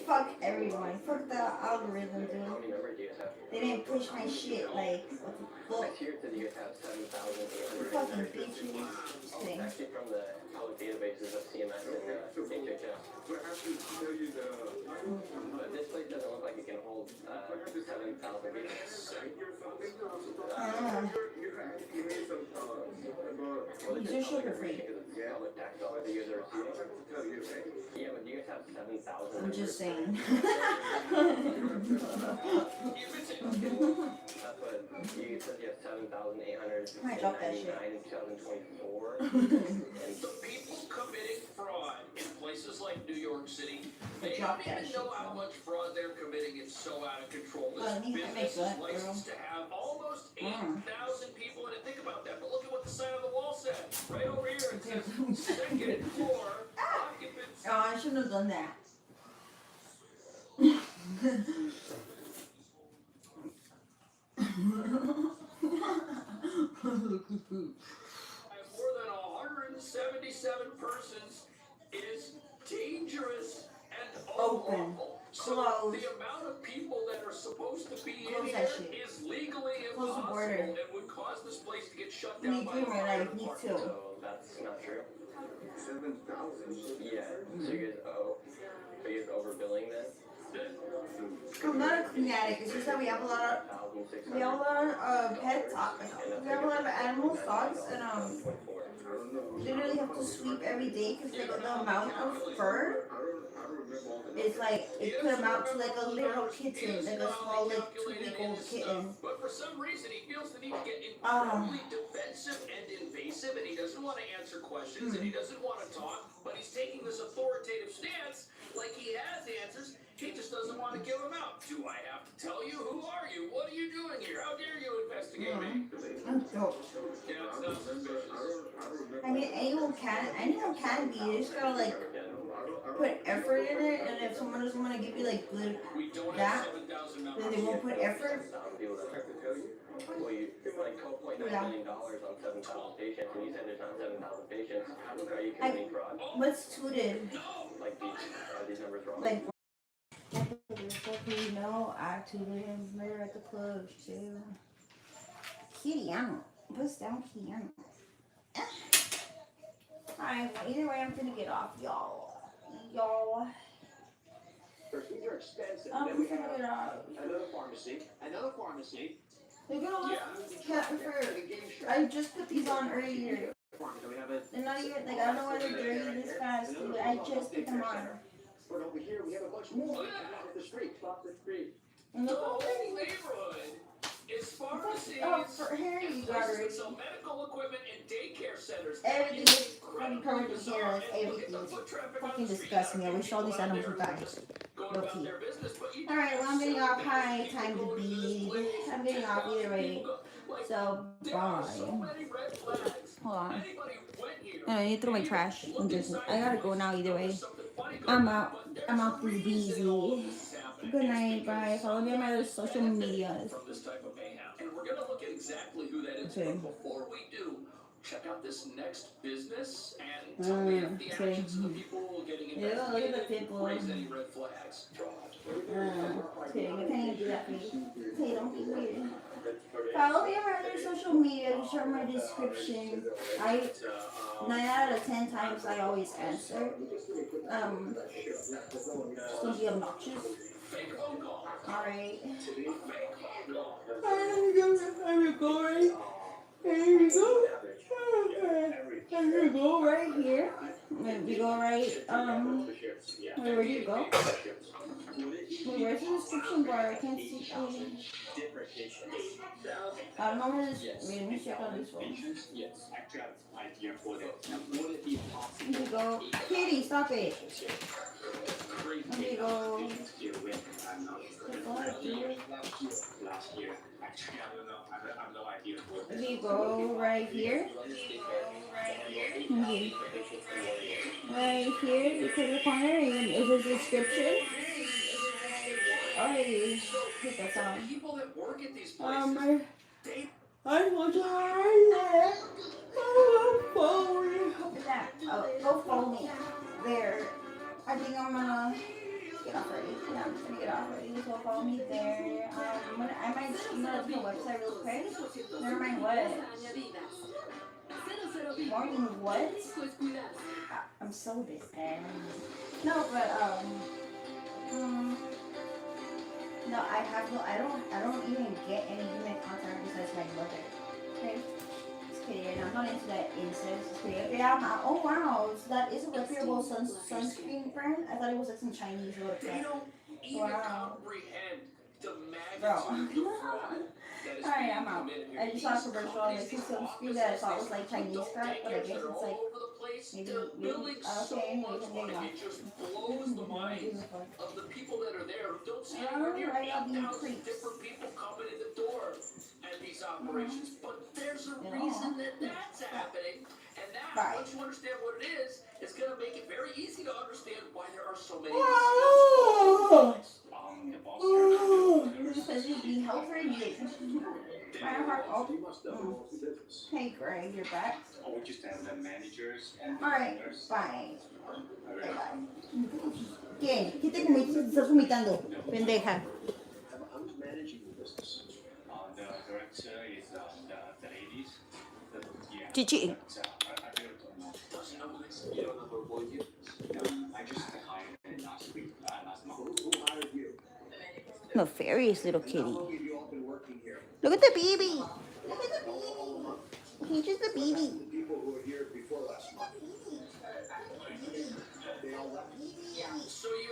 Fuck everyone. Fuck the algorithm, dude. They didn't push my shit like what the fuck. Fucking bitches. Kidding. Actually from the public databases of CMS and HHS. But this place doesn't look like it can hold 7,000 people. These are sugar free. Public tax dollars that you guys are receiving. Yeah, but you guys have 7,000. I'm just saying. That's what you said. You have 7,899 I dropped that shit. in 2024. The people committing fraud in places like New York City, they don't even know how much fraud they're committing. It's so out of control. This business is licensed to have almost 8,000 people in it. Think about that. But look at what the sign on the wall said. Right over here, it says second floor occupancy. Oh, I shouldn't have done that. More than 177 persons is dangerous and unlawful. So the amount of people that are supposed to be in here is legally impossible and would cause this place to get shut down by the fire department. So that's not true. 7,000? Yeah. So you guys are you guys overbilling then? I'm not a clean addict. It's just that we have a lot of pets. We have a lot of animals, dogs, and literally have to sweep every day because like the amount of fur is like it could amount to like a little kitten, like a small like 2-week-old kitten. But for some reason he feels the need to get incredibly defensive and invasive, and he doesn't want to answer questions and he doesn't want to talk, but he's taking this authoritative stance like he has answers. He just doesn't want to give them out. Do I have to tell you? Who are you? What are you doing here? How dare you investigate me? Yeah, it's not suspicious. I mean, anyone can be. You just gotta like put effort in it, and if someone doesn't want to give you like good that, then they won't put effort. Well, you like $12.9 million on 7,000 patients, and you said there's not 7,000 patients. Are you committing fraud? What's tooted? Like are these numbers wrong? Like, no, I tooted him there at the club too. Kitty, I don't. What's down, Kitty? Alright, either way, I'm gonna get off, y'all. These are expensive. I'm Then we gonna have get off. another pharmacy. Look at all this cat fur. I just put these on earlier. They're not even, like, I don't know why they're dirty this fast, dude. I just put them on. But over here, we have a bunch more. Off the street. And The look whole how pretty. neighborhood is pharmacies, Oh, for Harry, you got places that already. sell medical equipment and daycare centers. Everything is covered in hair, like everything. Fucking disgusting. I wish all these animals would die. Low key. Alright, well, I'm getting off. Hi, time to be. I'm getting off either way. So, bye. Hold on. I need to throw my trash. I gotta go now either way. I'm out. I'm out this busy. Good night, bye. Follow me on my other social medias. From this type of mayhem. And we're gonna look at exactly who that is. But before we do, check out this next business and tell me if the actions of the people getting investigated Yeah, look at the people. raise any red flags. Kidding. I can't even do that for you. Hey, don't be weird. Follow me on my other social media to show my description. 9 out of 10 times I always answer. Just don't be obnoxious. Alright. I'm recording. Here we go. I'm gonna go right here. We go right, where do you go? Where's the description bar? I can't see. I don't know where this is. Let me check on this one. Yes, actually, I have an idea for that. Would it be possible? Here we go. Kitty, stop it. Here we go. Last year, actually, I don't know. I have no idea. We go right here. Okay. Right here, you click the corner, and it says description. Alrighty, hit that song. People that work at these places, I want to hide there. Oh, follow me. Look at that. Oh, go follow me. There. I think I'm gonna get off already. Yeah, I'm just gonna get off already. So follow me there. I might email to the website real quick. Never mind what. Morning what? I'm so busy. No, but no, I don't even get any human contact besides my mother. Okay, just kidding. I'm not into that incest. Just kidding. Yeah, oh wow, so that is a reputable sunscreen brand. I thought it was like some Chinese little crap. They don't even comprehend the Bro. magnitude of fraud that is Alright, being I'm out. committed here. I just saw a commercial on like sunscreen that I thought was like Chinese crap, but I guess it's like maybe okay, anyways, I'm getting off. It just blows the minds of the people that are there who don't see Oh, anywhere near right, I'll be 8,000 different people coming in the door at these operations. But there's a reason that that's happening, and that, once you understand what it is going to make it very easy to understand why there are so many. Because you'd be healthy. Hey Greg, you're back. Alright, bye. ¿Qué? ¿Qué te comiste? Estás vomitando, pendeja. Who's managing the business? The director is the ladies. Chichi. You don't know who employed you? I just hired it last week, last month. Who hired you? Nefarious little kitty. Look at the baby. Look at the baby. He's just a baby. People who were here before last month.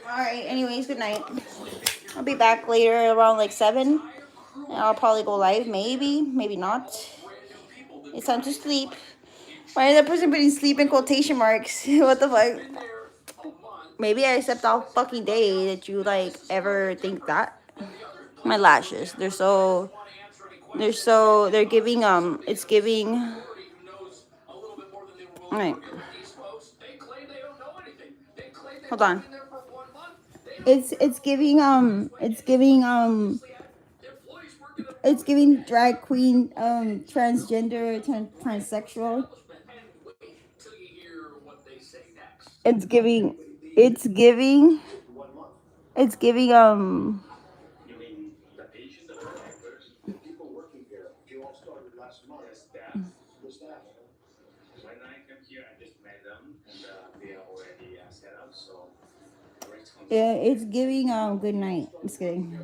Alright, anyways, good night. I'll be back later around like 7. And I'll probably go live. Maybe, maybe not. It's time to sleep. Why is that person putting sleep in quotation marks? What the fuck? Maybe I slept all fucking day. Did you like ever think that? My lashes, they're giving it's giving. Alright. Hold on. It's giving drag queen, transgender, transsexual. It's giving People working here, you all started last month. The staff. When I come here, I just met them, and they are already set up, so. Yeah, it's giving good night. Just kidding.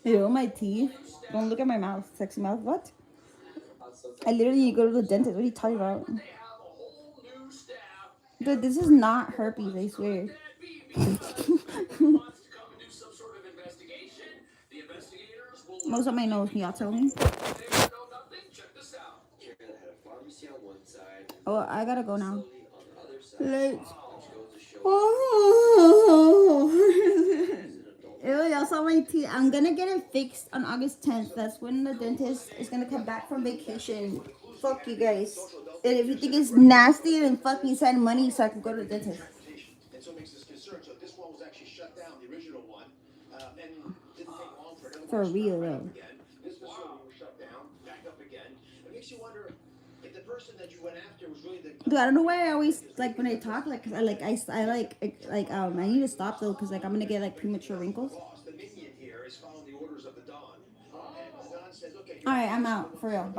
Ew, my teeth. Don't look at my mouth. Sexy mouth. What? I literally go to the dentist. What are you talking about? Dude, this is not herpes, I swear. What's on my nose? Can y'all tell me? Oh, I gotta go now. Let's. Oh. Ew, y'all saw my teeth. I'm gonna get it fixed on August 10th. That's when the dentist is gonna come back from vacation. Fuck you guys. And if you think it's nasty, then fucking send money so I can go to the dentist. And so it makes us concerned. So this one was actually shut down, the original one, and didn't take long for it. For real though. This facility was shut down, back up again. It makes you wonder if the person that you went after was really the. Dude, I don't know why I always like when I talk like, cause I need to stop though, cause like I'm gonna get like premature wrinkles. The minion here is following the orders of the Don. And the Don says, okay. All right, I'm out for real. Bye.